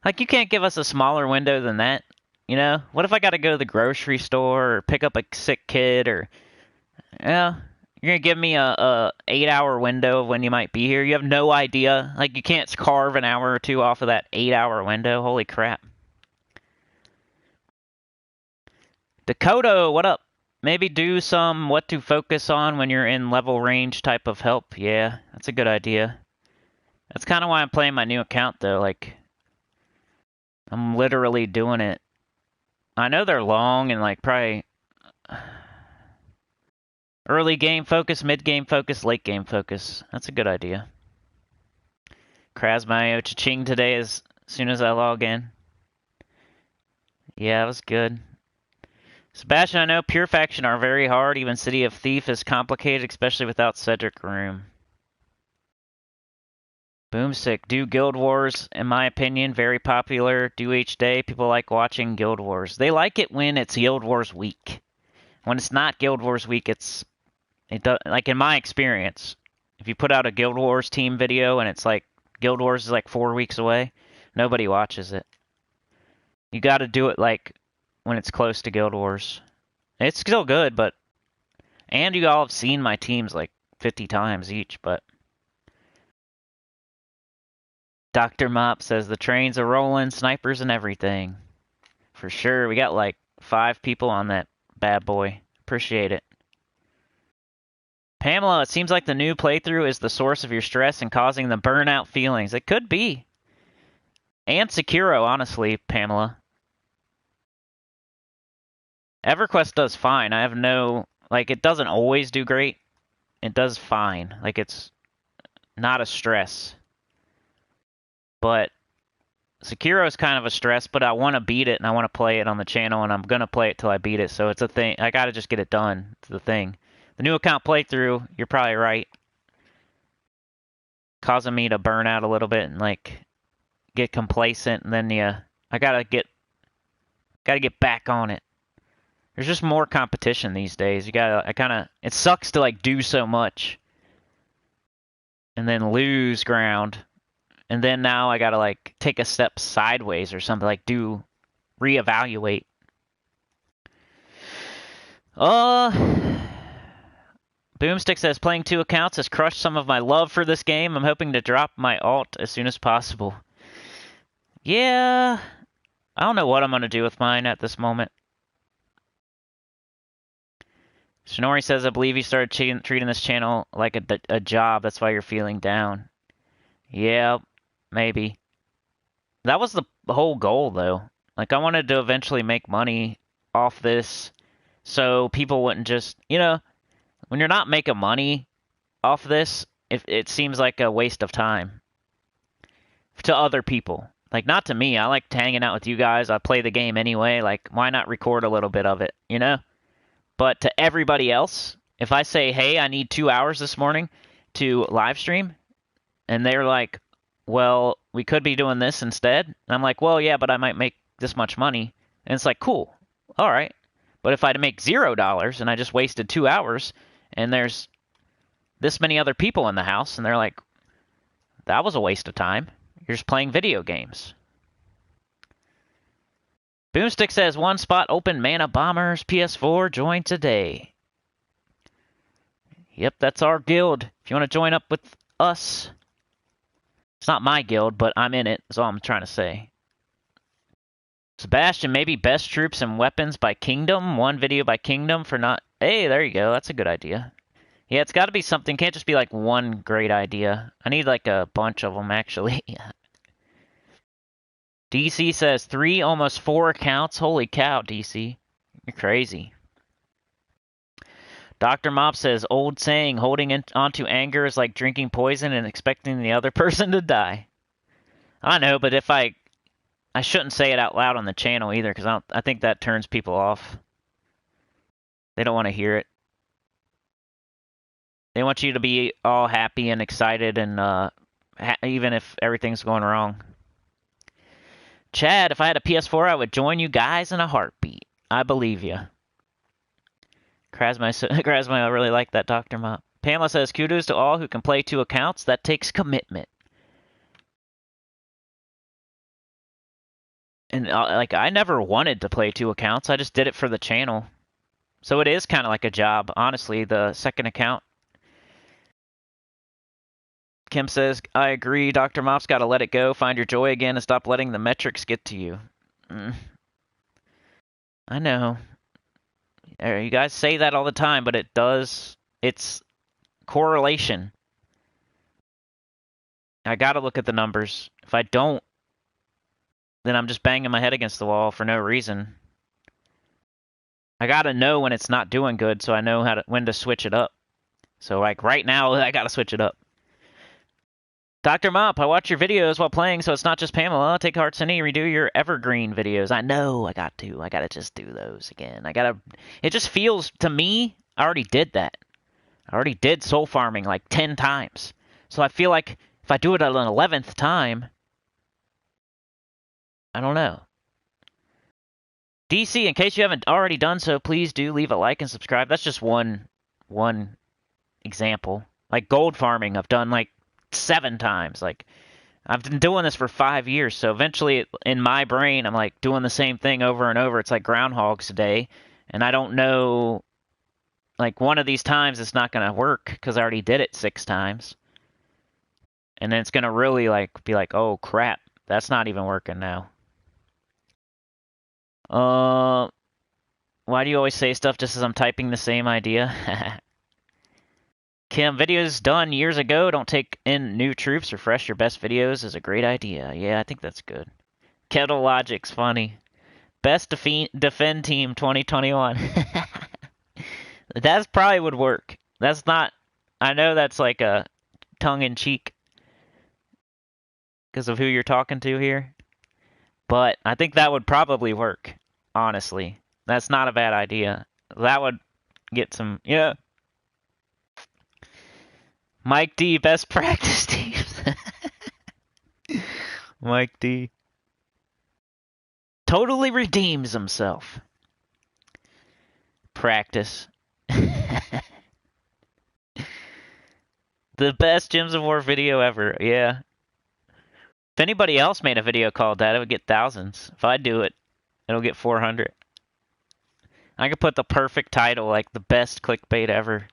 Like, you can't give us a smaller window than that, you know? What if I got to go to the grocery store or pick up a sick kid or... Yeah, you're going to give me a 8-hour window of when you might be here? You have no idea. Like, you can't carve an hour or two off of that 8-hour window. Holy crap. Dakota, what up? Maybe do some what to focus on when you're in level range type of help. Yeah, that's a good idea. That's kind of why I'm playing my new account, though. Like, I'm literally doing it. I know they're long and, like, probably early game focus, mid game focus, late game focus. That's a good idea. Krasmayo cha-ching today as soon as I log in. Yeah, it was good. Sebastian, I know Pure Faction are very hard. Even City of Thief is complicated, especially without Cedric room. Boomstick, do Guild Wars, in my opinion, very popular. Do each day. People like watching Guild Wars. They like it when it's Guild Wars week. When it's not Guild Wars week, it does, like, in my experience, if you put out a Guild Wars team video and it's like Guild Wars is like 4 weeks away, nobody watches it. You got to do it like when it's close to Guild Wars. It's still good, but... And you all have seen my teams like 50 times each, but... Dr. Mop says the trains are rolling, snipers and everything. For sure, we got like 5 people on that bad boy. Appreciate it. Pamela, it seems like the new playthrough is the source of your stress and causing the burnout feelings. It could be. And Sekiro, honestly, Pamela. EverQuest does fine. I have no... Like, it doesn't always do great. It does fine. Like, it's not a stress. But Sekiro is kind of a stress, but I want to beat it, and I want to play it on the channel, and I'm going to play it till I beat it, so it's a thing. I got to just get it done. It's the thing. The new account playthrough, you're probably right. Causing me to burn out a little bit and, like, get complacent, and then, yeah, I got to get back on it. There's just more competition these days. It sucks to, like, do so much and then lose ground. And then now I gotta, like, take a step sideways or something, like, reevaluate. Boomstick says, playing 2 accounts has crushed some of my love for this game. I'm hoping to drop my alt as soon as possible. Yeah, I don't know what I'm gonna do with mine at this moment. Shinori says, I believe you started treating this channel like a job. That's why you're feeling down. Yeah, maybe. That was the whole goal, though. Like, I wanted to eventually make money off this so people wouldn't just... You know, when you're not making money off this, it seems like a waste of time to other people. Like, not to me. I like hanging out with you guys. I play the game anyway. Like, why not record a little bit of it, you know? But to everybody else, if I say, hey, I need 2 hours this morning to live stream, and they're like, well, we could be doing this instead. And I'm like, well, yeah, but I might make this much money. And it's like, cool. All right. But if I make $0 and I just wasted 2 hours and there's this many other people in the house and they're like, that was a waste of time. You're just playing video games. Boomstick says, 1 spot open, Mana Bombers, PS4, join today. Yep, that's our guild. If you want to join up with us. It's not my guild, but I'm in it, is all I'm trying to say. Sebastian, maybe best troops and weapons by kingdom? One video by kingdom for not... Hey, there you go. That's a good idea. Yeah, it's got to be something. Can't just be like one great idea. I need like a bunch of them, actually. DC says 3, almost 4 accounts. Holy cow, DC. You're crazy. Dr. Mop says, old saying, holding onto anger is like drinking poison and expecting the other person to die. I know, but if I shouldn't say it out loud on the channel either, because I think that turns people off. They don't want to hear it. They want you to be all happy and excited, and even if everything's going wrong. Chad, if I had a PS4, I would join you guys in a heartbeat. I believe you. Krasma, I really like that, Dr. Mop. Pamela says, kudos to all who can play 2 accounts. That takes commitment. And, like, I never wanted to play 2 accounts. I just did it for the channel. So it is kind of like a job, honestly, the second account. Kim says, I agree. Dr. Mop's got to let it go. Find your joy again and stop letting the metrics get to you. I know. You guys say that all the time, but it does. It's correlation. I got to look at the numbers. If I don't, then I'm just banging my head against the wall for no reason. I got to know when it's not doing good, so I know when to switch it up. So, like, right now, I got to switch it up. Dr. Mop, I watch your videos while playing, so it's not just Pamela. Take heart, Cindy, redo your evergreen videos. I know I got to. I got to just do those again. It just feels, to me, I already did that. I already did soul farming like 10 times. So I feel like if I do it an 11th time, I don't know. DC, in case you haven't already done so, please do leave a like and subscribe. That's just one example. Like gold farming, I've done like 7 times. Like, I've been doing this for 5 years, so eventually in my brain I'm like doing the same thing over and over. It's like Groundhog's Day, and I don't know, like, one of these times it's not going to work because I already did it 6 times. And then it's going to really like be like, oh crap, that's not even working now. Why do you always say stuff just as I'm typing the same idea? Kim, videos done years ago. Don't take in new troops. Refresh your best videos is a great idea. Yeah, I think that's good. Kettle Logic's funny. Best defend team 2021. That probably would work. That's not... I know that's like a tongue-in-cheek because of who you're talking to here. But I think that would probably work, honestly. That's not a bad idea. That would get some... Yeah. Mike D, best practice teams. Mike D. Totally redeems himself. Practice. The best Gems of War video ever. Yeah. If anybody else made a video called that, it would get thousands. If I do it, it'll get 400. I could put the perfect title, like the best clickbait ever.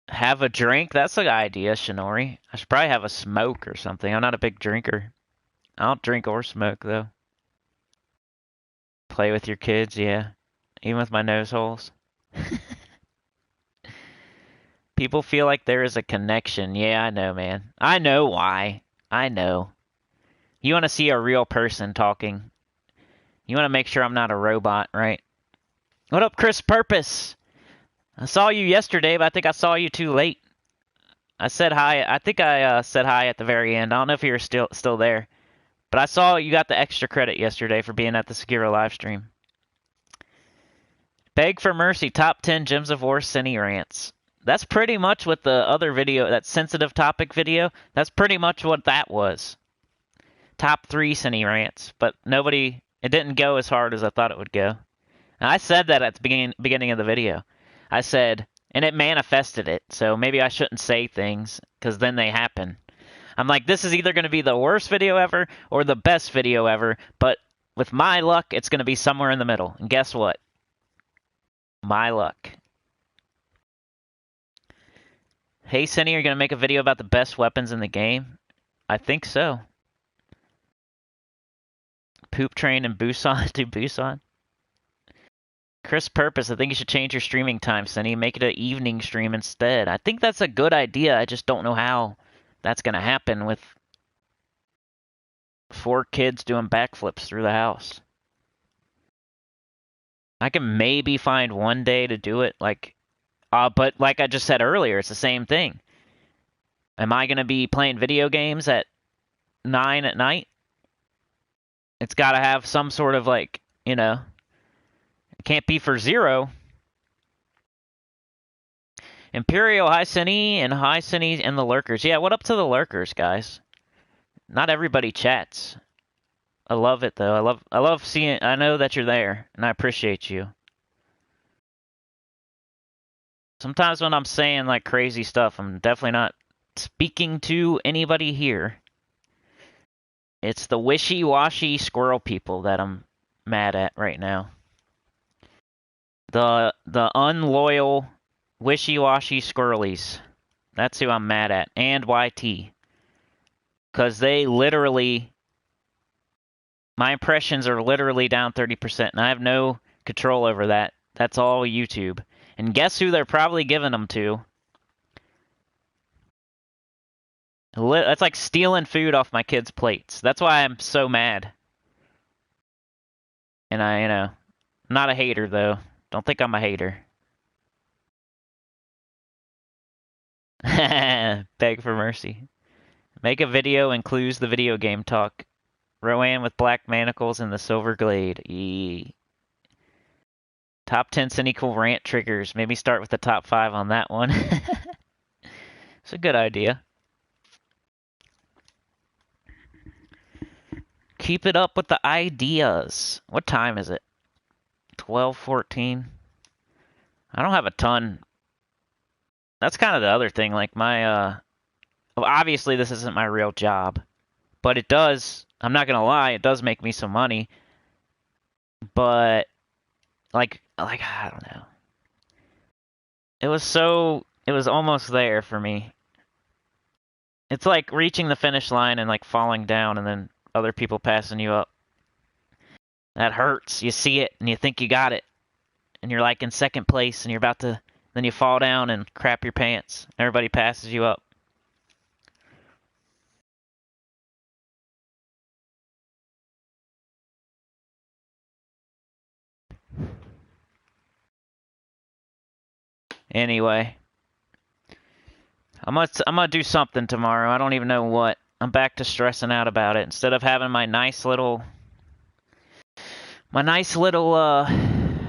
Have a drink? That's a good idea, Shinori. I should probably have a smoke or something. I'm not a big drinker. I don't drink or smoke, though. Play with your kids, yeah. Even with my nose holes. People feel like there is a connection. Yeah, I know, man. I know why. I know. You want to see a real person talking. You want to make sure I'm not a robot, right? What up, Chris Purpose? I saw you yesterday, but I think I saw you too late. I said hi. I think I said hi at the very end. I don't know if you're still there. But I saw you got the extra credit yesterday for being at the Sekiro live stream. Beg for Mercy, top 10 Gems of War Cinny rants. That's pretty much what the other video, that sensitive topic video, that's pretty much what that was. Top 3 Cinny rants. But it didn't go as hard as I thought it would go. And I said that at the beginning of the video. I said, and it manifested it, so maybe I shouldn't say things, because then they happen. I'm like, this is either going to be the worst video ever or the best video ever, but With my luck, it's going to be somewhere in the middle. And guess what? My luck. Hey, Cindy, you're going to make a video about the best weapons in the game? I think so. Poop Train and Busan to Busan. Chris Purpose, I think you should change your streaming time, Cindy. Make it an evening stream instead. I think that's a good idea. I just don't know how that's going to happen with 4 kids doing backflips through the house. I can maybe find one day to do it, but like I just said earlier, it's the same thing. Am I going to be playing video games at 9 at night? It's got to have some sort of it can't be for 0. Imperial, hi Cinny, and hi Cinny and the lurkers. Yeah, what up to the lurkers, guys? Not everybody chats. I love it though. I love seeing. I know that you're there, and I appreciate you. Sometimes when I'm saying crazy stuff, I'm definitely not speaking to anybody here. It's the wishy-washy squirrel people that I'm mad at right now. The unloyal, wishy-washy squirrelies. That's who I'm mad at. And YT. Because they literally... My impressions are literally down 30%, and I have no control over that. That's all YouTube. And guess who they're probably giving them to? That's like stealing food off my kids' plates. That's why I'm so mad. And I'm not a hater, though. Don't think I'm a hater. Beg for mercy. Make a video includes the video game talk. Rowan with black manacles and the silver glade. Eee. Top 10 Sinnycool rant triggers. Maybe start with the top 5 on that one. It's a good idea. Keep it up with the ideas. What time is it? 12:14. I don't have a ton. That's kind of the other thing. Obviously this isn't my real job, but it does. I'm not gonna lie, it does make me some money. But I don't know. It was almost there for me. It's like reaching the finish line and falling down and then other people passing you up. That hurts. You see it and you think you got it. And you're in second place and you're about to, then you fall down and crap your pants. Everybody passes you up. Anyway, I'm gonna do something tomorrow. I don't even know what. I'm back to stressing out about it instead of having my nice little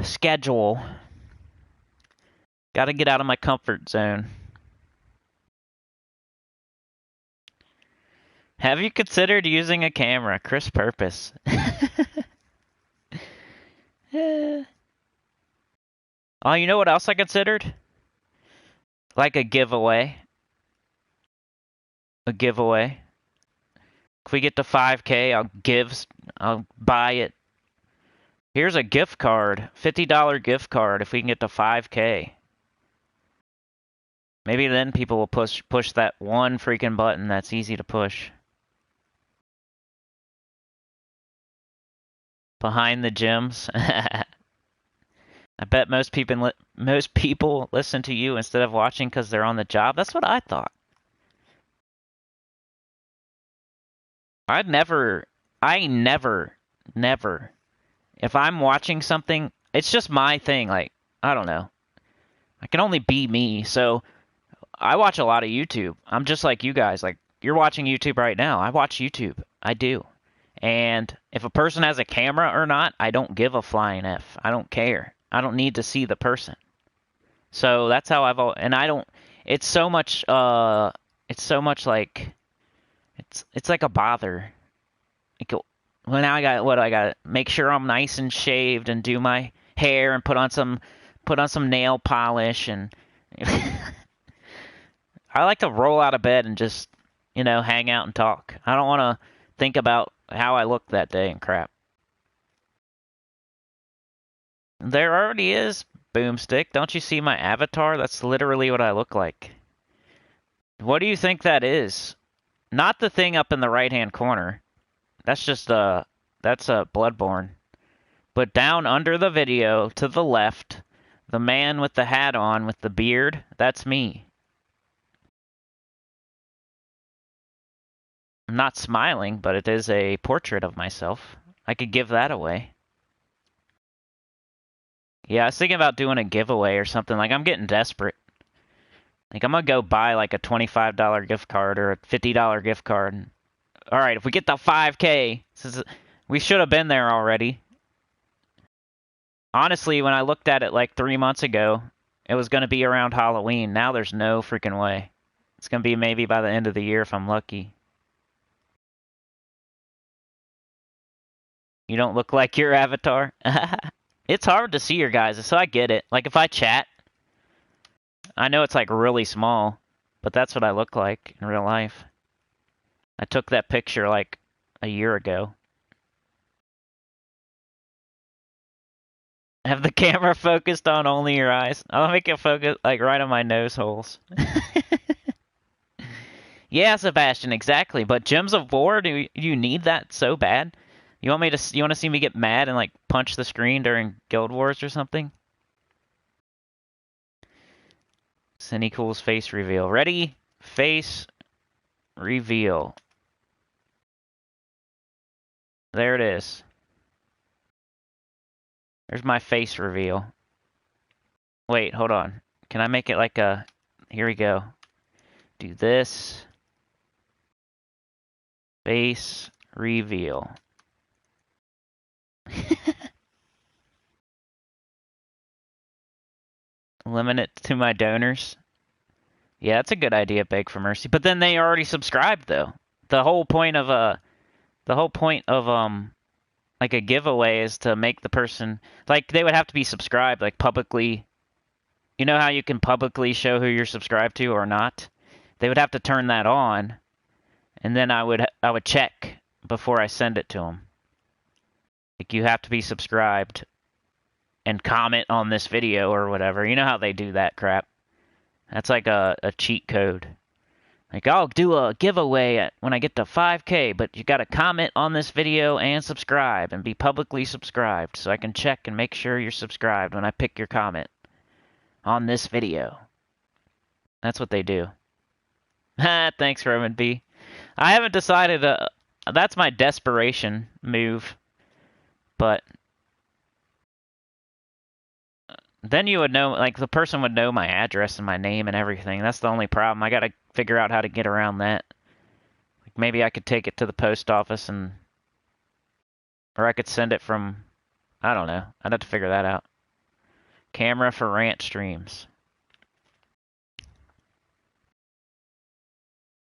schedule. Got to get out of my comfort zone. Have you considered using a camera? Chris Purpose. Oh, you know what else I considered? Like a giveaway. A giveaway. If we get to 5K, I'll buy it. Here's a gift card. $50 gift card if we can get to 5K. Maybe then people will push that one freaking button that's easy to push. Behind the gyms. I bet most people listen to you instead of watching because they're on the job. That's what I thought. I never. If I'm watching something, it's just my thing. I don't know. I can only be me. So I watch a lot of YouTube. I'm just like you guys. You're watching YouTube right now. I watch YouTube. I do. And if a person has a camera or not, I don't give a flying F. I don't care. I don't need to see the person. So that's how and I don't, it's so much like, it's like a bother. Well, now I got make sure I'm nice and shaved and do my hair and put on some nail polish and I like to roll out of bed and just, hang out and talk. I don't want to think about how I look that day and crap. There already is, Boomstick. Don't you see my avatar? That's literally what I look like. What do you think that is? Not the thing up in the right-hand corner. That's just that's a Bloodborne. But down under the video, to the left, the man with the hat on with the beard, that's me. I'm not smiling, but it is a portrait of myself. I could give that away. Yeah, I was thinking about doing a giveaway or something. Like, I'm getting desperate. Like, I'm gonna go buy, like, a $25 gift card or a $50 gift card. Alright, if we get the 5K, we should have been there already. Honestly, when I looked at it, like, 3 months ago, it was gonna be around Halloween. Now there's no freaking way. It's gonna be maybe by the end of the year if I'm lucky. You don't look like your avatar? It's hard to see your guys, so I get it. Like, if I chat, I know it's, like, really small, but that's what I look like in real life. I took that picture, like, a year ago. Have the camera focused on only your eyes. I'll make it focus, like, right on my nose holes. Yeah, Sebastian, exactly. But Gems of War, do you need that so bad? You want to see me get mad and, like, punch the screen during Guild Wars or something? Sinnycool's face reveal. Ready? Face reveal. There it is. There's my face reveal. Wait, hold on. Can I make it like a... Here we go. Do this. Face reveal. Limit it to my donors. Yeah, that's a good idea, Beg for Mercy. But then they already subscribed, though. The whole point of like a giveaway is to make the person, like, they would have to be subscribed, like, publicly. You know how you can publicly show who you're subscribed to or not? They would have to turn that on, and then I would check before I send it to them. Like, you have to be subscribed and comment on this video or whatever. You know how they do that crap. That's like a cheat code. Like, I'll do a giveaway when I get to 5K, but you gotta comment on this video and subscribe and be publicly subscribed so I can check and make sure you're subscribed when I pick your comment on this video. That's what they do. Thanks, Roman B. I haven't decided. That's my desperation move, but then you would know, like, the person would know my address and my name and everything. That's the only problem. I gotta figure out how to get around that. Like, maybe I could take it to the post office or I could send it from, I don't know. I'd have to figure that out. Camera for rant streams.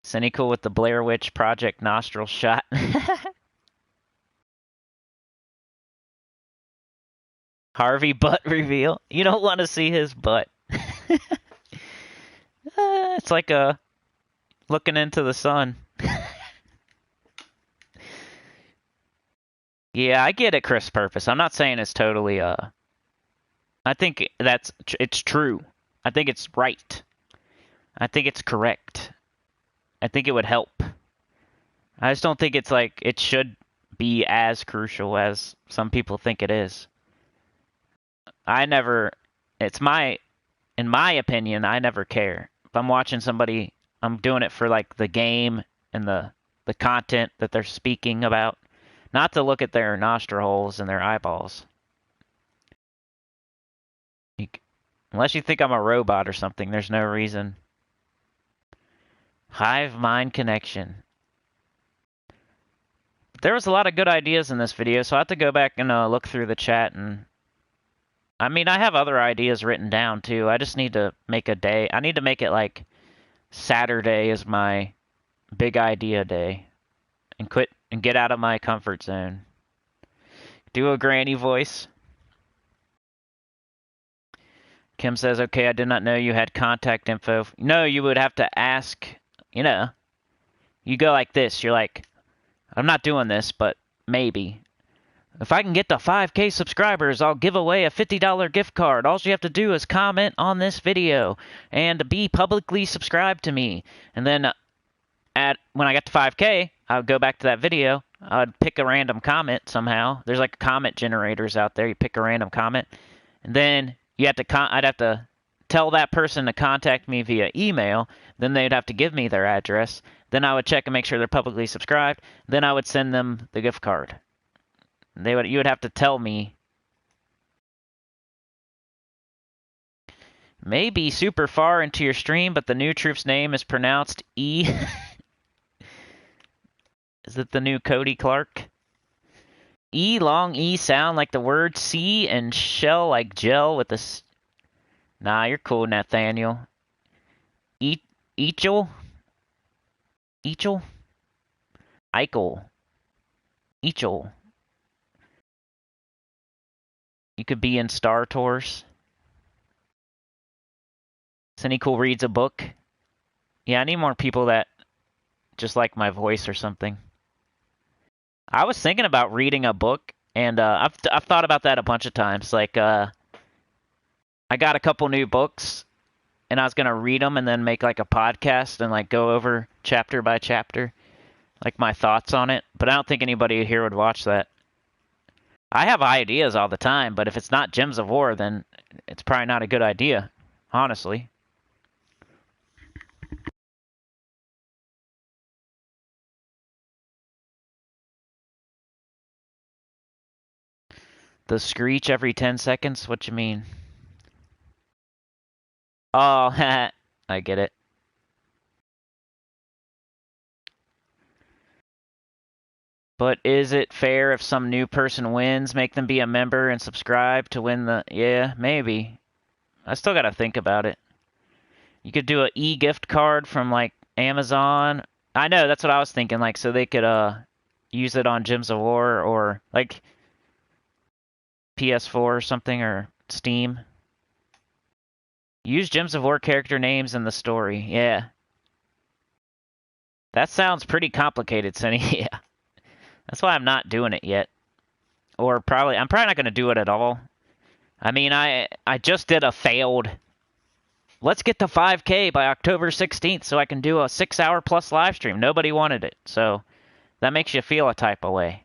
Sinnycool with the Blair Witch Project nostril shot. Harvey butt reveal. You don't want to see his butt. It's like looking into the sun. Yeah, I get it, Chris Purpose. I'm not saying it's totally I think it's true. I think it's right. I think it's correct. I think it would help. I just don't think it's like it should be as crucial as some people think it is. In my opinion, I never care. If I'm watching somebody, I'm doing it for, like, the game and the content that they're speaking about, not to look at their nostril holes and their eyeballs. Unless you think I'm a robot or something, there's no reason. Hive mind connection. There was a lot of good ideas in this video, so I have to go back and look through the chat. And I mean, I have other ideas written down too. I just need to make a day. I need to make it like Saturday is my big idea day, and quit and get out of my comfort zone. Do a granny voice. Kim says, okay, I did not know you had contact info. No, you would have to ask, you know. You go like this. You're like, I'm not doing this, but maybe. If I can get to 5K subscribers, I'll give away a $50 gift card. All you have to do is comment on this video and be publicly subscribed to me. And then when I got to 5K, I would go back to that video. I would pick a random comment somehow. There's like comment generators out there. You pick a random comment, and then I'd have to tell that person to contact me via email. Then they'd have to give me their address. Then I would check and make sure they're publicly subscribed. Then I would send them the gift card. You would have to tell me. Maybe super far into your stream, but the new troop's name is pronounced E. Is it the new Cody Clark? E, long E sound like the word sea, and shell like gel with the... Nah, you're cool, Nathaniel. Eichel? Eichel? Eichel. Eichel. You could be in Star Tours. Sinnycool reads a book. Yeah, I need more people that just like my voice or something. I was thinking about reading a book, and I've thought about that a bunch of times. Like, I got a couple new books, and I was gonna read them and then make like a podcast and like go over chapter by chapter, like my thoughts on it. But I don't think anybody here would watch that. I have ideas all the time, but if it's not Gems of War, then it's probably not a good idea, honestly. The screech every 10 seconds? What you mean? Oh, I get it. But is it fair if some new person wins, make them be a member and subscribe to win the... Yeah, maybe. I still gotta think about it. You could do a e-gift card from, like, Amazon. I know, that's what I was thinking, like, so they could, use it on Gems of War or, like, PS4 or something, or Steam. Use Gems of War character names in the story. Yeah. That sounds pretty complicated, Sonny. Yeah. That's why I'm not doing it yet. Or I'm probably not going to do it at all. I mean, I just did a failed... Let's get to 5K by October 16th so I can do a 6-hour plus live stream. Nobody wanted it, so that makes you feel a type of way.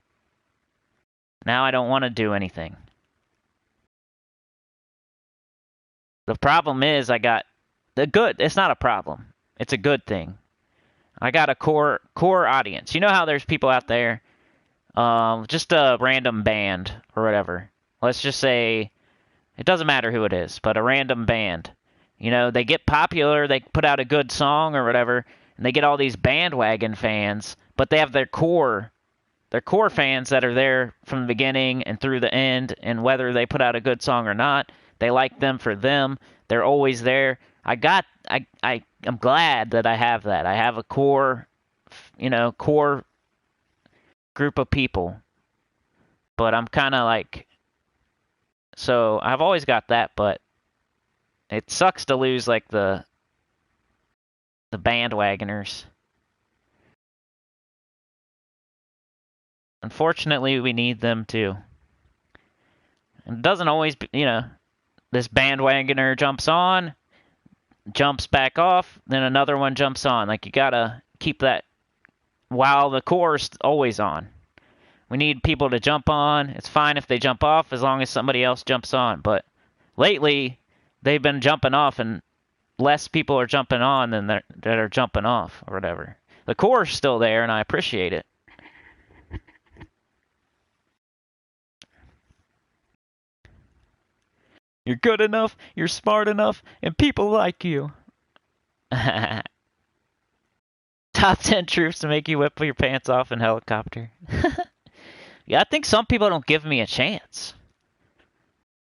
Now I don't want to do anything. The problem is I got the good. It's not a problem. It's a good thing. I got a core audience. You know how there's people out there, just a random band or whatever. Let's just say, it doesn't matter who it is, but a random band. You know, they get popular, they put out a good song or whatever, and they get all these bandwagon fans, but they have their core fans that are there from the beginning and through the end, and whether they put out a good song or not, they like them for them. They're always there. I'm glad that I have that. I have a core group of people. But I'm kind of like, so I've always got that, but it sucks to lose like the bandwagoners. Unfortunately, we need them too. It doesn't always, this bandwagoner jumps on, jumps back off, then another one jumps on. Like, you gotta keep that while the core's always on. We need people to jump on. It's fine if they jump off as long as somebody else jumps on. But lately, they've been jumping off, and less people are jumping on than that are jumping off or whatever. The core's still there, and I appreciate it. You're good enough, you're smart enough, and people like you. Top 10 troops to make you whip your pants off in helicopter. Yeah, I think some people don't give me a chance.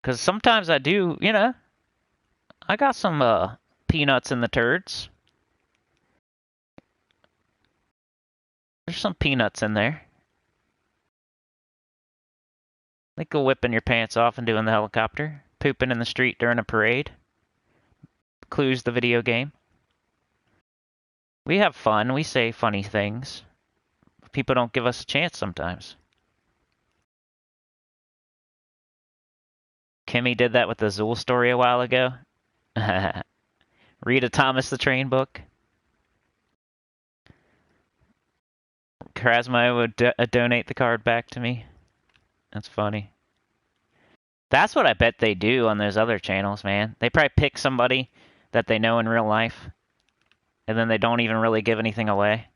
Because sometimes I do, I got some peanuts in the turds. There's some peanuts in there. Like go whipping your pants off and doing the helicopter. Pooping in the street during a parade. Clues the video game. We have fun. We say funny things. People don't give us a chance sometimes. Kimmy did that with the Zool story a while ago. Read a Thomas the Train book. Krasma would donate the card back to me. That's funny. That's what I bet they do on those other channels, man. They probably pick somebody that they know in real life, and then they don't even really give anything away.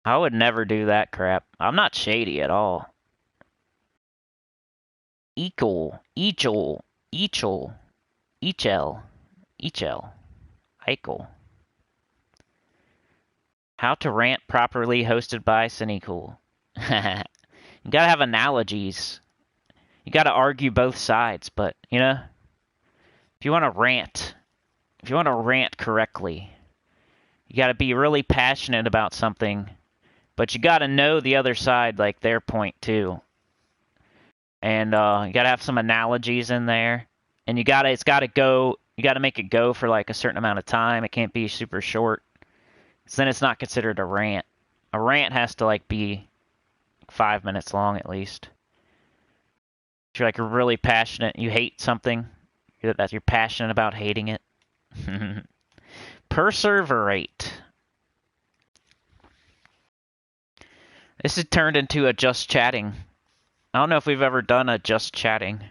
I would never do that crap. I'm not shady at all. Eichel. How to rant properly, hosted by Sinnycool. You gotta have analogies. You gotta argue both sides, but, you know, if you want to rant correctly, you gotta be really passionate about something, but you gotta know the other side, like their point too. And you gotta have some analogies in there, and you gotta make it go for like a certain amount of time. It can't be super short. So then it's not considered a rant. A rant has to like be 5 minutes long at least. If you're like really passionate, you hate something, that you're passionate about hating it. Perseverate. This has turned into a just chatting. I don't know if we've ever done a just chatting.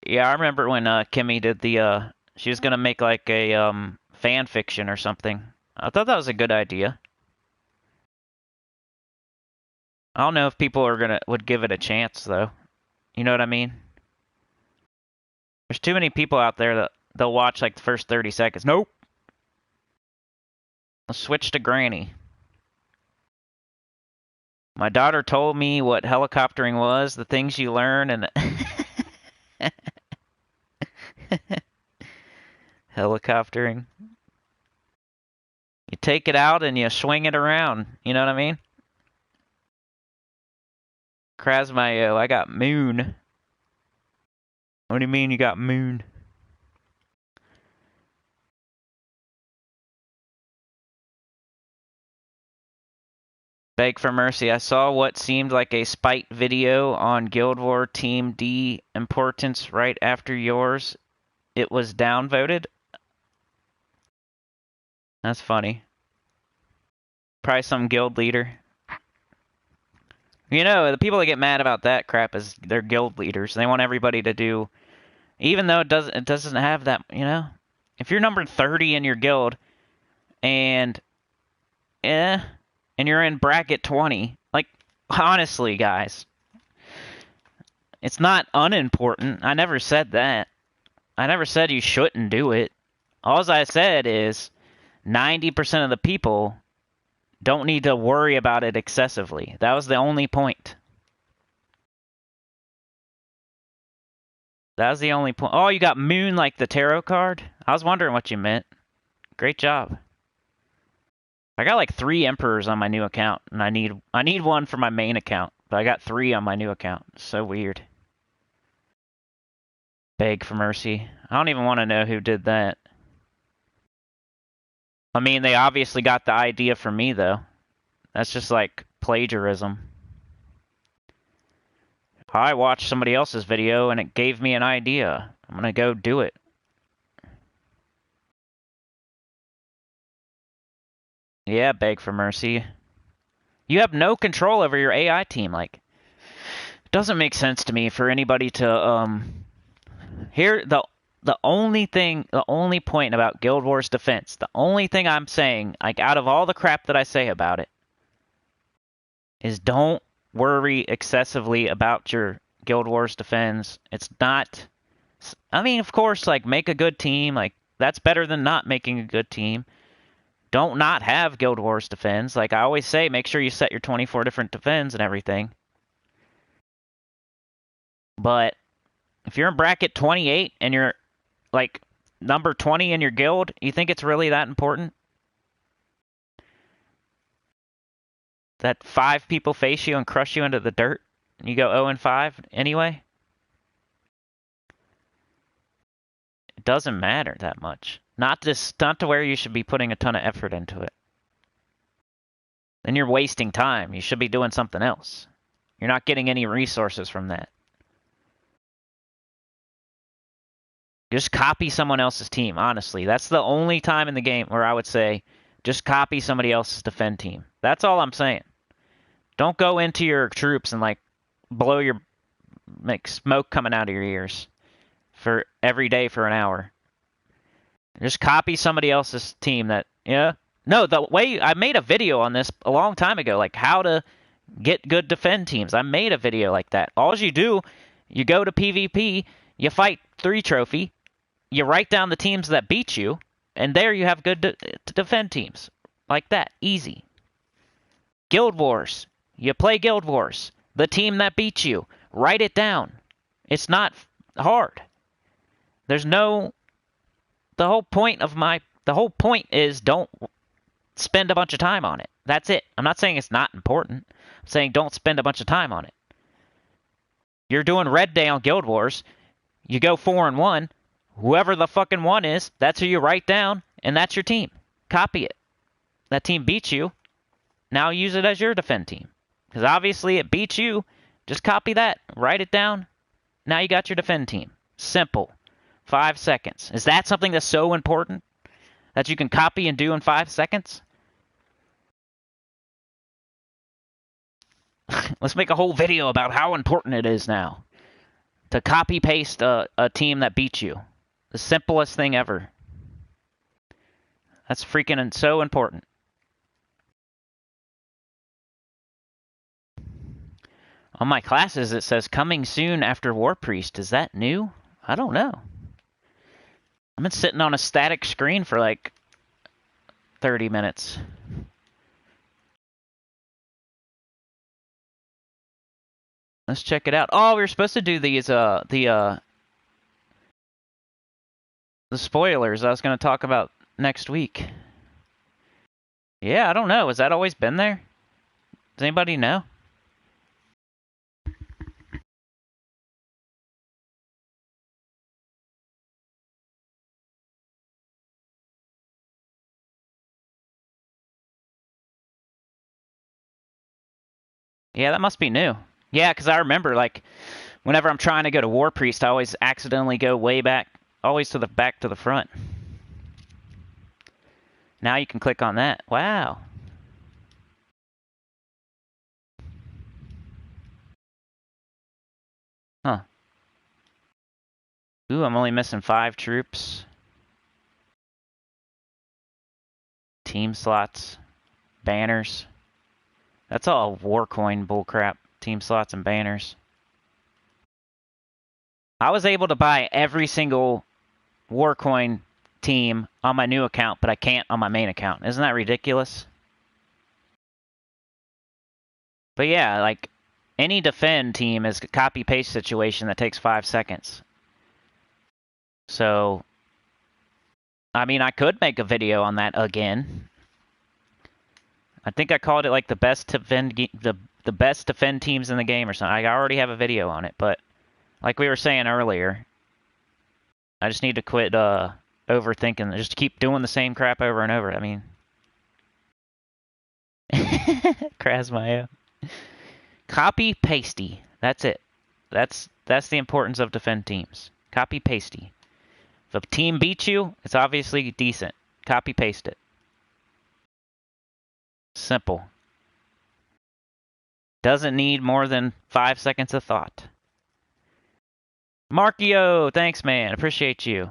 Yeah, I remember when Kimmy did the she was gonna make like a fan fiction or something. I thought that was a good idea. I don't know if people would give it a chance though. You know what I mean? There's too many people out there that they'll watch like the first 30 seconds. Nope. Let's switch to Granny. My daughter told me what helicoptering was, the things you learn, and helicoptering. You take it out and you swing it around. You know what I mean? Krasmayo, I got moon. What do you mean you got moon? Beg for mercy. I saw what seemed like a spite video on Guild War Team D importance right after yours. It was downvoted. That's funny. Probably some guild leader. You know, the people that get mad about that crap is they're guild leaders. They want everybody to do, even though it doesn't have that, you know? If you're number 30 in your guild and you're in bracket 20, like, honestly, guys, it's not unimportant. I never said that. I never said you shouldn't do it. All I said is 90% of the people don't need to worry about it excessively. That was the only point. That was the only point. Oh, you got moon like the tarot card? I was wondering what you meant. Great job. I got like 3 emperors on my new account, and I need one for my main account, but I got 3 on my new account. So weird. Beg for mercy. I don't even want to know who did that. I mean, they obviously got the idea from me, though. That's just like plagiarism. I watched somebody else's video, and it gave me an idea. I'm gonna go do it. Yeah, beg for mercy. You have no control over your AI team. Like, it doesn't make sense to me for anybody to here the only point about Guild Wars defense, the only thing I'm saying, like out of all the crap that I say about it, is don't worry excessively about your Guild Wars defense. It's not, I mean, of course, like, make a good team. Like, that's better than not making a good team. Don't not have Guild Wars defense. Like I always say, make sure you set your 24 different defense and everything. But if you're in bracket 28 and you're like number 20 in your guild, you think it's really that important? That 5 people face you and crush you into the dirt? And you go 0-5 anyway? It doesn't matter that much. Not to where you should be putting a ton of effort into it. Then you're wasting time. You should be doing something else. You're not getting any resources from that. Just copy someone else's team, honestly. That's the only time in the game where I would say just copy somebody else's defend team. That's all I'm saying. Don't go into your troops and like blow your make smoke coming out of your ears for every day for an hour. Just copy somebody else's team that, yeah. No, the way I made a video on this a long time ago, like how to get good defend teams. I made a video like that. All you do, you go to PvP, you fight 3 trophy, you write down the teams that beat you, and there you have good defend teams. Like that. Easy. Guild Wars. You play Guild Wars. The team that beats you. Write it down. It's not hard. There's no... The whole point is don't spend a bunch of time on it. That's it. I'm not saying it's not important. I'm saying don't spend a bunch of time on it. You're doing Red Day on Guild Wars. You go 4-1. Whoever the fucking one is, that's who you write down, and that's your team. Copy it. That team beats you. Now use it as your defend team. Because obviously it beats you. Just copy that. Write it down. Now you got your defend team. Simple. 5 seconds. Is that something that's so important that you can copy and do in 5 seconds? Let's make a whole video about how important it is now to copy-paste a team that beats you. The simplest thing ever. That's freaking so important. On my classes, it says coming soon after War Priest. Is that new? I don't know. I've been sitting on a static screen for like 30 minutes. Let's check it out. Oh, we were supposed to do these, the spoilers I was going to talk about next week. Yeah, I don't know. Has that always been there? Does anybody know? Yeah, that must be new. Yeah, because I remember, like, whenever I'm trying to go to War Priest, I always accidentally go way back, always to the back to the front. Now you can click on that. Wow. Huh. Ooh, I'm only missing 5 troops. Team slots. Banners. That's all war coin bullcrap. Team slots and banners. I was able to buy every single war coin team on my new account, but I can't on my main account. Isn't that ridiculous? But yeah, like, any defend team is a copy-paste situation that takes 5 seconds. So, I mean, I could make a video on that again. I think I called it like the best defend the best defend teams in the game or something. I already have a video on it, but like we were saying earlier, I just need to quit overthinking. Just keep doing the same crap over and over. I mean, Krasmayo. Copy pasty. That's it. That's the importance of defend teams. Copy pasty. If a team beats you, it's obviously decent. Copy paste it. Simple. Doesn't need more than 5 seconds of thought. Markio, thanks, man. Appreciate you.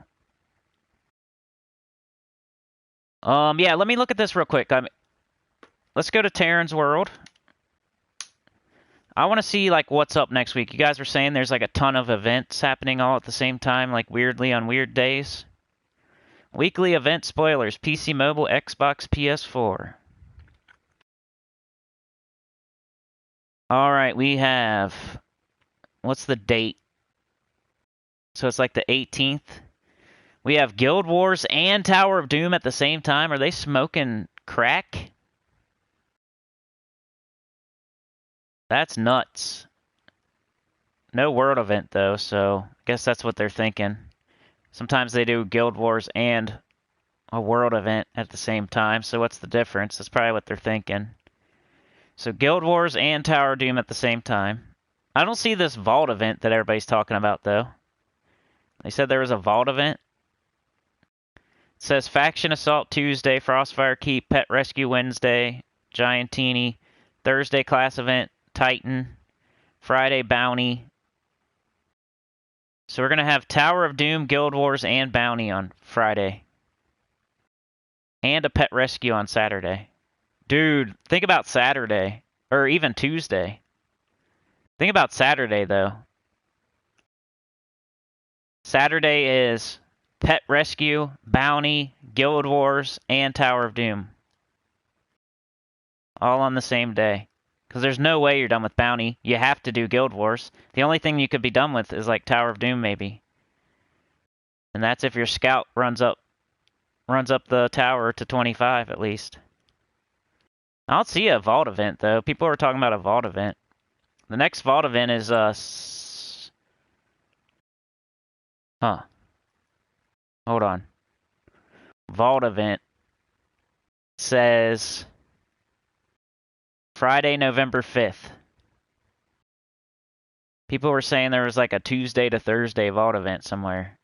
Yeah, let me look at this real quick. Let's go to Terran's World. I want to see, like, what's up next week. You guys were saying there's, like, a ton of events happening all at the same time, like, weirdly on weird days. Weekly event spoilers. PC Mobile, Xbox, PS4. Alright, we have... What's the date? So it's like the 18th. We have Guild Wars and Tower of Doom at the same time. Are they smoking crack? That's nuts. No world event, though, so I guess that's what they're thinking. Sometimes they do Guild Wars and a world event at the same time, so what's the difference? That's probably what they're thinking. So Guild Wars and Tower of Doom at the same time. I don't see this Vault event that everybody's talking about, though. They said there was a Vault event. It says Faction Assault Tuesday, Frostfire Keep, Pet Rescue Wednesday, Giantini, Thursday Class Event, Titan, Friday Bounty. So we're going to have Tower of Doom, Guild Wars, and Bounty on Friday. And a Pet Rescue on Saturday. Dude, think about Saturday. Or even Tuesday. Think about Saturday, though. Saturday is Pet Rescue, Bounty, Guild Wars, and Tower of Doom. All on the same day. Because there's no way you're done with Bounty. You have to do Guild Wars. The only thing you could be done with is like Tower of Doom, maybe. And that's if your scout runs up the tower to 25 at least. I don't see a Vault event, though. People are talking about a Vault event. The next Vault event is, Hold on. Vault event says Friday, November 5th. People were saying there was like a Tuesday to Thursday Vault event somewhere.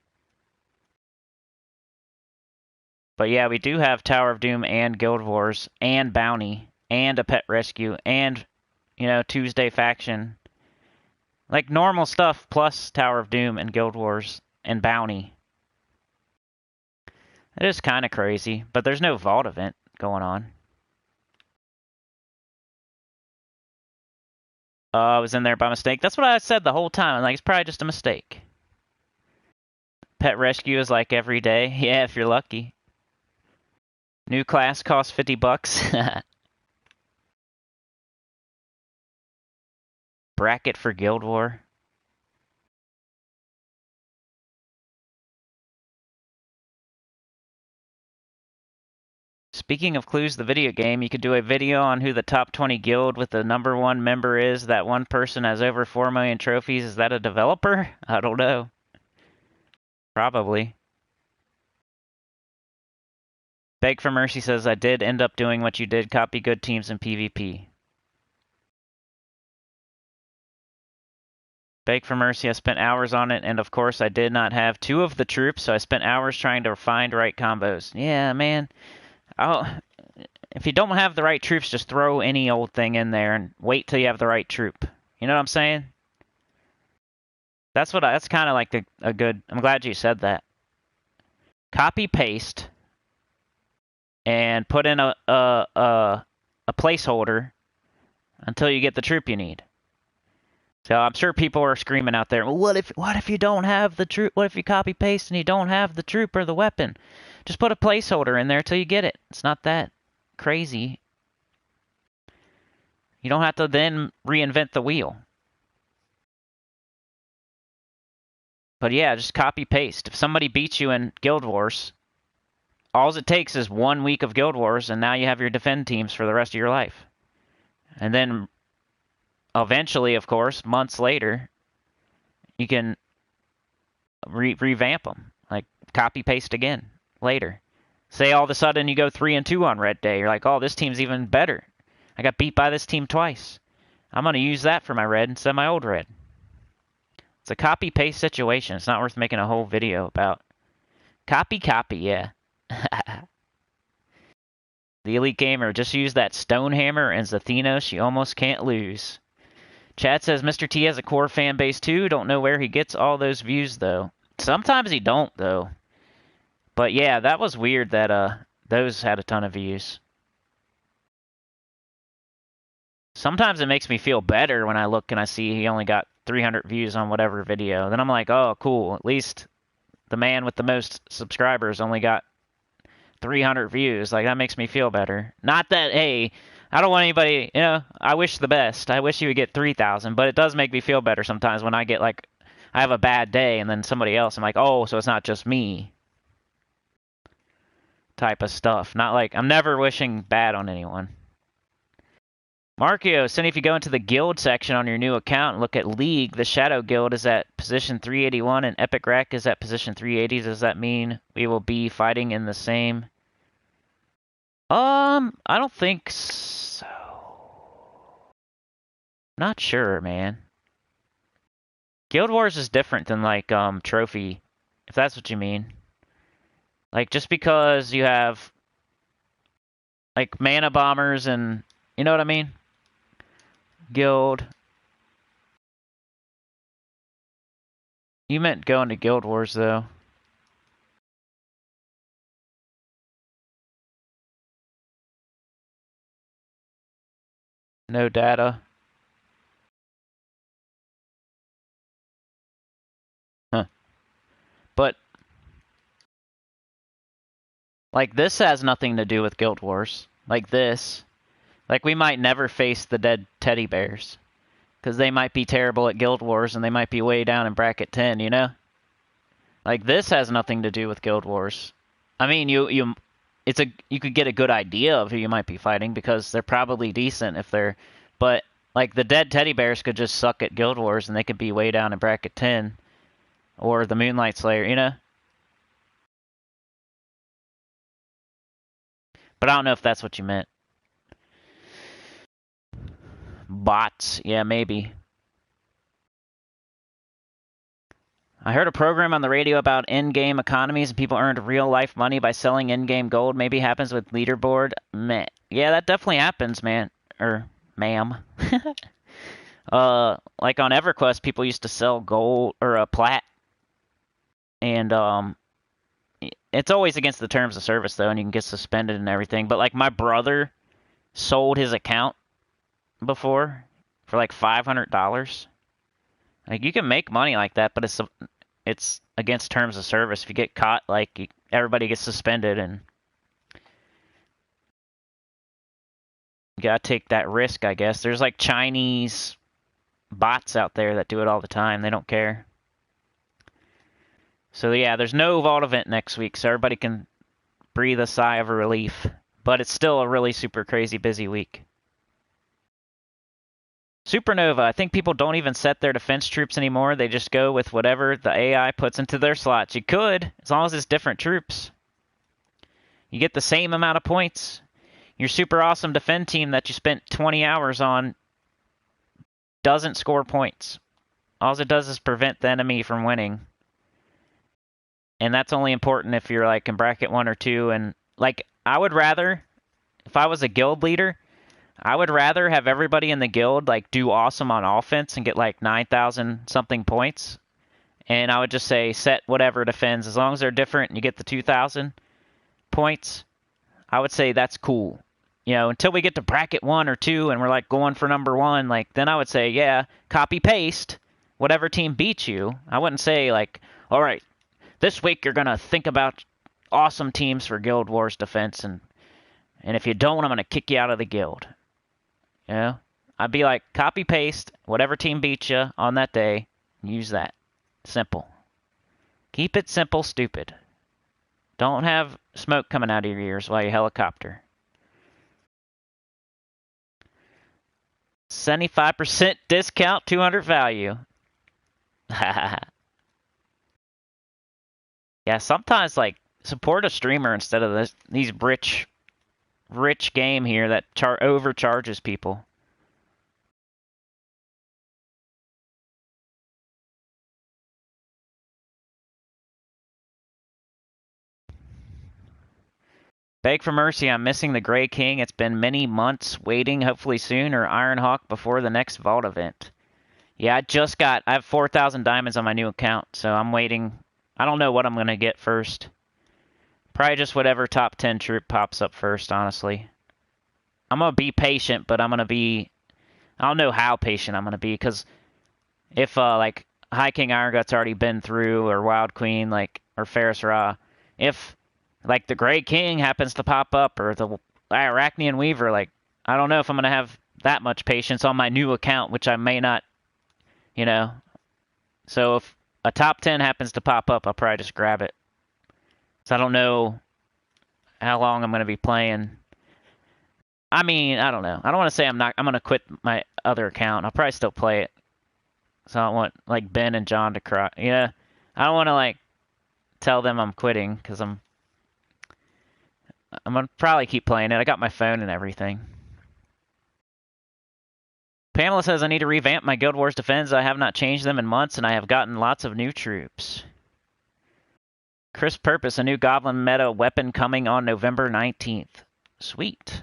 But yeah, we do have Tower of Doom and Guild Wars and Bounty and a Pet Rescue and, you know, Tuesday Faction. Like normal stuff plus Tower of Doom and Guild Wars and Bounty. It is kind of crazy, but there's no Vault event going on. I was in there by mistake. That's what I said the whole time. I'm like, it's probably just a mistake. Pet Rescue is like every day. Yeah, if you're lucky. New class costs $50. Bracket for Guild War. Speaking of Clues, the video game, you could do a video on who the top 20 guild with the number one member is. That one person has over 4 million trophies. Is that a developer? I don't know. Probably. Beg for Mercy says, I did end up doing what you did, copy good teams in PvP. Beg for Mercy, I spent hours on it, and of course I did not have 2 of the troops, so I spent hours trying to find right combos. Yeah, man. If you don't have the right troops, just throw any old thing in there and wait till you have the right troop. You know what I'm saying? That's kind of like a good... I'm glad you said that. Copy paste and put in a placeholder until you get the troop you need. So I'm sure people are screaming out there, well, what if you don't have the troop? What if you copy paste and you don't have the troop or the weapon? Just put a placeholder in there till you get it. It's not that crazy. You don't have to then reinvent the wheel. But yeah, just copy paste. If somebody beats you in Guild Wars, all it takes is 1 week of Guild Wars, and now you have your defend teams for the rest of your life. And then eventually, of course, months later, you can revamp them. Like, copy paste again later. Say all of a sudden you go 3-2 on Red Day. You're like, oh, this team's even better. I got beat by this team twice. I'm going to use that for my red instead of my old red. It's a copy-paste situation. It's not worth making a whole video about. Copy, yeah. The Elite Gamer, just use that Stone Hammer and Zathenos. You almost can't lose. Chad says, Mr. T has a core fan base too. Don't know where he gets all those views, though. Sometimes he don't, though. But yeah, that was weird that those had a ton of views. Sometimes it makes me feel better when I look and I see he only got 300 views on whatever video. Then I'm like, oh, cool. At least the man with the most subscribers only got 300 views. Like, that makes me feel better. Not that, hey, I don't want anybody, you know, I wish the best. I wish he would get 3,000, but it does make me feel better sometimes when I get, like, I have a bad day and then somebody else, I'm like, oh, so it's not just me. Type of stuff. Not like, I'm never wishing bad on anyone. Markio, Cindy, if you go into the guild section on your new account and look at League, the Shadow Guild is at position 381 and Epic Rack is at position 380. Does that mean we will be fighting in the same? I don't think so. Not sure, man. Guild Wars is different than like Trophy, if that's what you mean. Like just because you have like mana bombers and you know what I mean? Guild. You meant going to Guild Wars though. No data. Huh. But like this has nothing to do with Guild Wars. Like this. Like we might never face the dead teddy bears. Because they might be terrible at Guild Wars and they might be way down in bracket 10, you know? Like this has nothing to do with Guild Wars. I mean, you could get a good idea of who you might be fighting because they're probably decent if they're, but like the dead teddy bears could just suck at Guild Wars and they could be way down in bracket 10 or the Moonlight Slayer, you know? But I don't know if that's what you meant. Bots, yeah, maybe. I heard a program on the radio about in-game economies and people earned real-life money by selling in-game gold. Maybe happens with leaderboard. Meh. Yeah, that definitely happens, man. Or ma'am. Like on EverQuest, people used to sell gold or a plat, and it's always against the terms of service though, and you can get suspended and everything. But like my brother sold his account before for like $500. Like you can make money like that, but it's against terms of service. If you get caught, like everybody gets suspended, and you gotta take that risk, I guess. There's like Chinese bots out there that do it all the time. They don't care. So yeah, there's no Vault event next week, so everybody can breathe a sigh of relief. But it's still a really super crazy busy week. Supernova, I think people don't even set their defense troops anymore. They just go with whatever the AI puts into their slots. You could, as long as it's different troops. You get the same amount of points. Your super awesome defend team that you spent 20 hours on doesn't score points. All it does is prevent the enemy from winning. And that's only important if you're like in bracket 1 or 2. And like, I would rather, if I was a guild leader, I would rather have everybody in the guild like do awesome on offense and get like 9,000 something points. And I would just say set whatever defends. As long as they're different and you get the 2,000 points, I would say that's cool. You know, until we get to bracket 1 or 2 and we're like going for number 1, like then I would say, yeah, copy paste whatever team beats you. I wouldn't say like, all right, this week you're going to think about awesome teams for Guild Wars defense, and if you don't, I'm going to kick you out of the guild. You know? I'd be like, copy paste whatever team beats you on that day, use that. Simple. Keep it simple, stupid. Don't have smoke coming out of your ears while you helicopter. 75% discount, 200 value. Yeah, sometimes like support a streamer instead of these rich game here that overcharges people. Beg for mercy, I'm missing the Grey King. It's been many months waiting, hopefully soon, or Ironhawk before the next Vault event. Yeah, I have 4,000 diamonds on my new account, so I'm waiting. I don't know what I'm going to get first. Probably just whatever top 10 troop pops up first, honestly. I'm going to be patient, but I don't know how patient I'm going to be, because if, like, High King Iron Gut's already been through, or Wild Queen, like, or Ferris Ra, if, like, the Grey King happens to pop up, or the Arachnian Weaver, like, I don't know if I'm going to have that much patience on my new account, which I may not, you know. So if a top 10 happens to pop up, I'll probably just grab it. So I don't know how long I'm going to be playing. I mean, I don't know. I don't want to say I'm going to quit my other account. I'll probably still play it. So I don't want, like, Ben and John to cry. Yeah. I don't want to, like, tell them I'm quitting, because I'm going to probably keep playing it. I got my phone and everything. Pamela says, I need to revamp my Guild Wars defense. I have not changed them in months, and I have gotten lots of new troops. Chris Purpose, a new Goblin meta weapon coming on November 19th. Sweet.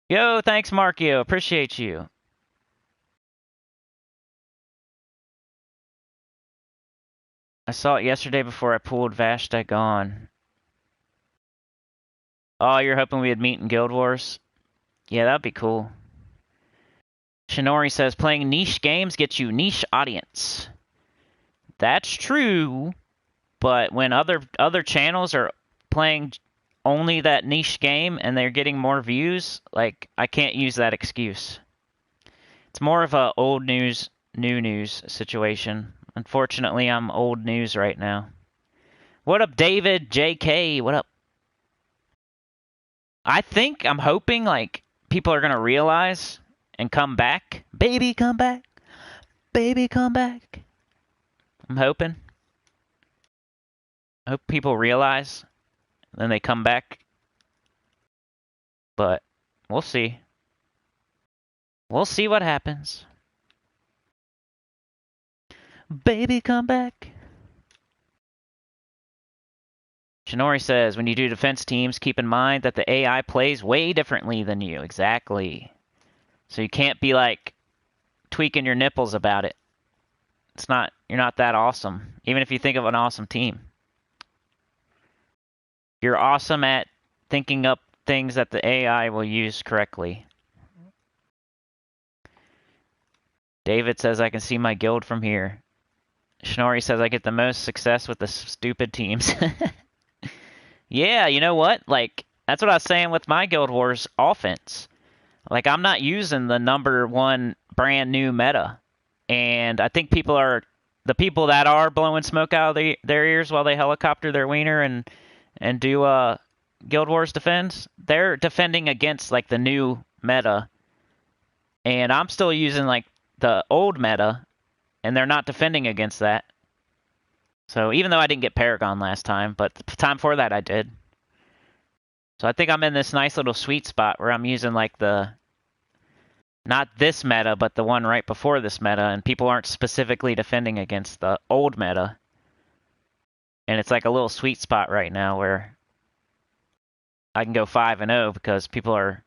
Yo, thanks, Markio. Appreciate you. I saw it yesterday before I pulled Vashtek on. Oh, you're hoping we'd meet in Guild Wars? Yeah, that'd be cool. Shinori says, playing niche games gets you niche audience. That's true, but when other channels are playing only that niche game and they're getting more views, like, I can't use that excuse. It's more of a old news, new news situation. Unfortunately, I'm old news right now. What up, David? JK, what up? I'm hoping, like, people are going to realize and come back. Baby, come back. Baby, come back. I'm hoping. I hope people realize, and then they come back. But we'll see. We'll see what happens. Baby, come back. Shinori says, when you do defense teams, keep in mind that the AI plays way differently than you. Exactly. So you can't be, like, tweaking your nipples about it. You're not that awesome. Even if you think of an awesome team. You're awesome at thinking up things that the AI will use correctly. David says, I can see my guild from here. Shinori says, I get the most success with the stupid teams. Yeah, you know what? Like, that's what I was saying with my Guild Wars offense. Like, I'm not using the #1 brand new meta. And I think the people that are blowing smoke out of their ears while they helicopter their wiener and do Guild Wars defense, they're defending against, like, the new meta. And I'm still using, like, the old meta, and they're not defending against that. So even though I didn't get Paragon last time, but the time before that I did. So I think I'm in this nice little sweet spot where I'm using, like, not this meta, but the one right before this meta, and people aren't specifically defending against the old meta. And it's like a little sweet spot right now where I can go 5-0 because people are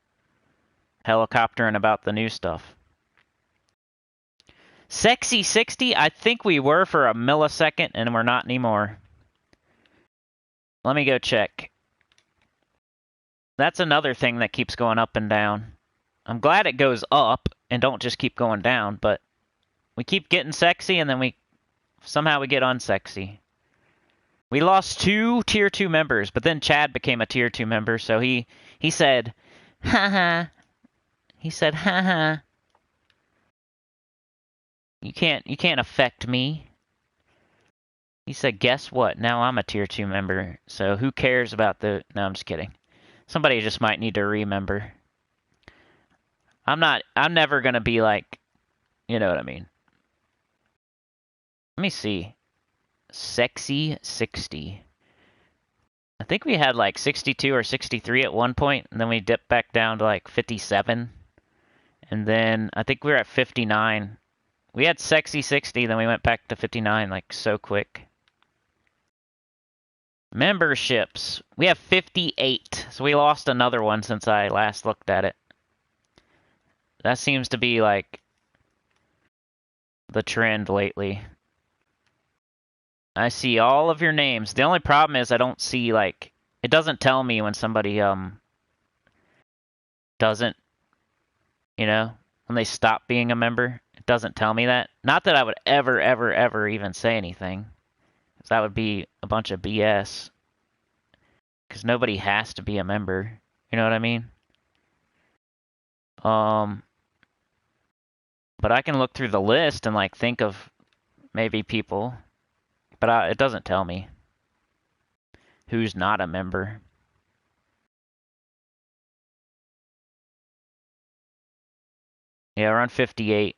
helicoptering about the new stuff. Sexy 60, I think we were for a millisecond, and we're not anymore. Let me go check. That's another thing that keeps going up and down. I'm glad it goes up and don't just keep going down, but we keep getting sexy and then somehow we get unsexy. We lost 2 tier 2 members, but then Chad became a tier 2 member, so he said, haha. He said, haha. You can't affect me. He said, guess what? Now I'm a tier 2 member, so who cares about No, I'm just kidding. Somebody just might need to remember. I'm never gonna be like, you know what I mean. Let me see. Sexy 60. I think we had like 62 or 63 at one point, and then we dipped back down to like 57. And then I think we were at 59. We had sexy 60, then we went back to 59 like so quick. Memberships. We have 58, so we lost another one since I last looked at it. That seems to be like the trend lately. I see all of your names. The only problem is I don't see, like, it doesn't tell me when somebody doesn't, you know, when they stop being a member. It doesn't tell me that. Not that I would ever even say anything. 'Cause that would be a bunch of BS. Because nobody has to be a member. You know what I mean? But I can look through the list and, like, think of maybe people. But it doesn't tell me who's not a member. Yeah, we're on 58.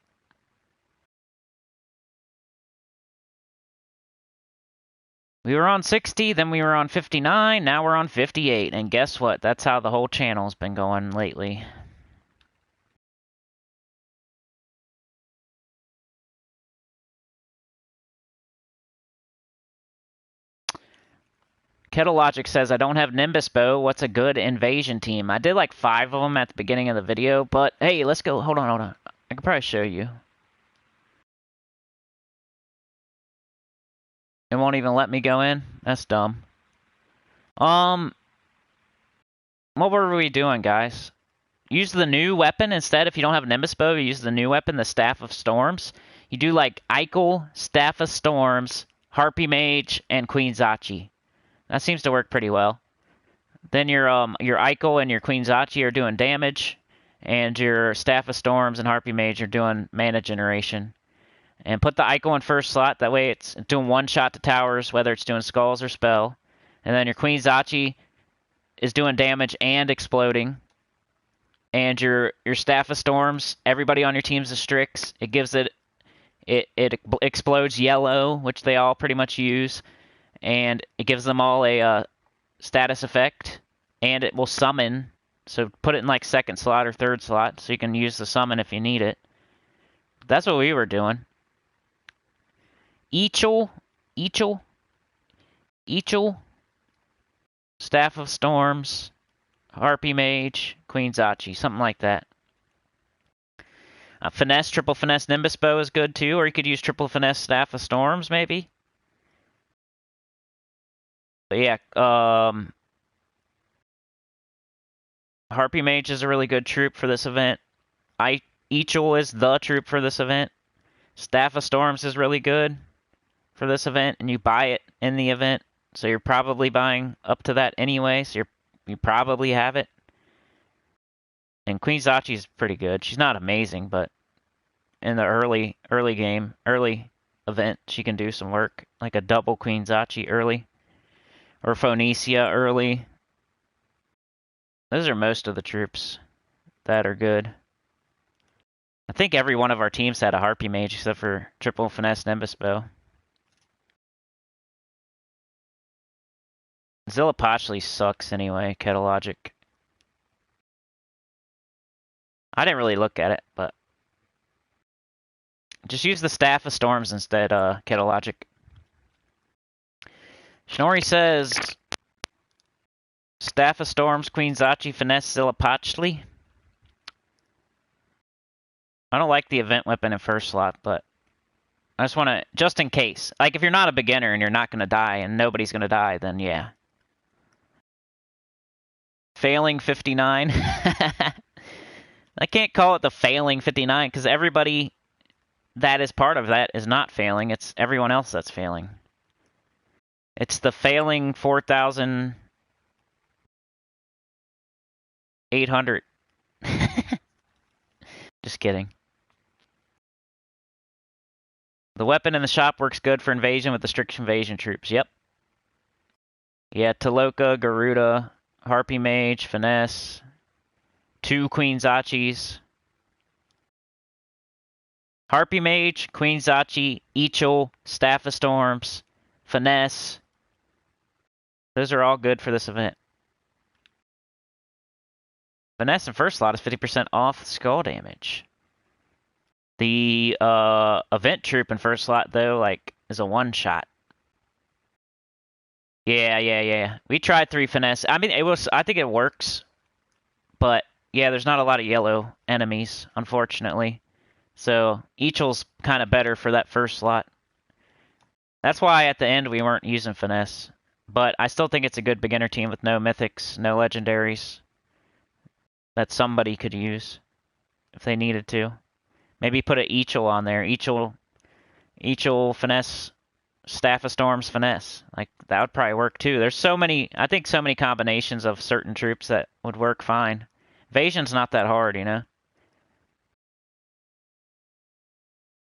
We We were on 60, then we were on 59, now we're on 58. And guess what? That's how the whole channel's been going lately. Kettle Logic says, I don't have Nimbus Bow. What's a good invasion team? I did like 5 of them at the beginning of the video, but hey, let's go. Hold on. I can probably show you. It won't even let me go in? That's dumb. What were we doing, guys? Use the new weapon instead. If you don't have Nimbus Bow, you use the new weapon, the Staff of Storms. You do like Eichel, Staff of Storms, Harpy Mage, and Queen Zachi. That seems to work pretty well. Then your Eichel and your Queen Zachi are doing damage, and your Staff of Storms and Harpy Mage are doing mana generation. And put the Eichel in first slot. That way it's doing one shot to towers, whether it's doing skulls or spell. And then your Queen Zachi is doing damage and exploding. And your Staff of Storms, everybody on your team's a Stryx. It gives it explodes yellow, which they all pretty much use. And it gives them all a status effect. And it will summon. So put it in like second slot or third slot so you can use the summon if you need it. That's what we were doing. Eichel, Staff of Storms, Harpy Mage, Queen Zachi, something like that. Finesse, triple Finesse Nimbus Bow is good too, or you could use triple Finesse Staff of Storms maybe. But yeah, Harpy Mage is a really good troop for this event. Eichel is the troop for this event. Staff of Storms is really good for this event, and you buy it in the event, so you're probably buying up to that anyway, so you probably have it. And Queen Zachi is pretty good. She's not amazing, but in the early event, she can do some work, like a double Queen Zachi early, or Phoenicia early. Those are most of the troops that are good. I think every one of our teams had a Harpy Mage except for triple Finesse Nimbus Bow. Zillapachli sucks anyway, Kettle Logic. I didn't really look at it, but just use the Staff of Storms instead, Kettle Logic. Snorri says, Staff of Storms, Queen Zachi, Finesse, Zillapachli. I don't like the event weapon in first slot, but I just want to, just in case. Like, if you're not a beginner and you're not going to die and nobody's going to die, then yeah. Failing 59. I can't call it the failing 59 because everybody that is part of that is not failing. It's everyone else that's failing. It's the failing 4,800. Just kidding. The weapon in the shop works good for invasion with the Stryx invasion troops. Yep. Yeah, Taloka, Garuda, Harpy Mage, Finesse, 2 Queen Zachis. Harpy Mage, Queen Zachi, Eichel, Staff of Storms, Finesse. Those are all good for this event. Finesse in first slot is 50% off skull damage. The event troop in first slot, though, like, is a one-shot. Yeah. We tried 3 Finesse. I mean, I think it works. But, yeah, there's not a lot of yellow enemies, unfortunately. So, Eichel's kind of better for that first slot. That's why at the end we weren't using Finesse. But I still think it's a good beginner team with no mythics, no legendaries. That somebody could use if they needed to. Maybe put an Eichel on there. Eichel, Finesse, Staff of Storms, Finesse. Like, that would probably work too. There's so many, I think so many combinations of certain troops that would work fine. Evasion's not that hard, you know?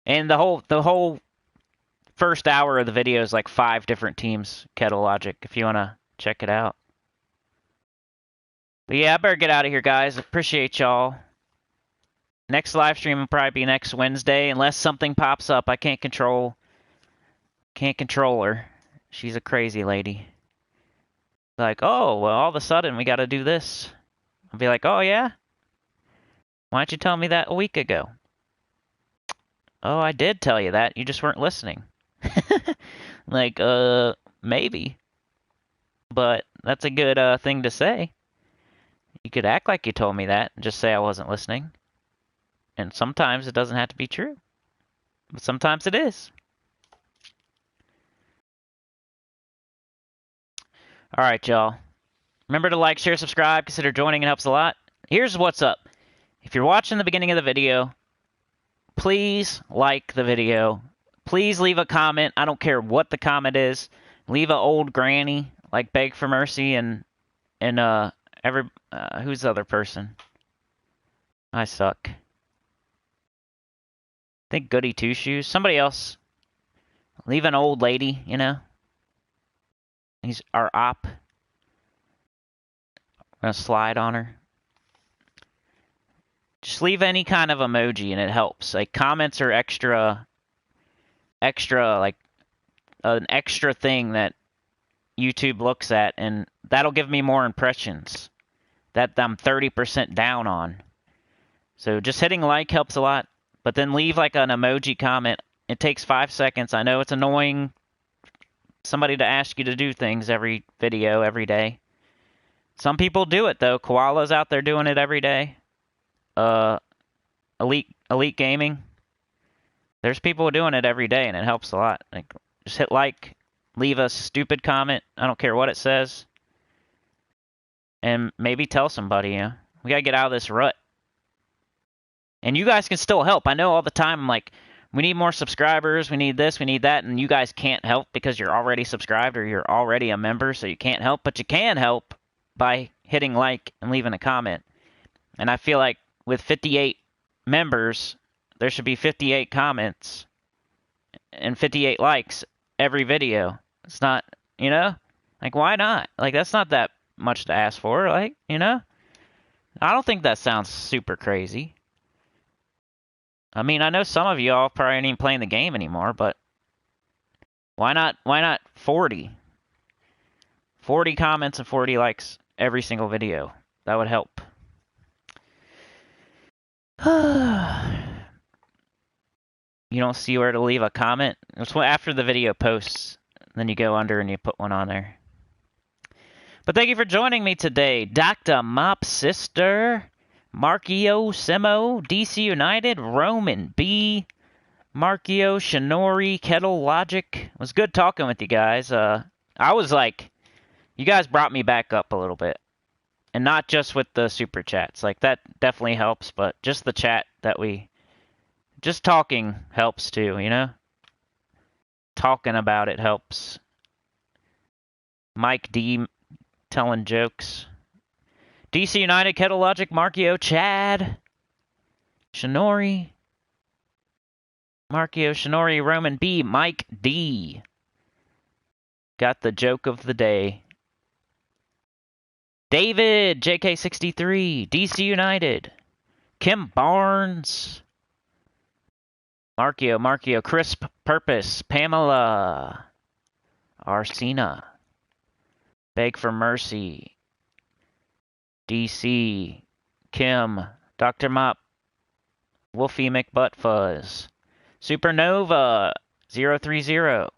And the whole first hour of the video is like 5 different teams, Kettle Logic, if you want to check it out. But yeah, I better get out of here, guys. Appreciate y'all. Next live stream will probably be next Wednesday, unless something pops up I can't control her. She's a crazy lady. Like, oh, well, all of a sudden we got to do this. I'll be like, oh, yeah? Why didn't you tell me that a week ago? Oh, I did tell you that. You just weren't listening. Like, maybe. But that's a good thing to say. You could act like you told me that and just say I wasn't listening. And sometimes it doesn't have to be true. But sometimes it is. All right, y'all. Remember to like, share, subscribe. Consider joining. It helps a lot. Here's what's up. If you're watching the beginning of the video, please like the video. Please leave a comment. I don't care what the comment is. Leave a old granny, like Beg for Mercy and who's the other person? I suck. I think Goody Two Shoes. Somebody else. Leave an old lady, you know. He's our op. I'm gonna slide on her. Just leave any kind of emoji and it helps. Like comments are extra like an extra thing that YouTube looks at, and that'll give me more impressions that I'm 30% down on. So just hitting like helps a lot, but then leave like an emoji comment. It takes 5 seconds. I know it's annoying somebody to ask you to do things every video, every day. Some people do it though. Koala's out there doing it every day. Elite Gaming. There's people doing it every day, and it helps a lot. Like, just hit like, leave a stupid comment. I don't care what it says. And maybe tell somebody, you know. We gotta get out of this rut. And you guys can still help. I know all the time I'm like, we need more subscribers, we need this, we need that, and you guys can't help because you're already subscribed or you're already a member, so you can't help. But you can help by hitting like and leaving a comment. And I feel like with 58 members, there should be 58 comments and 58 likes every video. It's not, you know? Like, why not? Like, that's not that much to ask for, like, you know? I don't think that sounds super crazy. I mean, I know some of y'all probably ain't even playing the game anymore, but why not 40? 40 comments and 40 likes every single video. That would help. You don't see where to leave a comment? It's after the video posts. Then you go under and you put one on there. But thank you for joining me today. Dr. Mop Sister, Markio Simo, DC United, Roman B, Markio, Shinori, Kettle Logic. It was good talking with you guys. I was like, you guys brought me back up a little bit. And not just with the super chats. Like, that definitely helps, but just the chat that just talking helps too, you know? Talking about it helps. Mike D telling jokes. DC United, Kettle Logic, Markio, Chad, Shinori, Markio, Shinori, Roman B, Mike D. Got the joke of the day. David, JK63, DC United, Kim Barnes, Markio, Crisp Purpose, Pamela, Arsena, Beg for Mercy, DC, Kim, Dr. Mop, Wolfie McButtfuzz, Supernova, 030,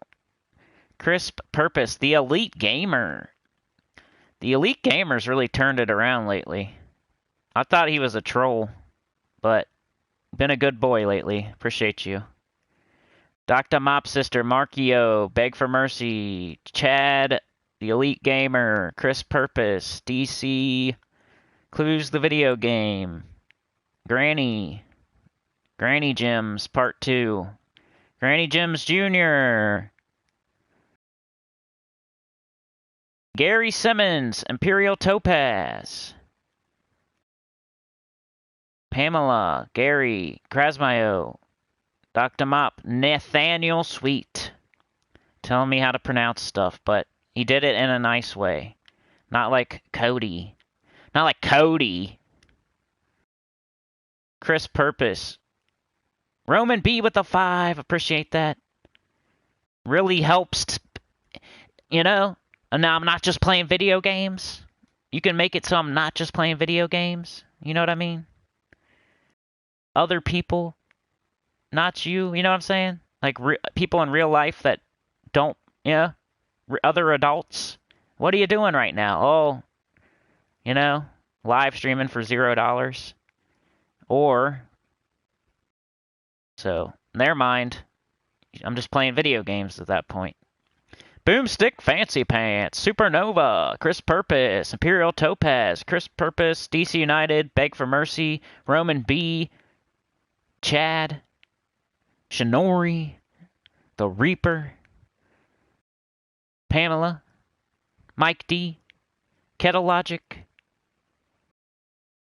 Crisp Purpose, The Elite Gamer. The Elite Gamer's really turned it around lately. I thought he was a troll, but been a good boy lately. Appreciate you. Dr. Mop Sister, Markio, Beg for Mercy, Chad, The Elite Gamer, Chris Purpose, DC, Clues the Video Game, Granny Gems Part 2, Granny Gems Jr., Gary Simmons, Imperial Topaz, Pamela, Gary, Krasmayo, Dr. Mop, Nathaniel Sweet, telling me how to pronounce stuff, but he did it in a nice way. Not like Cody. Not like Cody. Chris Purpose. Roman B with the 5. Appreciate that. Really helps. you know? And now I'm not just playing video games. You can make it so I'm not just playing video games. You know what I mean? Other people, not you. You know what I'm saying? Like people in real life that don't, other adults. What are you doing right now? Oh, live streaming for $0. Or, so, never mind. I'm just playing video games at that point. Boomstick, Fancy Pants, Supernova, Chris Purpose, Imperial Topaz, Chris Purpose, DC United, Beg for Mercy, Roman B, Chad, Shinori, The Reaper, Pamela, Mike D, Kettle Logic.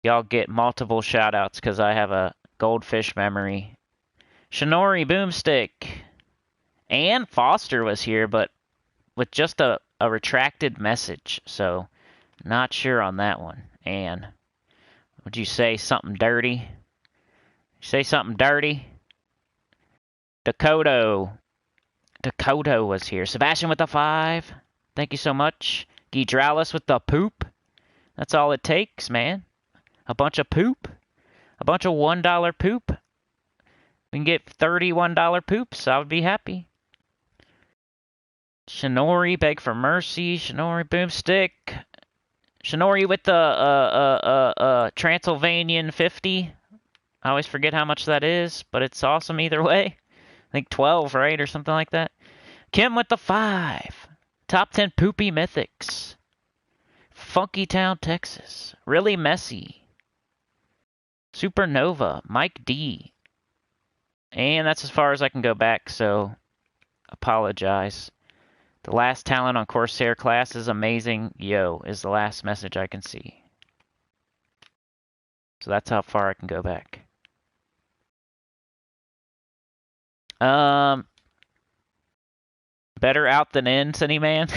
Y'all get multiple shoutouts because I have a goldfish memory. Shinori, Boomstick, and Foster was here, but with just a retracted message, so not sure on that one. And would you say something dirty? Say something dirty? Dakota was here. Sebastian with the 5. Thank you so much. Gidralis with the poop. That's all it takes, man. A bunch of poop. A bunch of $1 poop. We can get $31 poops. I would be happy. Shinori, Beg for Mercy. Shinori, Boomstick. Shinori with the Transylvanian 50. I always forget how much that is, but it's awesome either way. I think 12, right? Or something like that. Kim with the 5. Top 10 poopy mythics. Funky Town, Texas. Really messy. Supernova. Mike D. And that's as far as I can go back, so apologize. The last talent on Corsair class is amazing. Yo, is the last message I can see. So that's how far I can go back. Better out than in, Cinny Man.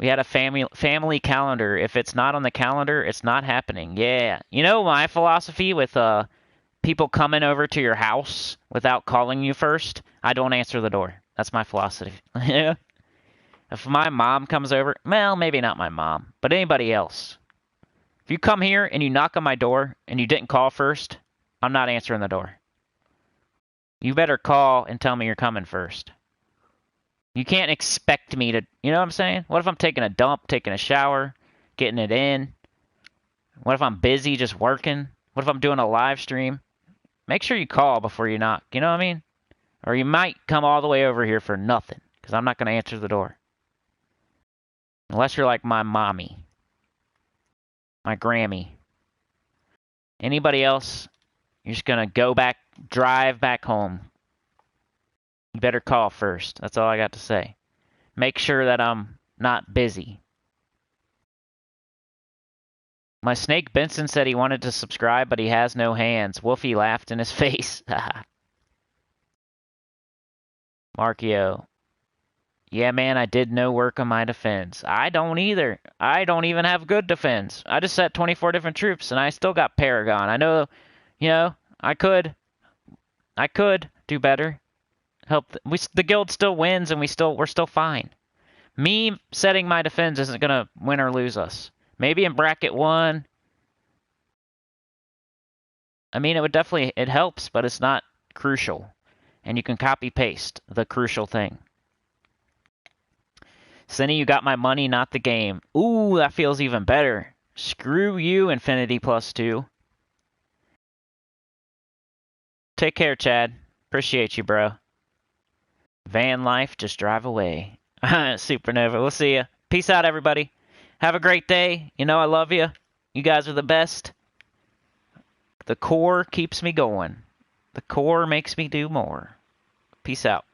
We had a family calendar. If it's not on the calendar, it's not happening. Yeah. You know my philosophy with people coming over to your house without calling you first? I don't answer the door. That's my philosophy. Yeah. If my mom comes over, well, maybe not my mom, but anybody else. If you come here and you knock on my door and you didn't call first, I'm not answering the door. You better call and tell me you're coming first. You can't expect me to, you know what I'm saying? What if I'm taking a dump, taking a shower, getting it in? What if I'm busy just working? What if I'm doing a live stream? Make sure you call before you knock, you know what I mean? Or you might come all the way over here for nothing, because I'm not going to answer the door. Unless you're like my mommy. My Grammy. Anybody else, you're just going to drive back home. You better call first. That's all I got to say. Make sure that I'm not busy. My Snake Benson said he wanted to subscribe, but he has no hands. Wolfie laughed in his face. Markio. Yeah, man, I did no work on my defense. I don't either. I don't even have good defense. I just set 24 different troops, and I still got Paragon. I know, I could do better. The guild still wins, and we're still fine. Me setting my defense isn't gonna win or lose us. Maybe in bracket 1. I mean, it helps, but it's not crucial. And you can copy paste the crucial thing. Cinny, you got my money, not the game. Ooh, that feels even better. Screw you, Infinity +2. Take care, Chad. Appreciate you, bro. Van life, just drive away. Supernova, we'll see ya. Peace out, everybody. Have a great day. You know I love you. You guys are the best. The core keeps me going. The core makes me do more. Peace out.